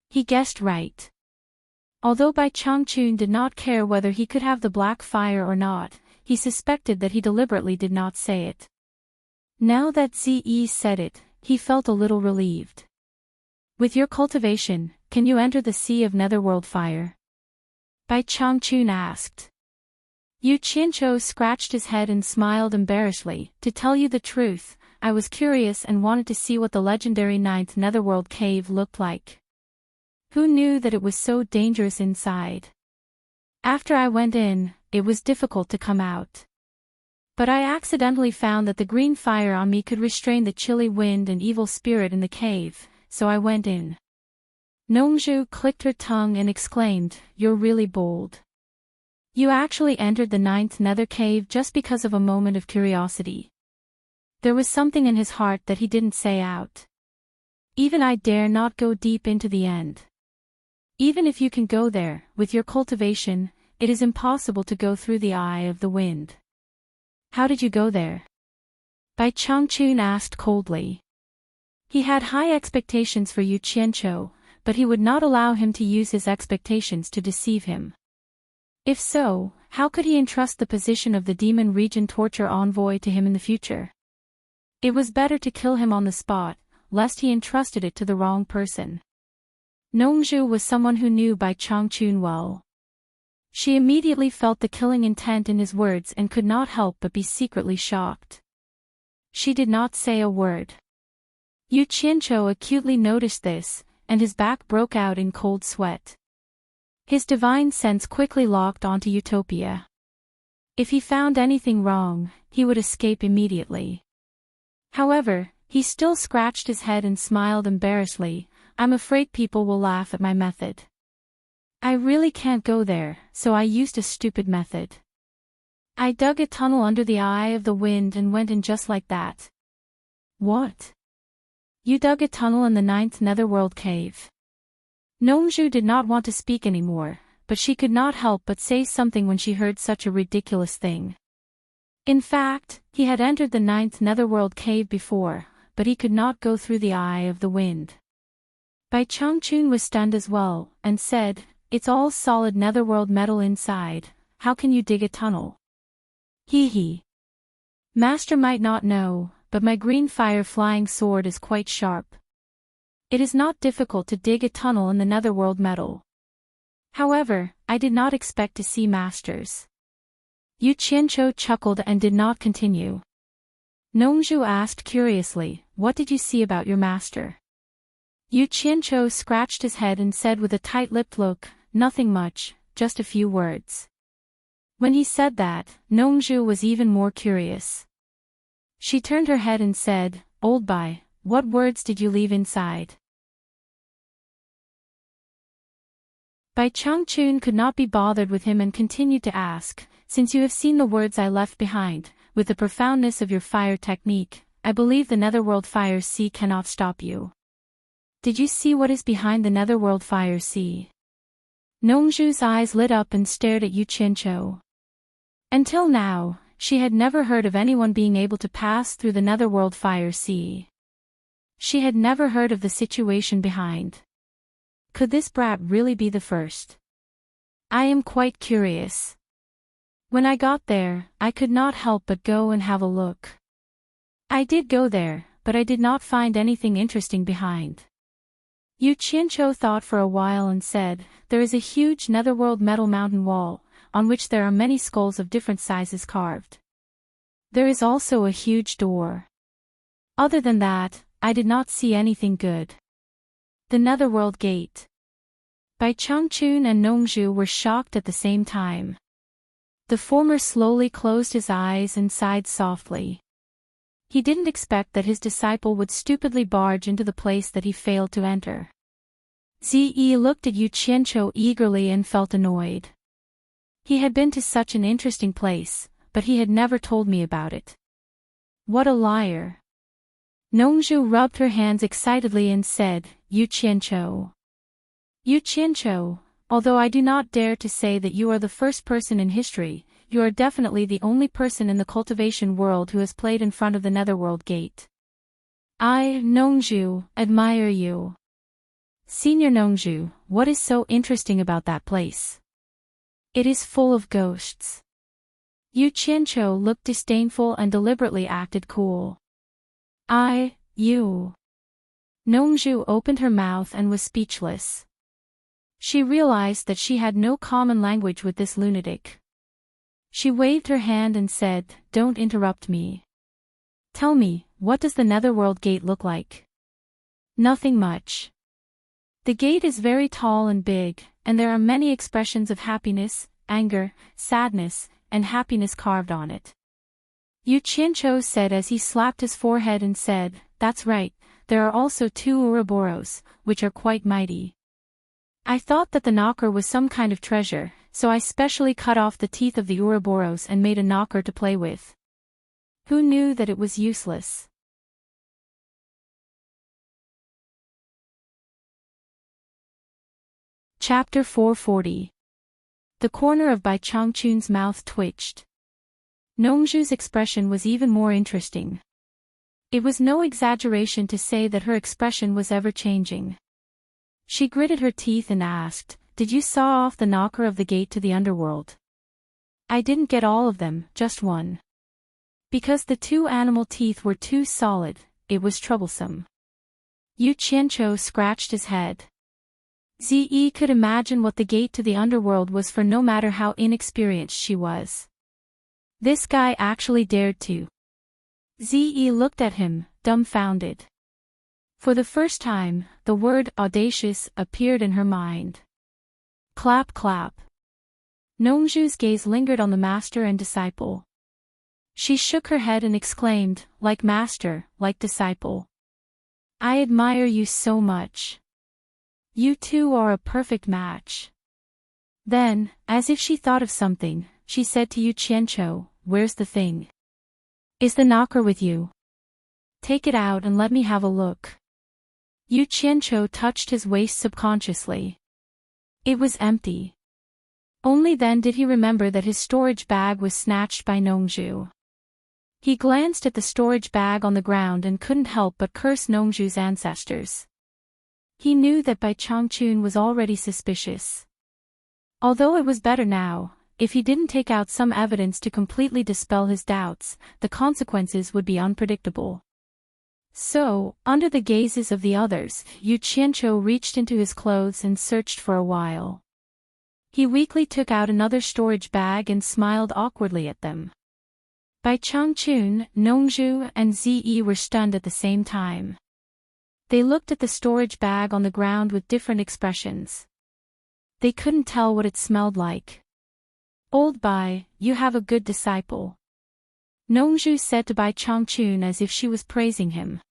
S1: He guessed right. Although Bai Changchun did not care whether he could have the black fire or not, he suspected that he deliberately did not say it. Now that Ze said it, he felt a little relieved. "With your cultivation, can you enter the Sea of Netherworld Fire?" Bai Changchun asked. Yu Qianqiu scratched his head and smiled embarrassedly. To tell you the truth, I was curious and wanted to see what the legendary ninth netherworld cave looked like. Who knew that it was so dangerous inside? After I went in, it was difficult to come out. But I accidentally found that the green fire on me could restrain the chilly wind and evil spirit in the cave, so I went in. Nongzhu clicked her tongue and exclaimed, "You're really bold. You actually entered the ninth nether cave just because of a moment of curiosity." There was something in his heart that he didn't say out. "Even I dare not go deep into the end. Even if you can go there, with your cultivation, it is impossible to go through the eye of the wind." "How did you go there?" Bai Changchun asked coldly. He had high expectations for Yu Qianqiu, but he would not allow him to use his expectations to deceive him. If so, how could he entrust the position of the Demon Region torture envoy to him in the future? It was better to kill him on the spot, lest he entrusted it to the wrong person. Nongzhu was someone who knew Bai Changchun well. She immediately felt the killing intent in his words and could not help but be secretly shocked. She did not say a word. Yu Qianqiu acutely noticed this, and his back broke out in cold sweat. His divine sense quickly locked onto Utopia. If he found anything wrong, he would escape immediately. However, he still scratched his head and smiled embarrassedly. "I'm afraid people will laugh at my method. I really can't go there, so I used a stupid method. I dug a tunnel under the eye of the wind and went in just like that." "What? You dug a tunnel in the ninth netherworld cave?" Nongzhu did not want to speak anymore, but she could not help but say something when she heard such a ridiculous thing. In fact, he had entered the ninth netherworld cave before, but he could not go through the eye of the wind. Bai Changchun was stunned as well, and said, "It's all solid netherworld metal inside, how can you dig a tunnel?" Hee. "Master might not know, but my green fire flying sword is quite sharp. It is not difficult to dig a tunnel in the netherworld metal. However, I did not expect to see masters." Yu Qianqiu chuckled and did not continue. Nongzhu asked curiously, "What did you see about your master?" Yu Qianqiu scratched his head and said with a tight-lipped look, "Nothing much, just a few words." When he said that, Nongzhu was even more curious. She turned her head and said, "Old Bai, what words did you leave inside?" Bai Changchun could not be bothered with him and continued to ask, "Since you have seen the words I left behind, with the profoundness of your fire technique, I believe the netherworld fire sea cannot stop you. Did you see what is behind the netherworld fire sea?" Nongzhu's eyes lit up and stared at Yu Qianqiu. Until now, she had never heard of anyone being able to pass through the netherworld fire sea. She had never heard of the situation behind. Could this brat really be the first? I am quite curious. When I got there, I could not help but go and have a look. I did go there, but I did not find anything interesting behind. Yu Qianqiu thought for a while and said, "There is a huge netherworld metal mountain wall, on which there are many skulls of different sizes carved. There is also a huge door. Other than that, I did not see anything good." The netherworld gate. Bai Changchun and Nongzhu were shocked at the same time. The former slowly closed his eyes and sighed softly. He didn't expect that his disciple would stupidly barge into the place that he failed to enter. Ziyi looked at Yu Qianqiu eagerly and felt annoyed. He had been to such an interesting place, but he had never told me about it. What a liar. Nongzhu rubbed her hands excitedly and said, Yu Qianqiu, although I do not dare to say that you are the first person in history, you are definitely the only person in the cultivation world who has played in front of the netherworld gate. I, Nongzhu, admire you. Senior Nongzhu, what is so interesting about that place? It is full of ghosts. Yu Qianqiu looked disdainful and deliberately acted cool. You. Nongzhu opened her mouth and was speechless. She realized that she had no common language with this lunatic. She waved her hand and said, "Don't interrupt me. Tell me, what does the Netherworld gate look like?" "Nothing much. The gate is very tall and big, and there are many expressions of happiness, anger, sadness, and happiness carved on it." Yu Qianqiu said as he slapped his forehead and said, "That's right, there are also 2 Ouroboros, which are quite mighty. I thought that the knocker was some kind of treasure, so I specially cut off the teeth of the Ouroboros and made a knocker to play with. Who knew that it was useless?" Chapter 440. The corner of Bai Changchun's mouth twitched. Nongzhu's expression was even more interesting. It was no exaggeration to say that her expression was ever-changing. She gritted her teeth and asked, "Did you saw off the knocker of the gate to the underworld?" "I didn't get all of them, just one. Because the 2 animal teeth were too solid, it was troublesome." Yu Qianqiu scratched his head. Zi could imagine what the gate to the underworld was for no matter how inexperienced she was. This guy actually dared to. Zi looked at him, dumbfounded. For the first time, the word audacious appeared in her mind. Clap clap. Nongzhu's gaze lingered on the master and disciple. She shook her head and exclaimed, "Like master, like disciple. I admire you so much. You two are a perfect match." Then, as if she thought of something, she said to Yu Qianqiu, "Where's the thing? Is the knocker with you? Take it out and let me have a look." Yu Qianqiu touched his waist subconsciously. It was empty. Only then did he remember that his storage bag was snatched by Nongzhu. He glanced at the storage bag on the ground and couldn't help but curse Nongzhu's ancestors. He knew that Bai Changchun was already suspicious. Although it was better now, if he didn't take out some evidence to completely dispel his doubts, the consequences would be unpredictable. So, under the gazes of the others, Yu Qianqiu reached into his clothes and searched for a while. He weakly took out another storage bag and smiled awkwardly at them. Bai Changchun, Nongzhu, and Zi were stunned at the same time. They looked at the storage bag on the ground with different expressions. They couldn't tell what it smelled like. "Old Bai, you have a good disciple," Nongzhu said to Bai Changchun as if she was praising him.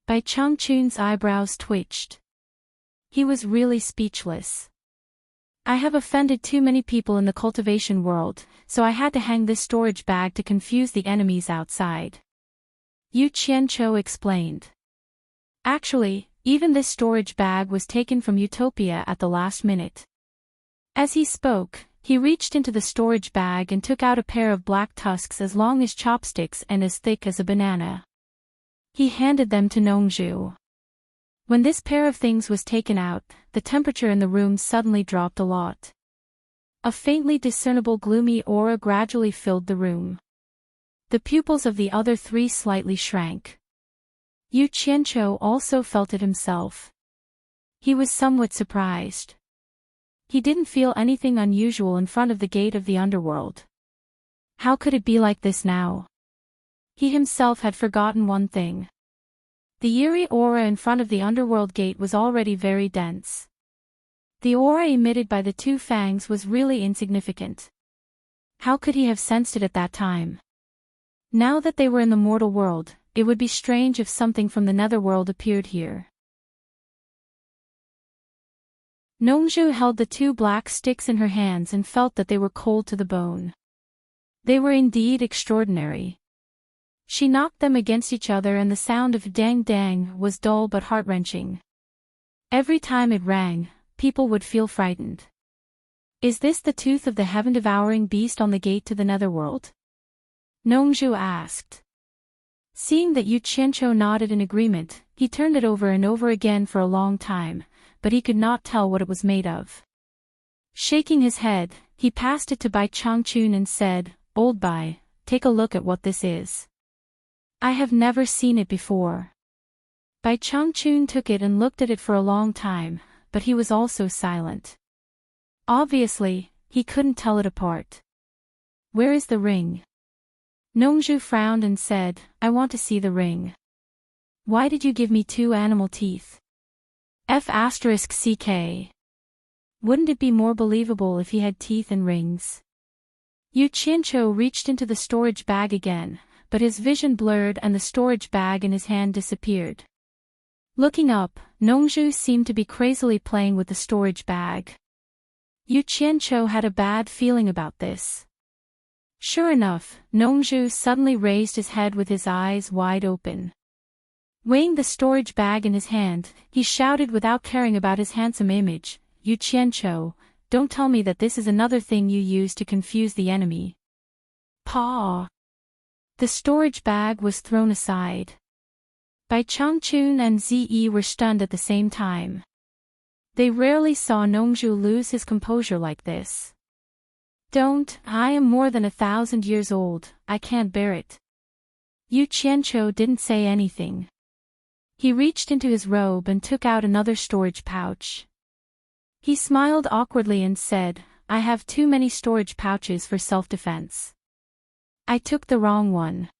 S1: Bai Changchun's eyebrows twitched. He was really speechless. "I have offended too many people in the cultivation world, so I had to hang this storage bag to confuse the enemies outside," Yu Qianqiu explained. Actually, even this storage bag was taken from Utopia at the last minute. As he spoke, he reached into the storage bag and took out a pair of black tusks as long as chopsticks and as thick as a banana. He handed them to Nongzhu. When this pair of things was taken out, the temperature in the room suddenly dropped a lot. A faintly discernible gloomy aura gradually filled the room. The pupils of the other 3 slightly shrank. Yu Qianqiu also felt it himself. He was somewhat surprised. He didn't feel anything unusual in front of the gate of the underworld. How could it be like this now? He himself had forgotten one thing. The eerie aura in front of the underworld gate was already very dense. The aura emitted by the 2 fangs was really insignificant. How could he have sensed it at that time? Now that they were in the mortal world, it would be strange if something from the netherworld appeared here. Nongzhu held the 2 black sticks in her hands and felt that they were cold to the bone. They were indeed extraordinary. She knocked them against each other and the sound of dang dang was dull but heart-wrenching. Every time it rang, people would feel frightened. Is this the tooth of the heaven-devouring beast on the gate to the netherworld? Nongzhu asked. Seeing that Yu Qianqiu nodded in agreement, he turned it over and over again for a long time, but he could not tell what it was made of. Shaking his head, he passed it to Bai Changchun and said, "Old Bai, take a look at what this is. I have never seen it before." Bai Changchun took it and looked at it for a long time, but he was also silent. Obviously, he couldn't tell it apart. Where is the ring? Nongzhu frowned and said, I want to see the ring. Why did you give me 2 animal teeth? F***ck. Wouldn't it be more believable if he had teeth and rings? Yu Qianqiu reached into the storage bag again, but his vision blurred and the storage bag in his hand disappeared. Looking up, Nongzhu seemed to be crazily playing with the storage bag. Yu Qianqiu had a bad feeling about this. Sure enough, Nongzhu suddenly raised his head with his eyes wide open. Weighing the storage bag in his hand, he shouted without caring about his handsome image, Yu Qianqiu, don't tell me that this is another thing you use to confuse the enemy. Paw! The storage bag was thrown aside. Bai Changchun and Ziyi were stunned at the same time. They rarely saw Nongzhu lose his composure like this. Don't, I am more than 1,000 years old, I can't bear it. Yu Qianqiu didn't say anything. He reached into his robe and took out another storage pouch. He smiled awkwardly and said, I have too many storage pouches for self-defense. I took the wrong one.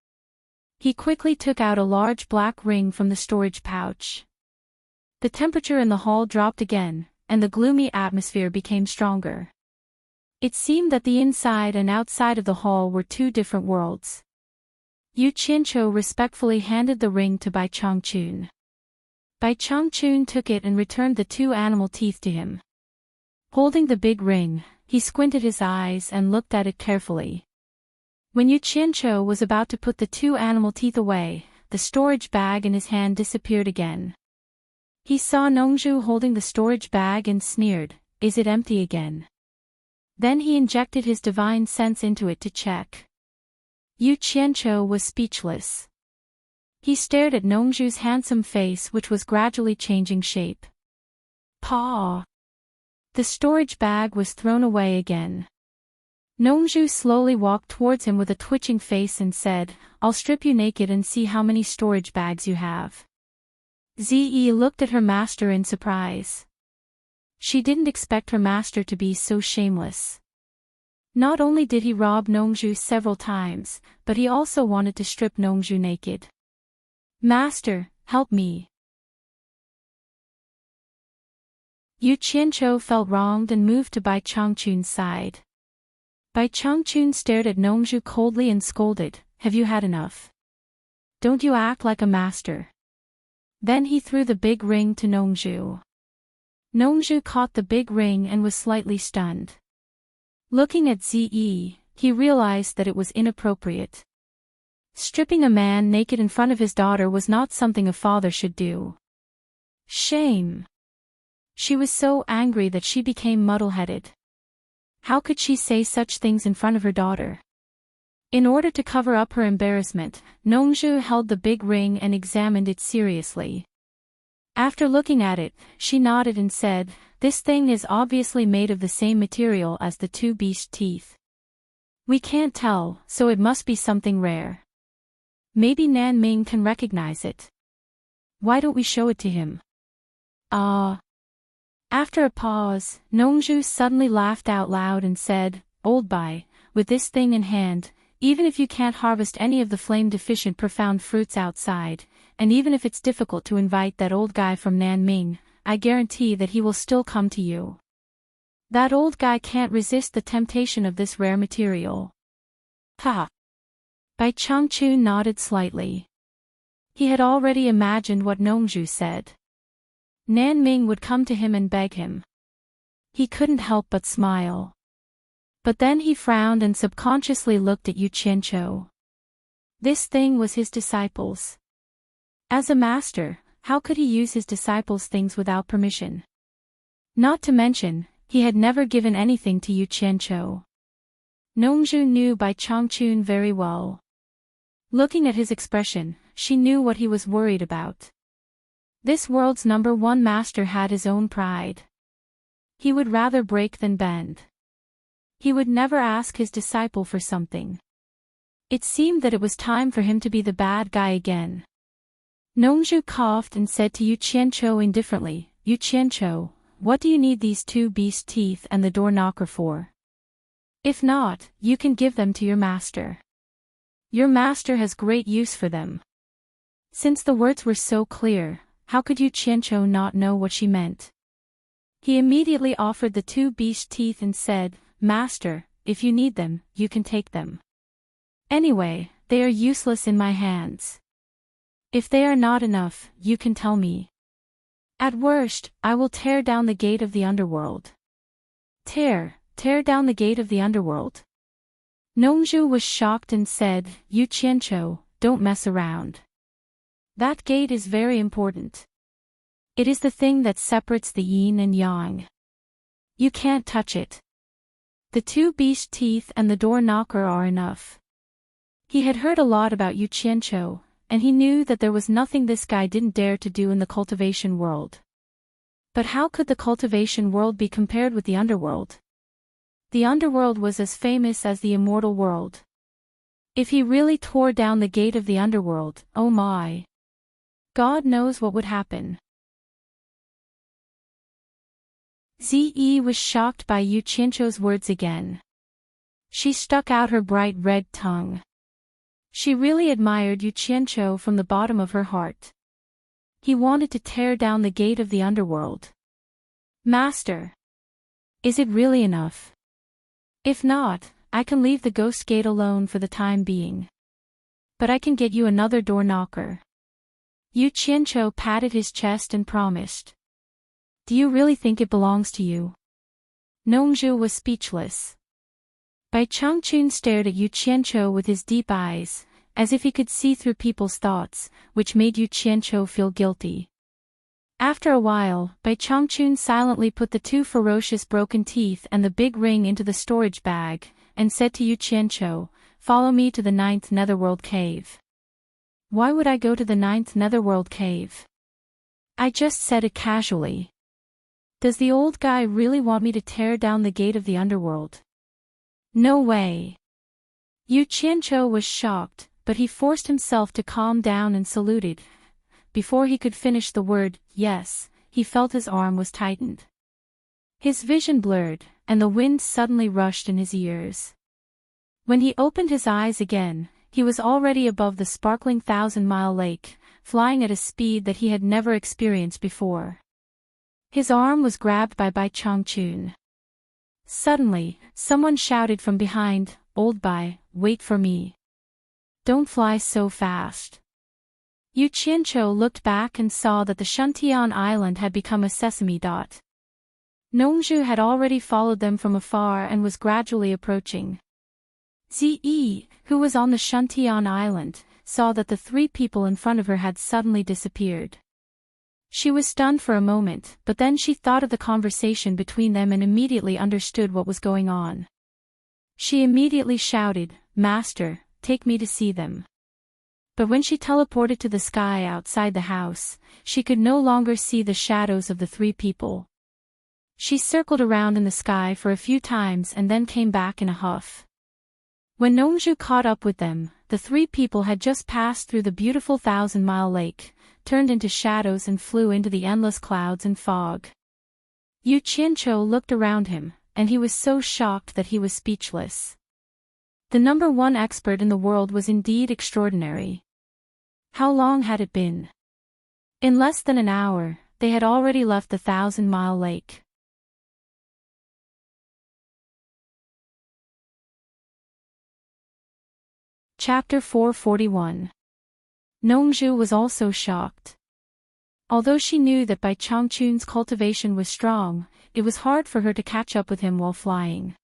S1: He quickly took out a large black ring from the storage pouch. The temperature in the hall dropped again, and the gloomy atmosphere became stronger. It seemed that the inside and outside of the hall were 2 different worlds. Yu Qianqiu respectfully handed the ring to Bai Changchun. Bai Changchun took it and returned the 2 animal teeth to him. Holding the big ring, he squinted his eyes and looked at it carefully. When Yu Qianqiu was about to put the 2 animal teeth away, the storage bag in his hand disappeared again. He saw Nongzhu holding the storage bag and sneered, is it empty again? Then he injected his divine sense into it to check. Yu Qianqiu was speechless. He stared at Nongzhu's handsome face which was gradually changing shape. Paw! The storage bag was thrown away again. Nongzhu slowly walked towards him with a twitching face and said, I'll strip you naked and see how many storage bags you have. Ziyi looked at her master in surprise. She didn't expect her master to be so shameless. Not only did he rob Nongzhu several times, but he also wanted to strip Nongzhu naked. Master, help me. Yu Qianqiu felt wronged and moved to Bai Changchun's side. Bai Changchun stared at Nongzhu coldly and scolded, have you had enough? Don't you act like a master. Then he threw the big ring to Nongzhu. Nongzhu caught the big ring and was slightly stunned. Looking at Ziyi, he realized that it was inappropriate. Stripping a man naked in front of his daughter was not something a father should do. Shame! She was so angry that she became muddle-headed. How could she say such things in front of her daughter? In order to cover up her embarrassment, Nongzhu held the big ring and examined it seriously. After looking at it, she nodded and said, this thing is obviously made of the same material as the 2 beast teeth. We can't tell, so it must be something rare. Maybe Nan Ming can recognize it. Why don't we show it to him? After a pause, Nongzhu suddenly laughed out loud and said, Old Bai, with this thing in hand, even if you can't harvest any of the flame-deficient profound fruits outside, and even if it's difficult to invite that old guy from Nanming, I guarantee that he will still come to you. That old guy can't resist the temptation of this rare material. Ha! Bai Changchun nodded slightly. He had already imagined what Nongzhu said. Nanming would come to him and beg him. He couldn't help but smile. But then he frowned and subconsciously looked at Yu Qianqiu. This thing was his disciple's. As a master, how could he use his disciples' things without permission? Not to mention, he had never given anything to Yu Qianqiu. Nongzhu knew Bai Changchun very well. Looking at his expression, she knew what he was worried about. This world's #1 master had his own pride. He would rather break than bend. He would never ask his disciple for something. It seemed that it was time for him to be the bad guy again. Nongzhu coughed and said to Yu Qianqiu indifferently, Yu Qianqiu, what do you need these 2 beast teeth and the door knocker for? If not, you can give them to your master. Your master has great use for them. Since the words were so clear, how could Yu Qianqiu not know what she meant? He immediately offered the 2 beast teeth and said, Master, if you need them, you can take them. Anyway, they are useless in my hands. If they are not enough, you can tell me. At worst, I will tear down the gate of the underworld. Tear down the gate of the underworld. Nongzhu was shocked and said, Yu Qianqiu, don't mess around. That gate is very important. It is the thing that separates the yin and yang. You can't touch it. The 2 beast teeth and the door knocker are enough. He had heard a lot about Yu Qianqiu, and he knew that there was nothing this guy didn't dare to do in the cultivation world. But how could the cultivation world be compared with the underworld? The underworld was as famous as the immortal world. If he really tore down the gate of the underworld, oh my! God knows what would happen. Ziyi was shocked by Yu Qianqiu's words again. She stuck out her bright red tongue. She really admired Yu Qianqiu from the bottom of her heart. He wanted to tear down the gate of the underworld. Master! Is it really enough? If not, I can leave the ghost gate alone for the time being. But I can get you another door knocker. Yu Qianqiu patted his chest and promised. Do you really think it belongs to you? Nongzhu was speechless. Bai Changchun stared at Yu Qianqiu with his deep eyes, as if he could see through people's thoughts, which made Yu Qianqiu feel guilty. After a while, Bai Changchun silently put the 2 ferocious broken teeth and the big ring into the storage bag, and said to Yu Qianqiu, Follow me to the 9th Netherworld Cave. Why would I go to the 9th Netherworld Cave? I just said it casually. Does the old guy really want me to tear down the gate of the underworld? No way. Yu Qianqiu was shocked, but he forced himself to calm down and saluted. Before he could finish the word, yes, he felt his arm was tightened. His vision blurred, and the wind suddenly rushed in his ears. When he opened his eyes again, he was already above the sparkling 1,000-mile lake, flying at a speed that he had never experienced before. His arm was grabbed by Bai Changchun. Suddenly, someone shouted from behind, Old Bai, wait for me. Don't fly so fast. Yu Qianqiu looked back and saw that the Shuntian island had become a sesame dot. Nongzhu had already followed them from afar and was gradually approaching. Ziyi, who was on the Shuntian island, saw that the 3 people in front of her had suddenly disappeared. She was stunned for a moment, but then she thought of the conversation between them and immediately understood what was going on. She immediately shouted, Master, take me to see them. But when she teleported to the sky outside the house, she could no longer see the shadows of the 3 people. She circled around in the sky for a few times and then came back in a huff. When Nongzhu caught up with them, the 3 people had just passed through the beautiful 1,000-mile lake, turned into shadows and flew into the endless clouds and fog. Yu Qianqiu looked around him, and he was so shocked that he was speechless. The number 1 expert in the world was indeed extraordinary. How long had it been? In less than an hour, they had already left the 1,000-mile lake. Chapter 441. Nongzhu was also shocked. Although she knew that Bai Changchun's cultivation was strong, it was hard for her to catch up with him while flying.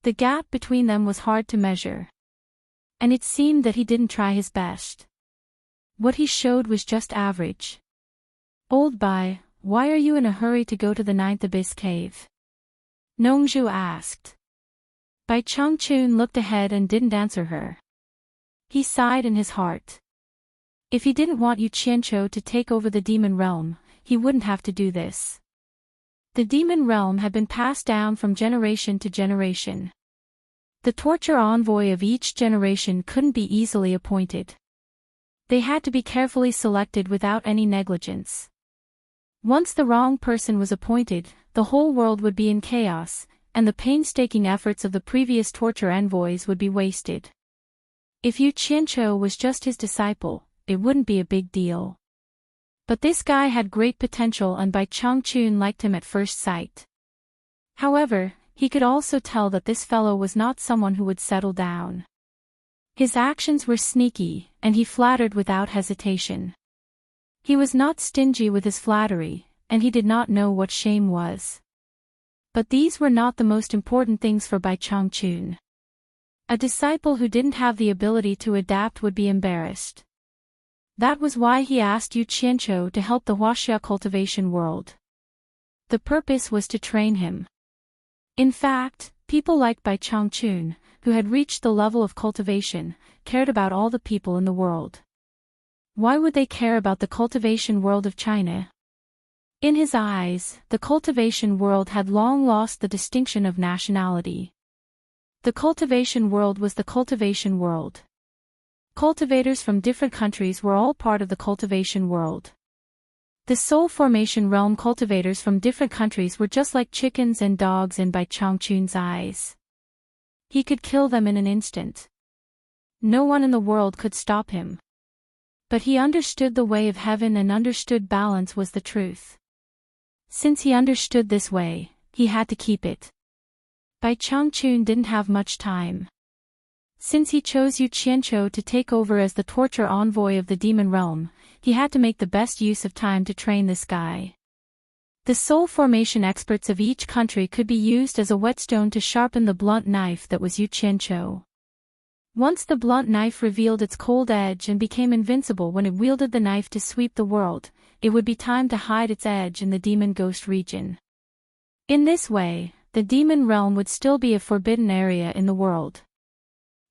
S1: The gap between them was hard to measure. And it seemed that he didn't try his best. What he showed was just average. Old Bai, why are you in a hurry to go to the 9th Abyss Cave? Nongzhu asked. Bai Changchun looked ahead and didn't answer her. He sighed in his heart. If he didn't want Yu Qianqiu to take over the demon realm, he wouldn't have to do this. The demon realm had been passed down from generation to generation. The torture envoy of each generation couldn't be easily appointed. They had to be carefully selected without any negligence. Once the wrong person was appointed, the whole world would be in chaos, and the painstaking efforts of the previous torture envoys would be wasted. If Yu Qianzhou was just his disciple, it wouldn't be a big deal. But this guy had great potential, and Bai Changchun liked him at first sight. However, he could also tell that this fellow was not someone who would settle down. His actions were sneaky, and he flattered without hesitation. He was not stingy with his flattery, and he did not know what shame was. But these were not the most important things for Bai Changchun. A disciple who didn't have the ability to adapt would be embarrassed. That was why he asked Yu Qianzhou to help the Huaxia cultivation world. The purpose was to train him. In fact, people like Bai Changchun, who had reached the level of cultivation, cared about all the people in the world. Why would they care about the cultivation world of China? In his eyes, the cultivation world had long lost the distinction of nationality. The cultivation world was the cultivation world. Cultivators from different countries were all part of the cultivation world. The soul formation realm cultivators from different countries were just like chickens and dogs in Bai Changchun's eyes. He could kill them in an instant. No one in the world could stop him. But he understood the way of heaven and understood balance was the truth. Since he understood this way, he had to keep it. Bai Changchun didn't have much time. Since he chose Yu Qianzhou to take over as the torture envoy of the demon realm, he had to make the best use of time to train this guy. The soul formation experts of each country could be used as a whetstone to sharpen the blunt knife that was Yu Qianzhou. Once the blunt knife revealed its cold edge and became invincible when it wielded the knife to sweep the world, it would be time to hide its edge in the demon ghost region. In this way, the demon realm would still be a forbidden area in the world.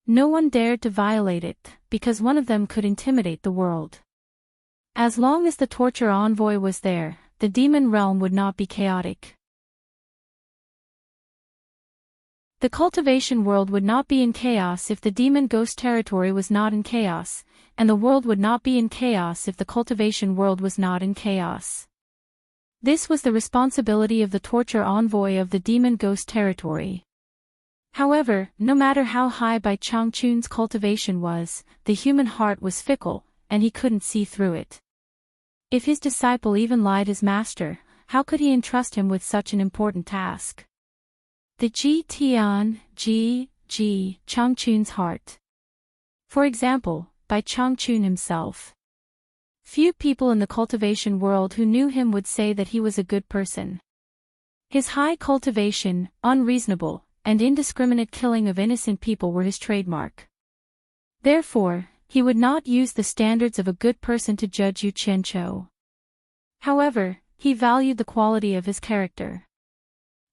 S1: No one dared to violate it, because one of them could intimidate the world. As long as the torture envoy was there, the demon realm would not be chaotic. The cultivation world would not be in chaos if the demon ghost territory was not in chaos, and the world would not be in chaos if the cultivation world was not in chaos. This was the responsibility of the torture envoy of the demon ghost territory. However, no matter how high Bai Changchun's cultivation was, the human heart was fickle, and he couldn't see through it. If his disciple even lied his master, how could he entrust him with such an important task? The Changchun's heart. For example, Bai Changchun himself. Few people in the cultivation world who knew him would say that he was a good person. His high cultivation, unreasonable, and indiscriminate killing of innocent people were his trademark. Therefore, he would not use the standards of a good person to judge Yu Qianzhou. However, he valued the quality of his character.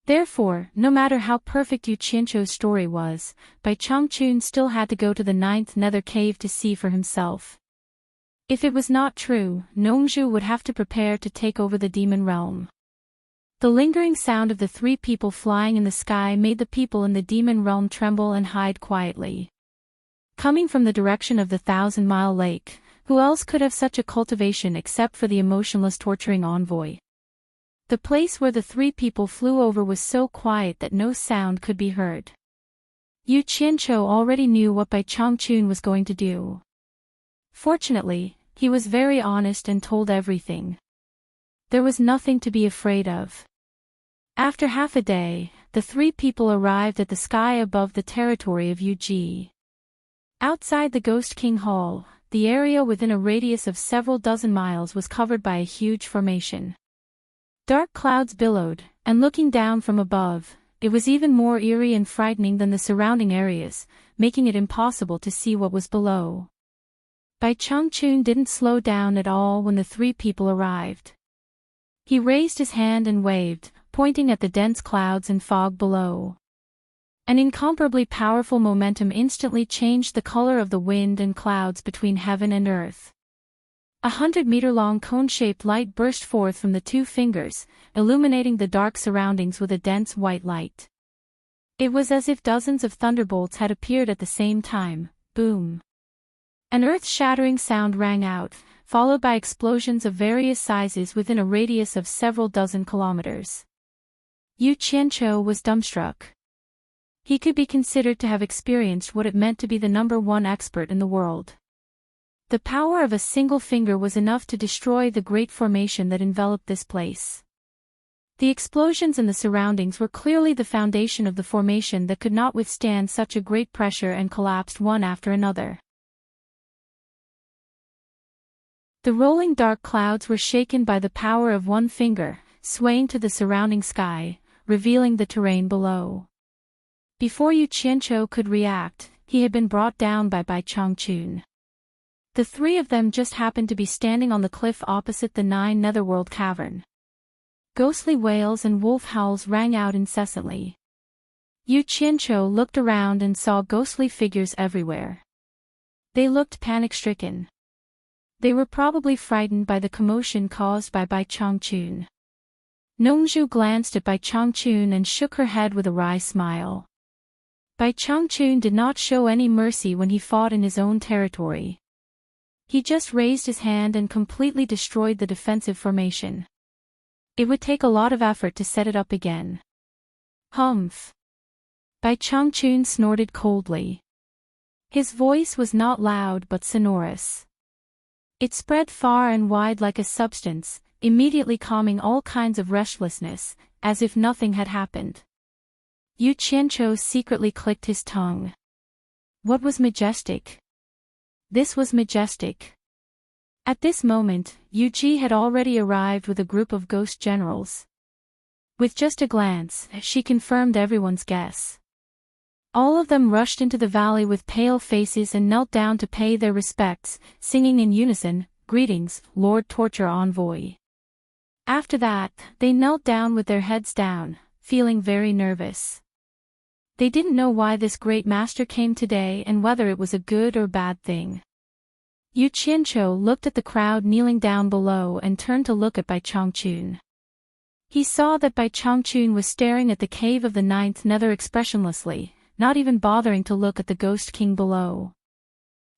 S1: Therefore, no matter how perfect Yu Qianzhou's story was, Bai Changchun still had to go to the 9th nether cave to see for himself. If it was not true, Nongzhu would have to prepare to take over the demon realm. The lingering sound of the 3 people flying in the sky made the people in the demon realm tremble and hide quietly. Coming from the direction of the 1,000-mile lake, who else could have such a cultivation except for the emotionless torturing envoy? The place where the 3 people flew over was so quiet that no sound could be heard. Yu Qianzhou already knew what Bai Changchun was going to do. Fortunately, he was very honest and told everything. There was nothing to be afraid of. After half a day, the 3 people arrived at the sky above the territory of Yu Ji. Outside the Ghost King Hall, the area within a radius of several dozen miles was covered by a huge formation. Dark clouds billowed, and looking down from above, it was even more eerie and frightening than the surrounding areas, making it impossible to see what was below. Bai Changchun didn't slow down at all when the 3 people arrived. He raised his hand and waved, pointing at the dense clouds and fog below. An incomparably powerful momentum instantly changed the color of the wind and clouds between heaven and earth. 100-meter-long cone-shaped light burst forth from the 2 fingers, illuminating the dark surroundings with a dense white light. It was as if dozens of thunderbolts had appeared at the same time. Boom! An earth-shattering sound rang out, followed by explosions of various sizes within a radius of several dozen kilometers. Yu Qianqiu was dumbstruck. He could be considered to have experienced what it meant to be the #1 expert in the world. The power of a single finger was enough to destroy the great formation that enveloped this place. The explosions in the surroundings were clearly the foundation of the formation that could not withstand such a great pressure and collapsed one after another. The rolling dark clouds were shaken by the power of one finger, swaying to the surrounding sky, revealing the terrain below. Before Yu Qianqiu could react, he had been brought down by Bai Changchun. The three of them just happened to be standing on the cliff opposite the 9 Netherworld cavern. Ghostly wails and wolf howls rang out incessantly. Yu Qianqiu looked around and saw ghostly figures everywhere. They looked panic-stricken. They were probably frightened by the commotion caused by Bai Changchun. Nongzhu glanced at Bai Changchun and shook her head with a wry smile. Bai Changchun did not show any mercy when he fought in his own territory. He just raised his hand and completely destroyed the defensive formation. It would take a lot of effort to set it up again. Humph. Bai Changchun snorted coldly. His voice was not loud but sonorous. It spread far and wide like a substance, immediately calming all kinds of restlessness, as if nothing had happened. Yu Qianqiu secretly clicked his tongue. What was majestic? This was majestic. At this moment, Yu Ji had already arrived with a group of ghost generals. With just a glance, she confirmed everyone's guess. All of them rushed into the valley with pale faces and knelt down to pay their respects, singing in unison, "Greetings, Lord Torture Envoy." After that, they knelt down with their heads down, feeling very nervous. They didn't know why this great master came today and whether it was a good or bad thing. Yu Qianqiu looked at the crowd kneeling down below and turned to look at Bai Changchun. He saw that Bai Changchun was staring at the cave of the 9th Nether expressionlessly, not even bothering to look at the Ghost King below.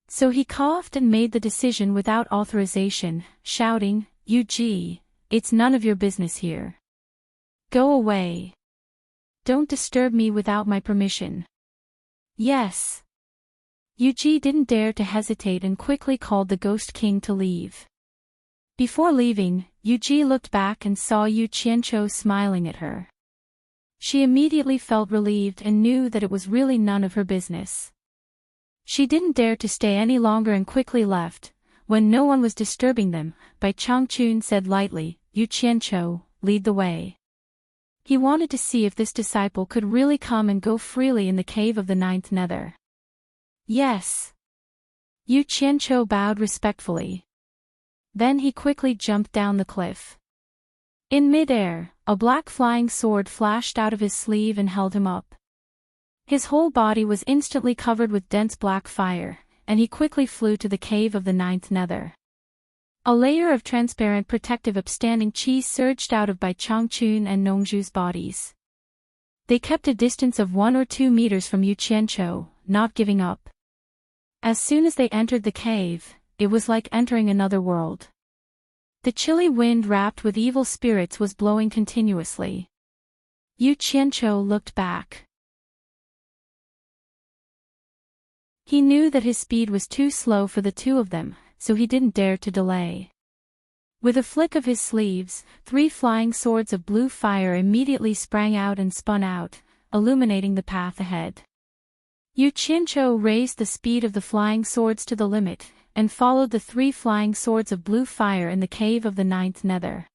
S1: So he coughed and made the decision without authorization, shouting, "Yu Ji, it's none of your business here. Go away. Don't disturb me without my permission." Yes. Yu Ji didn't dare to hesitate and quickly called the Ghost King to leave. Before leaving, Yu Ji looked back and saw Yu Qianqiu smiling at her. She immediately felt relieved and knew that it was really none of her business. She didn't dare to stay any longer and quickly left. When no one was disturbing them, Bai Changchun said lightly, "Yu Qianqiu, lead the way." He wanted to see if this disciple could really come and go freely in the cave of the 9th Nether. Yes. Yu Qianqiu bowed respectfully. Then he quickly jumped down the cliff. In mid-air, a black flying sword flashed out of his sleeve and held him up. His whole body was instantly covered with dense black fire, and he quickly flew to the cave of the 9th Nether. A layer of transparent protective upstanding chi surged out of Bai Changchun and Nongzhu's bodies. They kept a distance of 1 or 2 meters from Yu Qianqiu, not giving up. As soon as they entered the cave, it was like entering another world. The chilly wind wrapped with evil spirits was blowing continuously. Yu Qianqiu looked back. He knew that his speed was too slow for the two of them, so he didn't dare to delay. With a flick of his sleeves, 3 flying swords of blue fire immediately sprang out and spun out, illuminating the path ahead. Yu Qianqiu raised the speed of the flying swords to the limit, and followed the 3 flying swords of blue fire in the cave of the 9th Nether.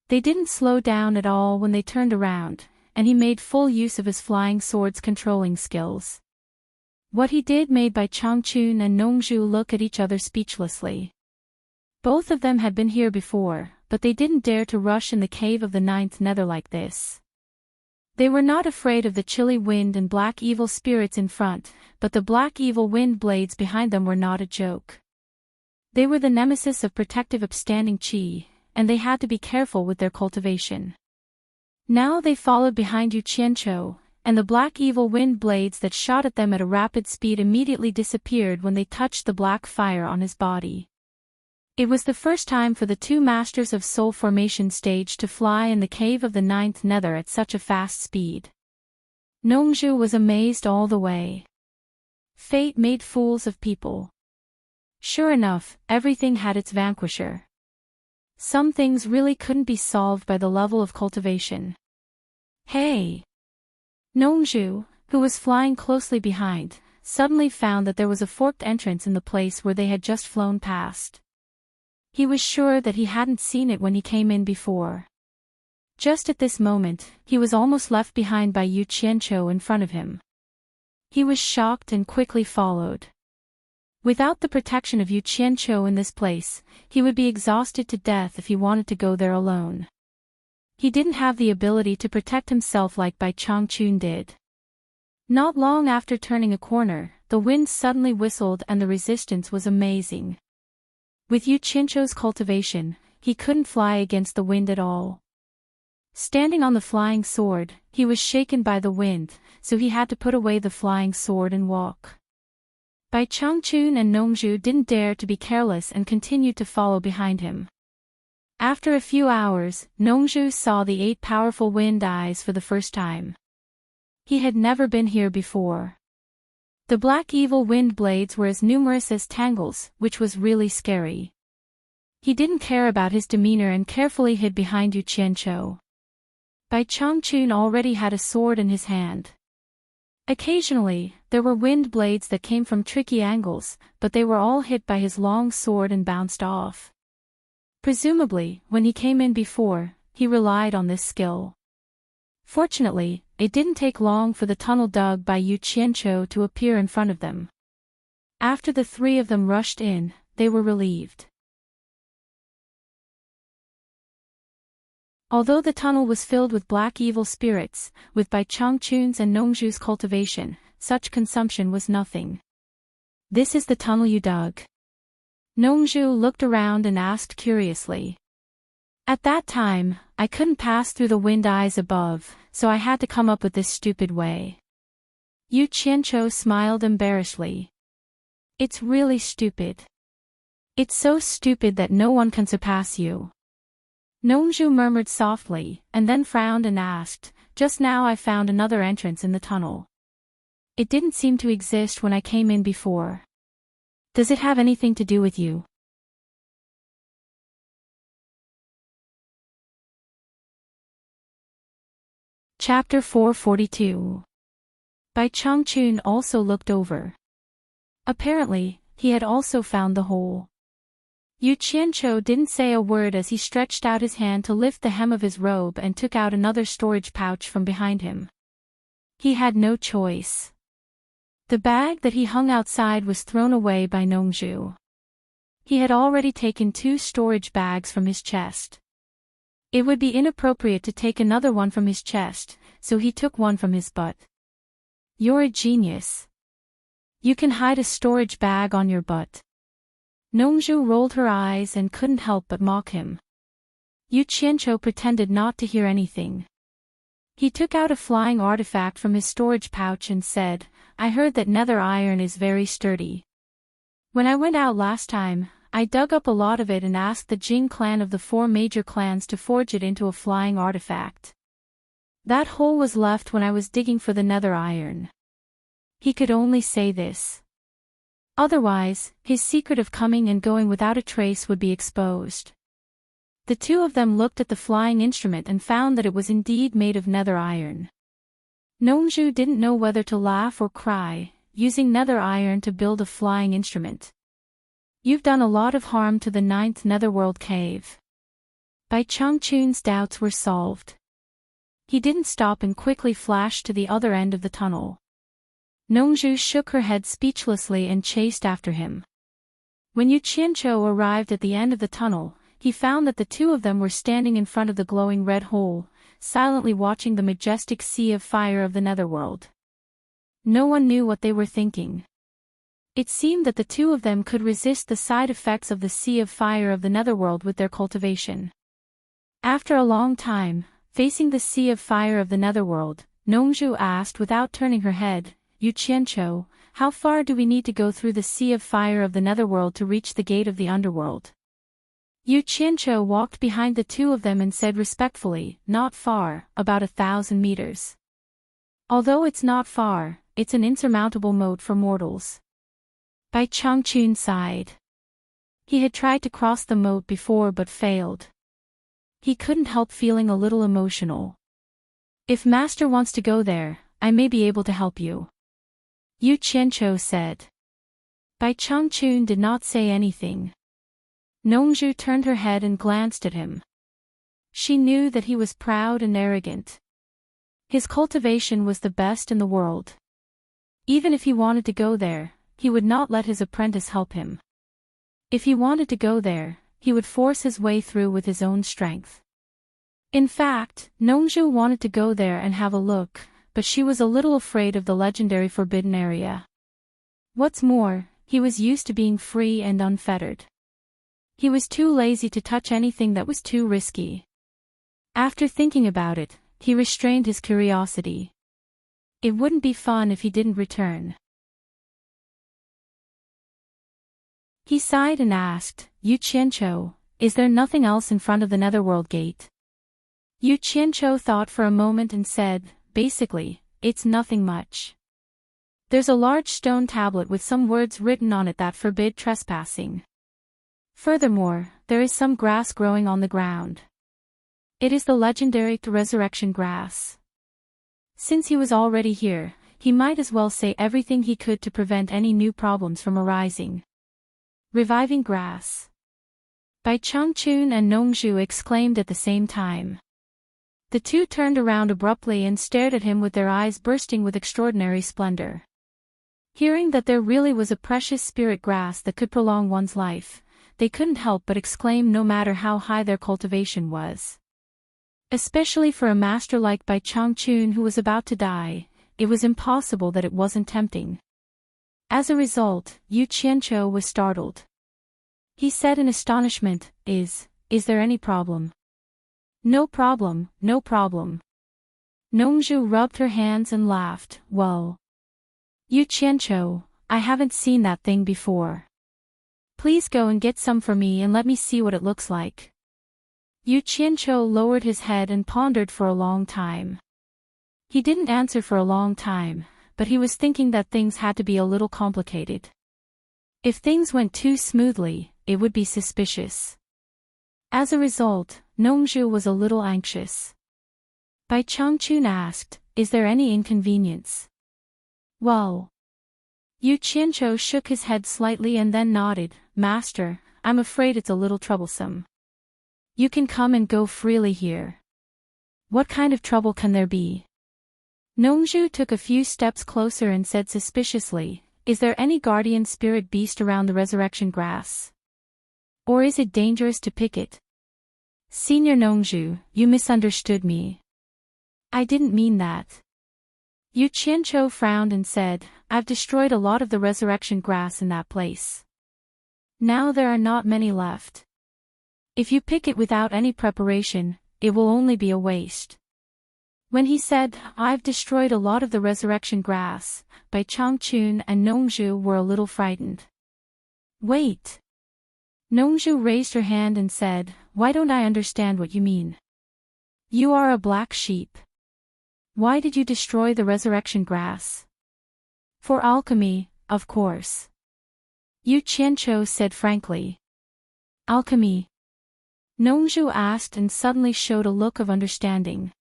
S1: They didn't slow down at all when they turned around, and he made full use of his flying sword's controlling skills. What he did made Bai Changchun and Nongzhu look at each other speechlessly. Both of them had been here before, but they didn't dare to rush in the cave of the 9th Nether like this. They were not afraid of the chilly wind and black evil spirits in front, but the black evil wind blades behind them were not a joke. They were the nemesis of protective upstanding chi, and they had to be careful with their cultivation. Now they followed behind Yu Qianqiu, and the black evil wind blades that shot at them at a rapid speed immediately disappeared when they touched the black fire on his body. It was the first time for the two masters of soul formation stage to fly in the cave of the ninth nether at such a fast speed. Nongju was amazed all the way. Fate made fools of people. Sure enough, everything had its vanquisher. Some things really couldn't be solved by the level of cultivation. Hey! Nongju, who was flying closely behind, suddenly found that there was a forked entrance in the place where they had just flown past. He was sure that he hadn't seen it when he came in before. Just at this moment, he was almost left behind by Yu Qianqiu in front of him. He was shocked and quickly followed. Without the protection of Yu Qianqiu in this place, he would be exhausted to death if he wanted to go there alone. He didn't have the ability to protect himself like Bai Changchun did. Not long after turning a corner, the wind suddenly whistled and the resistance was amazing. With Yu Qianqiu's cultivation, he couldn't fly against the wind at all. Standing on the flying sword, he was shaken by the wind, so he had to put away the flying sword and walk. Bai Changchun and Nongju didn't dare to be careless and continued to follow behind him. After a few hours, Nongju saw the 8 powerful wind eyes for the first time. He had never been here before. The black evil wind blades were as numerous as tangles, which was really scary. He didn't care about his demeanor and carefully hid behind Yu Qianqiu. Bai Changchun already had a sword in his hand. Occasionally, there were wind blades that came from tricky angles, but they were all hit by his long sword and bounced off. Presumably, when he came in before, he relied on this skill. Fortunately, it didn't take long for the tunnel dug by Yu Qianqiu to appear in front of them. After the 3 of them rushed in, they were relieved. Although the tunnel was filled with black evil spirits, with Bai Changchun's and Nongju's cultivation, such consumption was nothing. "This is the tunnel you dug?" Nongju looked around and asked curiously. "At that time, I couldn't pass through the wind eyes above, so I had to come up with this stupid way." Yu Qianqiu smiled embarrassedly. "It's really stupid. It's so stupid that no one can surpass you." Nongju murmured softly, and then frowned and asked, "Just now I found another entrance in the tunnel. It didn't seem to exist when I came in before. Does it have anything to do with you?" Chapter 442. Bai Changchun also looked over. Apparently, he had also found the hole. Yu Qianqiu didn't say a word as he stretched out his hand to lift the hem of his robe and took out another storage pouch from behind him. He had no choice. The bag that he hung outside was thrown away by Nongju. He had already taken 2 storage bags from his chest. It would be inappropriate to take another one from his chest, so he took one from his butt. "You're a genius. You can hide a storage bag on your butt." Nongju rolled her eyes and couldn't help but mock him. Yu Qianqiu pretended not to hear anything. He took out a flying artifact from his storage pouch and said, "I heard that nether iron is very sturdy. When I went out last time, I dug up a lot of it and asked the Jing clan of the 4 major clans to forge it into a flying artifact. That hole was left when I was digging for the nether iron." He could only say this. Otherwise, his secret of coming and going without a trace would be exposed. The 2 of them looked at the flying instrument and found that it was indeed made of nether iron. Nongju didn't know whether to laugh or cry, using nether iron to build a flying instrument. "You've done a lot of harm to the 9th netherworld cave." Bai Changchun's doubts were solved. He didn't stop and quickly flashed to the other end of the tunnel. Nongju shook her head speechlessly and chased after him. When Yu Qianqiu arrived at the end of the tunnel, he found that the 2 of them were standing in front of the glowing red hole, silently watching the majestic sea of fire of the netherworld. No one knew what they were thinking. It seemed that the 2 of them could resist the side effects of the sea of fire of the netherworld with their cultivation. After a long time, facing the sea of fire of the netherworld, Nongju asked without turning her head, "Yu Qianqiu, how far do we need to go through the sea of fire of the netherworld to reach the gate of the underworld?" Yu Qianzhou walked behind the two of them and said respectfully, "Not far, about 1,000 meters. Although it's not far, it's an insurmountable moat for mortals." Bai Changchun sighed. He had tried to cross the moat before but failed. He couldn't help feeling a little emotional. "If Master wants to go there, I may be able to help you," Yu Qianzhou said. Bai Changchun did not say anything. Nongzhu turned her head and glanced at him. She knew that he was proud and arrogant. His cultivation was the best in the world. Even if he wanted to go there, he would not let his apprentice help him. If he wanted to go there, he would force his way through with his own strength. In fact, Nongzhu wanted to go there and have a look, but she was a little afraid of the legendary forbidden area. What's more, he was used to being free and unfettered. He was too lazy to touch anything that was too risky. After thinking about it, he restrained his curiosity. It wouldn't be fun if he didn't return. He sighed and asked, "Yu Qianzhou, is there nothing else in front of the Netherworld Gate?" Yu Qianzhou thought for a moment and said, "Basically, it's nothing much. There's a large stone tablet with some words written on it that forbid trespassing. Furthermore, there is some grass growing on the ground. It is the legendary resurrection grass." Since he was already here, he might as well say everything he could to prevent any new problems from arising. Reviving grass. Bai Changchun and Nongzhu exclaimed at the same time. The two turned around abruptly and stared at him with their eyes bursting with extraordinary splendor. Hearing that there really was a precious spirit grass that could prolong one's life, they couldn't help but exclaim no matter how high their cultivation was. Especially for a master like Bai Changchun who was about to die, it was impossible that it wasn't tempting. As a result, Yu Qianzhou was startled. He said in astonishment, Is there any problem?" "No problem, no problem." Nongzhu rubbed her hands and laughed, "Well, Yu Qianzhou, I haven't seen that thing before. Please go and get some for me and let me see what it looks like." Yu Qianzhou lowered his head and pondered for a long time. He didn't answer for a long time, but he was thinking that things had to be a little complicated. If things went too smoothly, it would be suspicious. As a result, Nongzhu was a little anxious. Bai Changchun asked, "Is there any inconvenience?" "Well." Yu Qianzhou shook his head slightly and then nodded, "Master, I'm afraid it's a little troublesome. You can come and go freely here." "What kind of trouble can there be?" Nongzhu took a few steps closer and said suspiciously, "Is there any guardian spirit beast around the resurrection grass? Or is it dangerous to pick it?" "Senior Nongzhu, you misunderstood me. I didn't mean that." Yu Qianzhou frowned and said, "I've destroyed a lot of the resurrection grass in that place. Now there are not many left. If you pick it without any preparation, it will only be a waste." When he said, "I've destroyed a lot of the resurrection grass," Bai Changchun and Nongzhu were a little frightened. "Wait." Nongzhu raised her hand and said, "Why don't I understand what you mean? You are a black sheep. Why did you destroy the resurrection grass?" "For alchemy, of course," Yu Qianzhou said frankly. "Alchemy?" Nongzhu asked and suddenly showed a look of understanding.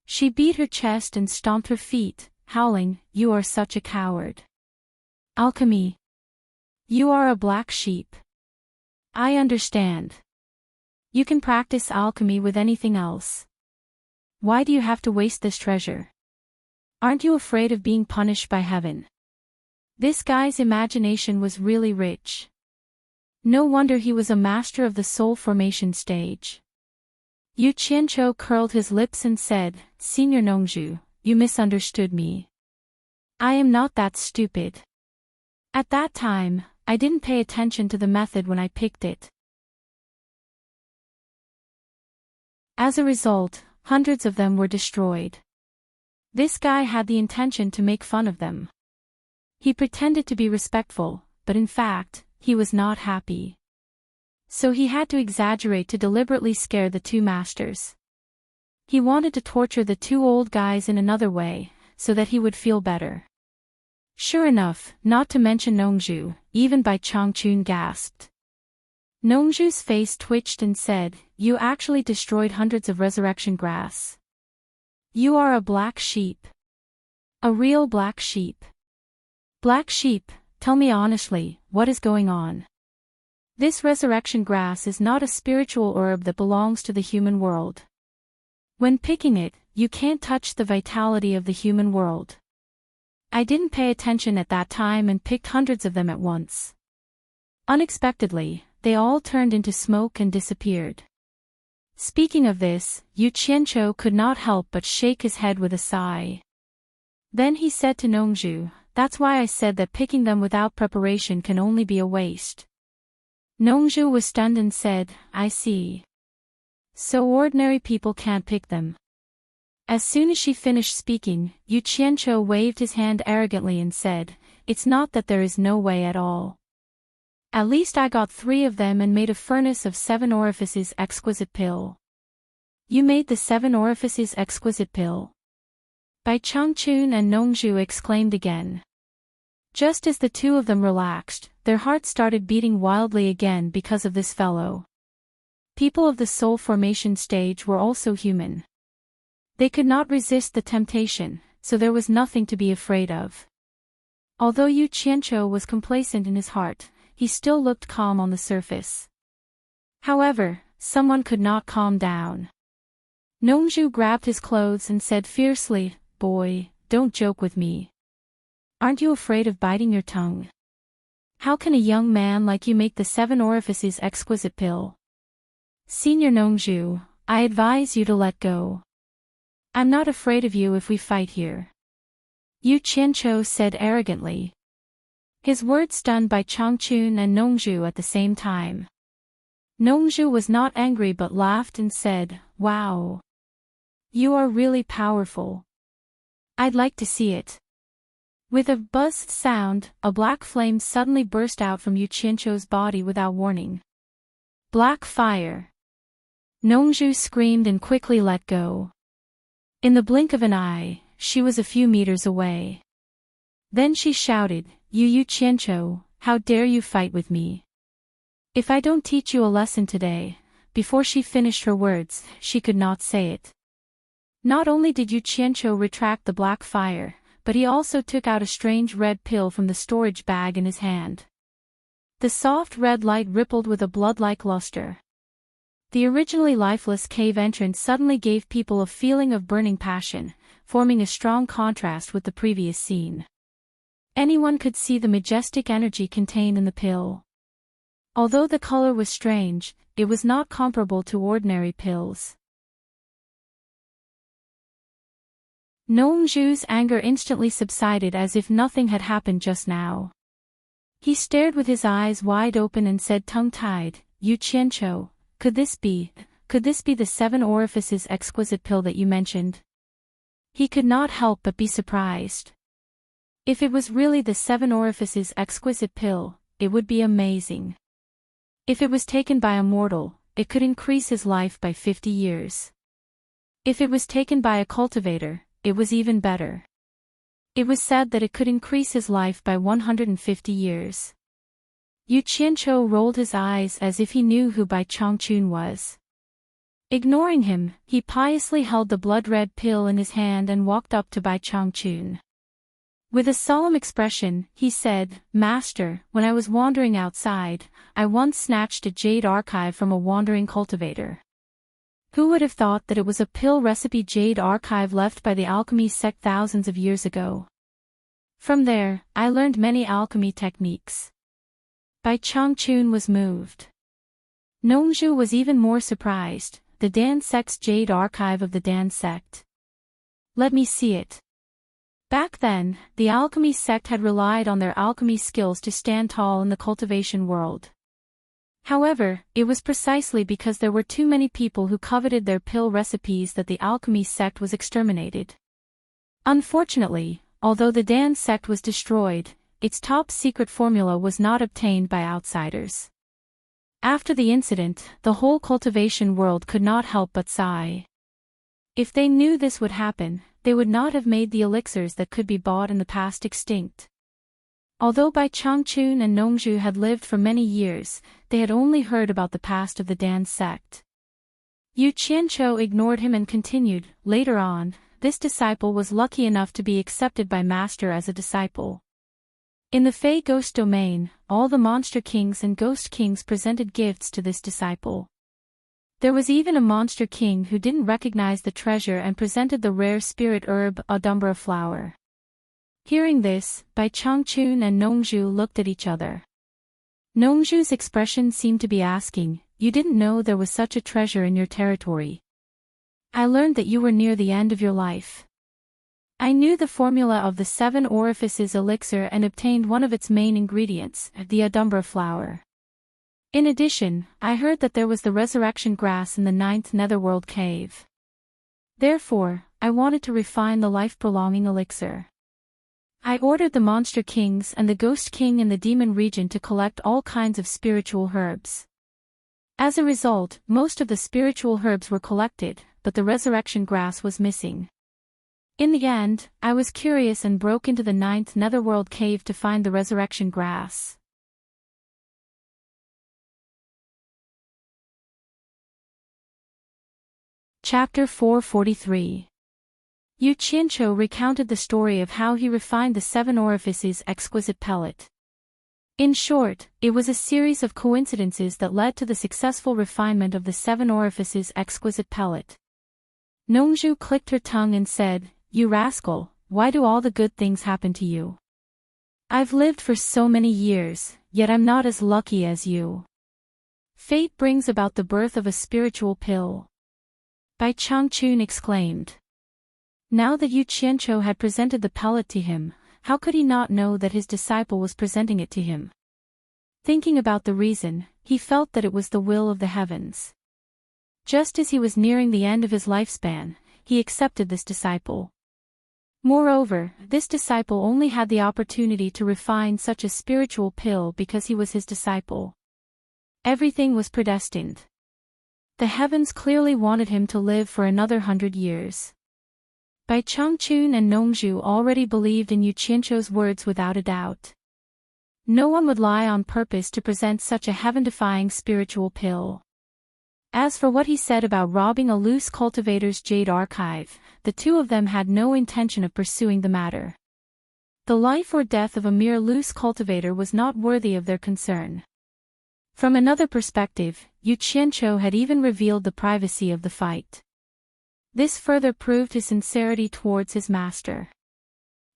S1: She beat her chest and stomped her feet, howling, "You are such a coward. Alchemy. You are a black sheep. I understand. You can practice alchemy with anything else. Why do you have to waste this treasure? Aren't you afraid of being punished by heaven?" This guy's imagination was really rich. No wonder he was a master of the soul formation stage. Yu Qianzhou curled his lips and said, "Senior Nongzhu, you misunderstood me. I am not that stupid. At that time, I didn't pay attention to the method when I picked it." As a result, hundreds of them were destroyed. This guy had the intention to make fun of them. He pretended to be respectful, but in fact, he was not happy. So he had to exaggerate to deliberately scare the two masters. He wanted to torture the two old guys in another way, so that he would feel better. Sure enough, not to mention Nongju, even Bai Changchun gasped. Nongju's face twitched and said, "You actually destroyed hundreds of resurrection grass. You are a black sheep. A real black sheep. Black sheep, tell me honestly, what is going on? This resurrection grass is not a spiritual herb that belongs to the human world. When picking it, you can't touch the vitality of the human world. I didn't pay attention at that time and picked hundreds of them at once. Unexpectedly, they all turned into smoke and disappeared." Speaking of this, Yu Qianqiu could not help but shake his head with a sigh. Then he said to Nongju, "That's why I said that picking them without preparation can only be a waste." Nongju was stunned and said, "I see. So ordinary people can't pick them." As soon as she finished speaking, Yu Qianqiu waved his hand arrogantly and said, "It's not that there is no way at all. At least I got 3 of them and made a furnace of 7 orifices exquisite pill." "You made the 7 orifices exquisite pill?" Bai Changchun and Nongju exclaimed again. Just as the two of them relaxed, their hearts started beating wildly again because of this fellow. People of the soul formation stage were also human. They could not resist the temptation, so there was nothing to be afraid of. Although Yu Qianqiu was complacent in his heart, he still looked calm on the surface. However, someone could not calm down. Nongju grabbed his clothes and said fiercely, "Boy, don't joke with me. Aren't you afraid of biting your tongue? How can a young man like you make the 7 orifices exquisite pill? Senior Nongju, I advise you to let go. I'm not afraid of you if we fight here," Yu Qianqiu said arrogantly. His words stunned Bai Changchun and Nongju at the same time. Nongju was not angry but laughed and said, "Wow. You are really powerful. I'd like to see it." With a buzzed sound, a black flame suddenly burst out from Yu Qianqiu's body without warning. Black fire! Nongju screamed and quickly let go. In the blink of an eye, she was a few meters away. Then she shouted, Yu Qianqiu, how dare you fight with me? If I don't teach you a lesson today." Before she finished her words, she could not say it. Not only did Yu Qianqiu retract the black fire, but he also took out a strange red pill from the storage bag in his hand. The soft red light rippled with a blood-like luster. The originally lifeless cave entrance suddenly gave people a feeling of burning passion, forming a strong contrast with the previous scene. Anyone could see the majestic energy contained in the pill. Although the color was strange, it was not comparable to ordinary pills. Nongju's anger instantly subsided as if nothing had happened just now. He stared with his eyes wide open and said tongue-tied, Yu Qianqiu, could this be the 7 orifices exquisite pill that you mentioned? He could not help but be surprised. If it was really the 7 orifices exquisite pill, it would be amazing. If it was taken by a mortal, it could increase his life by 50 years. If it was taken by a cultivator, it was even better. It was said that it could increase his life by 150 years. Yu Qianqiu rolled his eyes as if he knew who Bai Changchun was. Ignoring him, he piously held the blood-red pill in his hand and walked up to Bai Changchun. With a solemn expression, he said, Master, when I was wandering outside, I once snatched a jade archive from a wandering cultivator. Who would have thought that it was a pill recipe jade archive left by the alchemy sect thousands of years ago? From there, I learned many alchemy techniques. Bai Changchun was moved. Nongju was even more surprised, the Dan sect's jade archive of the Dan sect. Let me see it. Back then, the alchemy sect had relied on their alchemy skills to stand tall in the cultivation world. However, it was precisely because there were too many people who coveted their pill recipes that the alchemy sect was exterminated. Unfortunately, although the Dan sect was destroyed, its top secret formula was not obtained by outsiders. After the incident, the whole cultivation world could not help but sigh. If they knew this would happen, they would not have made the elixirs that could be bought in the past extinct. Although Bai Changchun and Nongzhu had lived for many years, they had only heard about the past of the Dan sect. Yu Qianqiu ignored him and continued, later on, this disciple was lucky enough to be accepted by Master as a disciple. In the Fey Ghost domain, all the Monster Kings and Ghost Kings presented gifts to this disciple. There was even a Monster King who didn't recognize the treasure and presented the rare spirit herb Adumbra flower. Hearing this, Bai Changchun and Nongzhu looked at each other. Nongzhu's expression seemed to be asking, "You didn't know there was such a treasure in your territory. I learned that you were near the end of your life. I knew the formula of the 7 orifices elixir and obtained one of its main ingredients, the Adumbra flower. In addition, I heard that there was the resurrection grass in the 9th netherworld cave. Therefore, I wanted to refine the life-prolonging elixir. I ordered the Monster Kings and the Ghost King in the Demon region to collect all kinds of spiritual herbs. As a result, most of the spiritual herbs were collected, but the resurrection grass was missing. In the end, I was curious and broke into the 9th netherworld cave to find the resurrection grass." Chapter 443. Yu Qianqiu recounted the story of how he refined the 7 orifices exquisite pellet. In short, it was a series of coincidences that led to the successful refinement of the 7 orifices exquisite pellet. Nongzhu clicked her tongue and said, "You rascal, why do all the good things happen to you? I've lived for so many years, yet I'm not as lucky as you. Fate brings about the birth of a spiritual pill." Bai Changchun exclaimed. Now that Yu Qianqiu had presented the pellet to him, how could he not know that his disciple was presenting it to him? Thinking about the reason, he felt that it was the will of the heavens. Just as he was nearing the end of his lifespan, he accepted this disciple. Moreover, this disciple only had the opportunity to refine such a spiritual pill because he was his disciple. Everything was predestined. The heavens clearly wanted him to live for another 100 years. Bai Changchun and Nongzhu already believed in Yu Qianqiu's words without a doubt. No one would lie on purpose to present such a heaven-defying spiritual pill. As for what he said about robbing a loose cultivator's jade archive, the two of them had no intention of pursuing the matter. The life or death of a mere loose cultivator was not worthy of their concern. From another perspective, Yu Qianqiu had even revealed the privacy of the fight. This further proved his sincerity towards his master.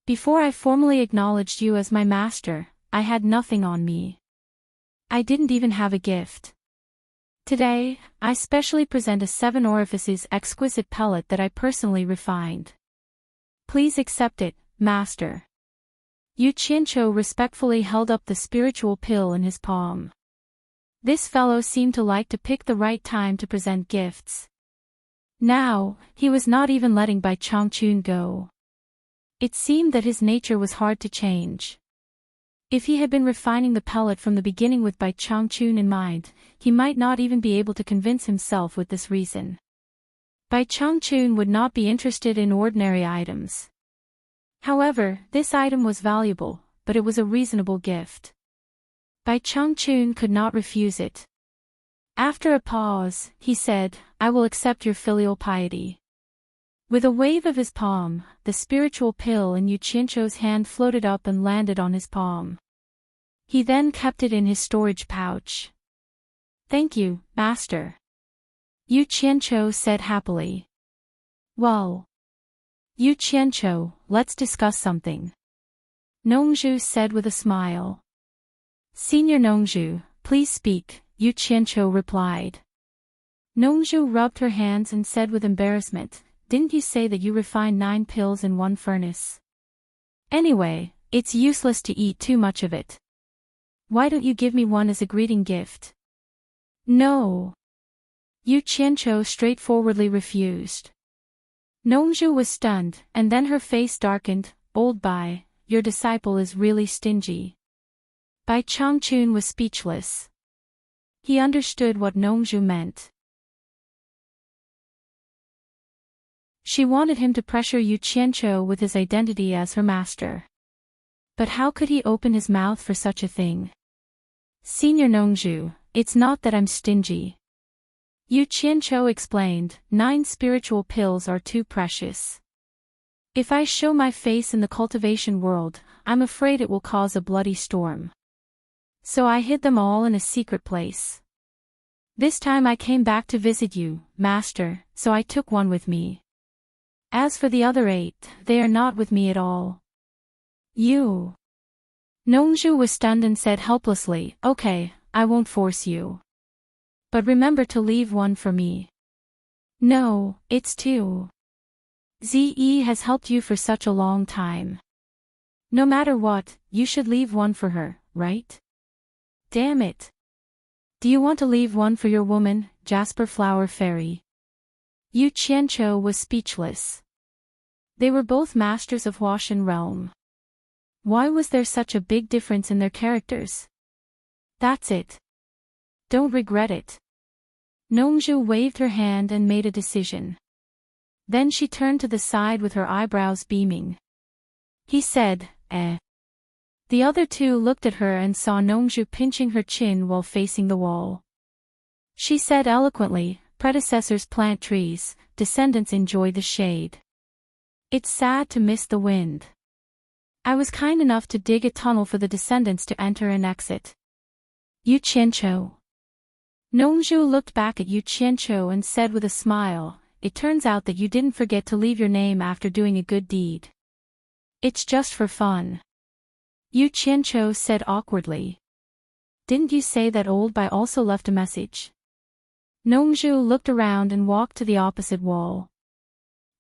S1: "Before I formally acknowledged you as my master, I had nothing on me. I didn't even have a gift. Today, I specially present a 7 orifices exquisite pellet that I personally refined. Please accept it, master." Yu Qianqiu respectfully held up the spiritual pill in his palm. This fellow seemed to like to pick the right time to present gifts. Now, he was not even letting Bai Changchun go. It seemed that his nature was hard to change. If he had been refining the pellet from the beginning with Bai Changchun in mind, he might not even be able to convince himself with this reason. Bai Changchun would not be interested in ordinary items. However, this item was valuable, but it was a reasonable gift. Bai Changchun could not refuse it. After a pause, he said, "I will accept your filial piety." With a wave of his palm, the spiritual pill in Yu Qianqiu's hand floated up and landed on his palm. He then kept it in his storage pouch. "Thank you, master," Yu Qianqiu said happily. "Well, Yu Qianqiu, let's discuss something," Nongzhu said with a smile. "Senior Nongzhu, please speak," Yu Qianqiu replied. Nongzhu rubbed her hands and said with embarrassment, "Didn't you say that you refined 9 pills in one furnace? Anyway, it's useless to eat too much of it. Why don't you give me one as a greeting gift?" "No." Yu Qianqiu straightforwardly refused. Nongzhu was stunned, and then her face darkened. "Old Bai, your disciple is really stingy." Bai Changchun was speechless. He understood what Nongju meant. She wanted him to pressure Yu Qianqiu with his identity as her master. But how could he open his mouth for such a thing? Senior Nongju, it's not that I'm stingy. Yu Qianqiu explained, 9 spiritual pills are too precious. If I show my face in the cultivation world, I'm afraid it will cause a bloody storm. So I hid them all in a secret place. This time I came back to visit you, master, so I took one with me. As for the other 8, they are not with me at all. You. Nongju was stunned and said helplessly, okay, I won't force you. But remember to leave one for me. No, it's 2. Ze has helped you for such a long time. No matter what, you should leave one for her, right? Damn it. Do you want to leave one for your woman, Jasper Flower Fairy? Yu Qianqiu was speechless. They were both masters of Huashan realm. Why was there such a big difference in their characters? That's it. Don't regret it. Nongju waved her hand and made a decision. Then she turned to the side with her eyebrows beaming. He said, eh. The other 2 looked at her and saw Nongju pinching her chin while facing the wall. She said eloquently, predecessors plant trees, descendants enjoy the shade. It's sad to miss the wind. I was kind enough to dig a tunnel for the descendants to enter and exit. Yu Qianqiu. Nongju looked back at Yu Qianqiu and said with a smile, it turns out that you didn't forget to leave your name after doing a good deed. It's just for fun. Yu Qianqiu said awkwardly. Didn't you say that old Bai also left a message? Nongju looked around and walked to the opposite wall.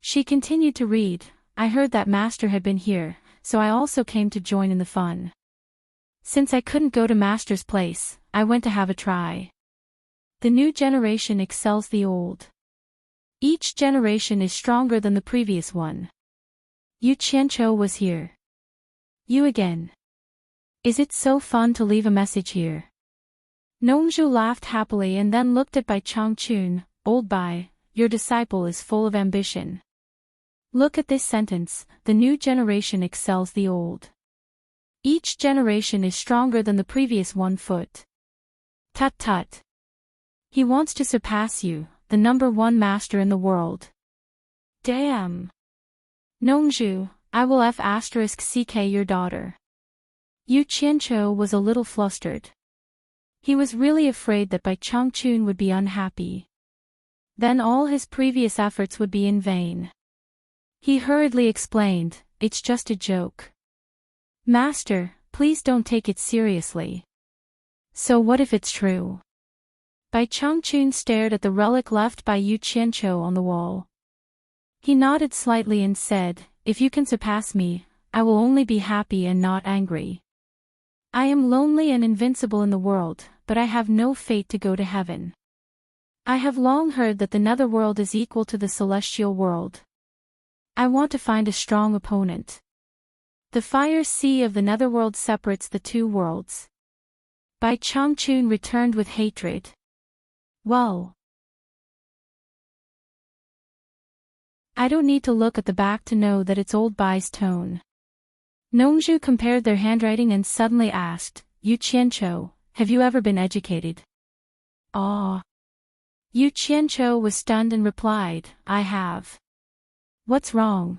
S1: She continued to read, I heard that master had been here, so I also came to join in the fun. Since I couldn't go to master's place, I went to have a try. The new generation excels the old. Each generation is stronger than the previous one. Yu Qianqiu was here. You again. Is it so fun to leave a message here? Nongju laughed happily and then looked at Bai Changchun, old Bai, your disciple is full of ambition. Look at this sentence, the new generation excels the old. Each generation is stronger than the previous one. Tut tut. He wants to surpass you, the number 1 master in the world. Damn. Nongju, I will *ck your daughter. Yu Qianqiu was a little flustered. He was really afraid that Bai Changchun would be unhappy. Then all his previous efforts would be in vain. He hurriedly explained, it's just a joke. Master, please don't take it seriously. So what if it's true? Bai Changchun stared at the relic left by Yu Qianqiu on the wall. He nodded slightly and said, if you can surpass me, I will only be happy and not angry. I am lonely and invincible in the world, but I have no fate to go to heaven. I have long heard that the netherworld is equal to the celestial world. I want to find a strong opponent. The fire sea of the netherworld separates the 2 worlds. Bai Changchun returned with hatred. Well. I don't need to look at the back to know that it's old Bai's tone. Nongju compared their handwriting and suddenly asked, Yu Qianqiu, have you ever been educated? Ah. Yu Qianqiu was stunned and replied, I have. What's wrong?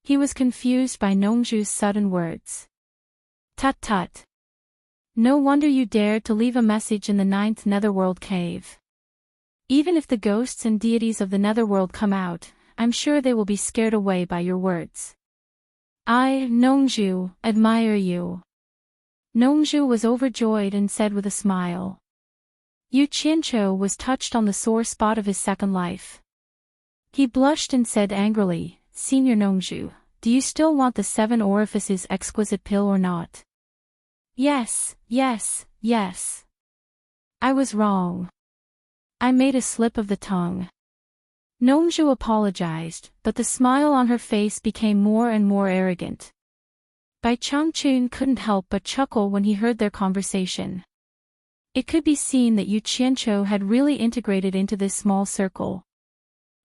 S1: He was confused by Nongju's sudden words. Tut tut. No wonder you dared to leave a message in the 9th netherworld cave. Even if the ghosts and deities of the netherworld come out, I'm sure they will be scared away by your words. I, Nongju, admire you. Nongju was overjoyed and said with a smile. Yu Qianqiu was touched on the sore spot of his second life. He blushed and said angrily, Senior Nongju, do you still want the 7 orifices exquisite pill or not? Yes, yes, yes. I was wrong. I made a slip of the tongue. Nongju apologized, but the smile on her face became more and more arrogant. Bai Changchun couldn't help but chuckle when he heard their conversation. It could be seen that Yu Qianqiu had really integrated into this small circle.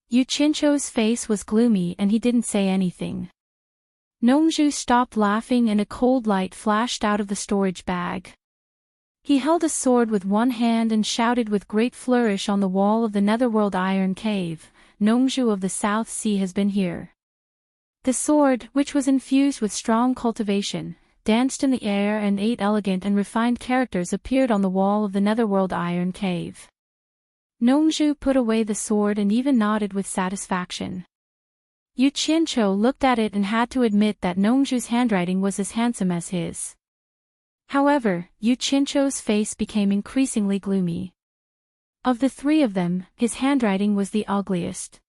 S1: Yu Qianqiu's face was gloomy and he didn't say anything. Nongzhu stopped laughing and a cold light flashed out of the storage bag. He held a sword with one hand and shouted with great flourish on the wall of the Netherworld Iron Cave, "Nongzhu of the South Sea has been here." The sword, which was infused with strong cultivation, danced in the air and 8 elegant and refined characters appeared on the wall of the Netherworld Iron Cave. Nongzhu put away the sword and even nodded with satisfaction. Yu Qianqiu looked at it and had to admit that Nongzhu's handwriting was as handsome as his. However, Yu Qianqiu's face became increasingly gloomy. Of the 3 of them, his handwriting was the ugliest.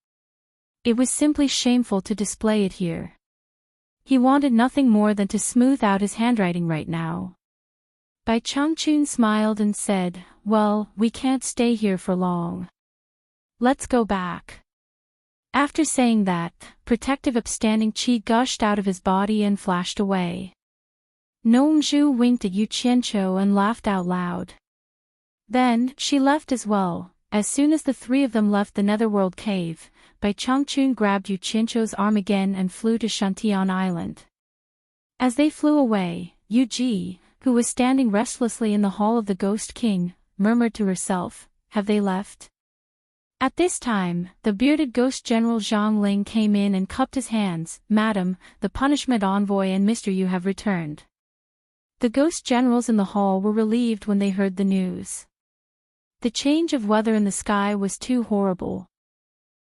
S1: It was simply shameful to display it here. He wanted nothing more than to smooth out his handwriting right now. Bai Changchun smiled and said, "Well, we can't stay here for long. Let's go back." After saying that, protective upstanding qi gushed out of his body and flashed away. Nongzhu winked at Yu Qianqiu and laughed out loud. Then, she left as well. As soon as the 3 of them left the Netherworld Cave, Bai Changchun grabbed Yu Qianqiu's arm again and flew to Shantian Island. As they flew away, Yu Ji, who was standing restlessly in the hall of the Ghost King, murmured to herself, "Have they left?" At this time, the bearded ghost General Zhang Ling came in and cupped his hands. "Madam, the punishment envoy and Mr. Yu have returned." The ghost generals in the hall were relieved when they heard the news. The change of weather in the sky was too horrible.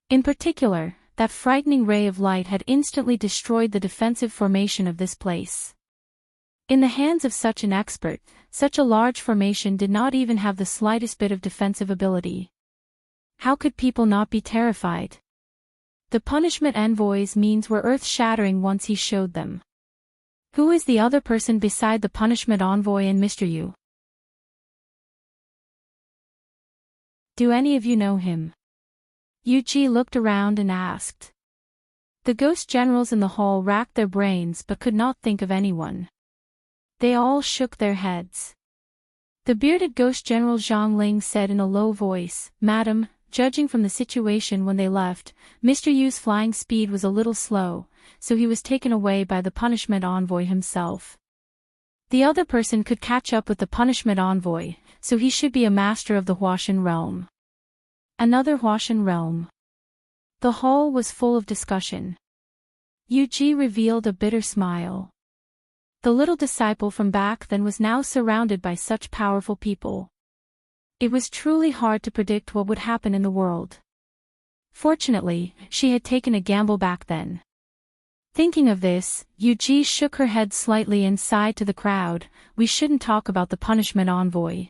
S1: In particular, that frightening ray of light had instantly destroyed the defensive formation of this place. In the hands of such an expert, such a large formation did not even have the slightest bit of defensive ability. How could people not be terrified? The punishment envoy's means were earth-shattering once he showed them. Who is the other person beside the punishment envoy and Mr. Yu? Do any of you know him? Yu Ji looked around and asked. The ghost generals in the hall racked their brains but could not think of anyone. They all shook their heads. The bearded ghost General Zhang Ling said in a low voice, "Madam, judging from the situation when they left, Mr. Yu's flying speed was a little slow, so he was taken away by the punishment envoy himself. The other person could catch up with the punishment envoy, so he should be a master of the Huashan realm." Another Huashan realm. The hall was full of discussion. Yu Ji revealed a bitter smile. The little disciple from back then was now surrounded by such powerful people. It was truly hard to predict what would happen in the world. Fortunately, she had taken a gamble back then. Thinking of this, Yu Ji shook her head slightly and sighed to the crowd, "We shouldn't talk about the punishment envoy.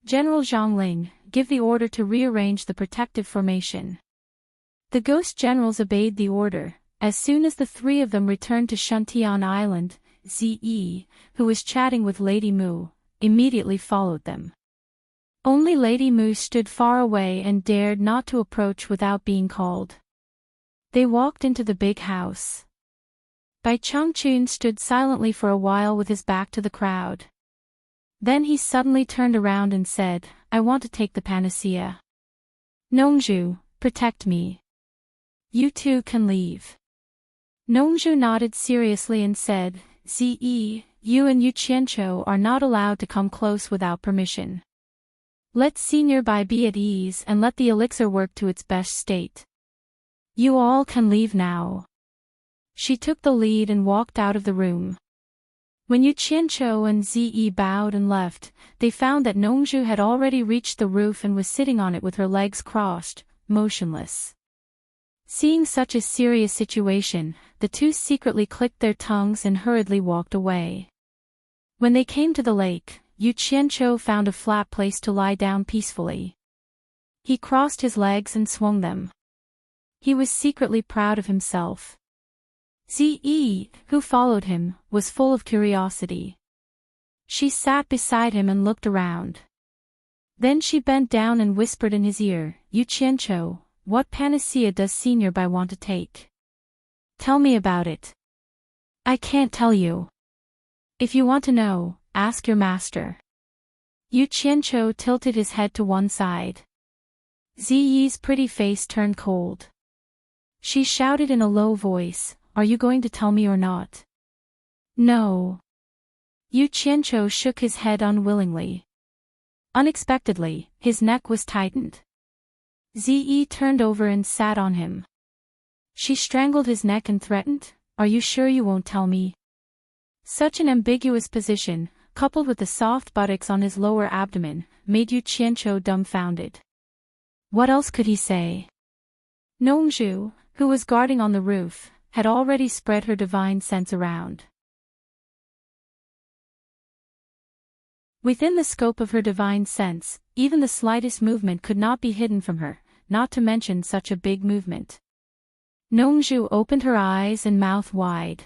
S1: General Zhang Ling, give the order to rearrange the protective formation." The ghost generals obeyed the order. As soon as the 3 of them returned to Shantian Island, Zi, who was chatting with Lady Mu, immediately followed them. Only Lady Mu stood far away and dared not to approach without being called. They walked into the big house. Bai Changchun stood silently for a while with his back to the crowd. Then he suddenly turned around and said, "I want to take the panacea. Nongzhu, protect me. You two can leave." Nongzhu nodded seriously and said, "Zi, you and Yu Qianqiu are not allowed to come close without permission. Let Senior Bai be at ease and let the elixir work to its best state. You all can leave now." She took the lead and walked out of the room. When Yu Qianqiu and Zi bowed and left, they found that Nongzhu had already reached the roof and was sitting on it with her legs crossed, motionless. Seeing such a serious situation, the two secretly clicked their tongues and hurriedly walked away. When they came to the lake, Yu Qianqiu found a flat place to lie down peacefully. He crossed his legs and swung them. He was secretly proud of himself. Zi, who followed him, was full of curiosity. She sat beside him and looked around. Then she bent down and whispered in his ear, "Yu Qianqiu, what panacea does Senior Bai want to take? Tell me about it." "I can't tell you. If you want to know, ask your master." Yu Qianqiu tilted his head to one side. Ziyi's pretty face turned cold. She shouted in a low voice, "Are you going to tell me or not?" "No." Yu Qianqiu shook his head unwillingly. Unexpectedly, his neck was tightened. Ziyi turned over and sat on him. She strangled his neck and threatened, "Are you sure you won't tell me?" Such an ambiguous position, coupled with the soft buttocks on his lower abdomen, made Yu Qianqiu dumbfounded. What else could he say? Nongzhu, who was guarding on the roof, had already spread her divine sense around. Within the scope of her divine sense, even the slightest movement could not be hidden from her, not to mention such a big movement. Nongzhu opened her eyes and mouth wide.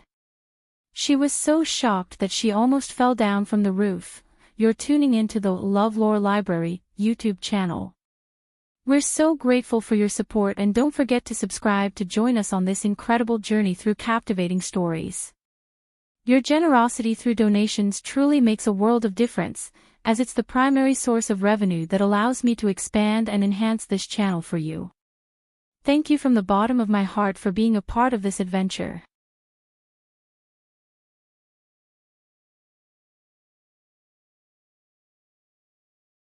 S1: She was so shocked that she almost fell down from the roof. You're tuning into the LoveLore Library YouTube channel. We're so grateful for your support, and don't forget to subscribe to join us on this incredible journey through captivating stories. Your generosity through donations truly makes a world of difference, as it's the primary source of revenue that allows me to expand and enhance this channel for you. Thank you from the bottom of my heart for being a part of this adventure.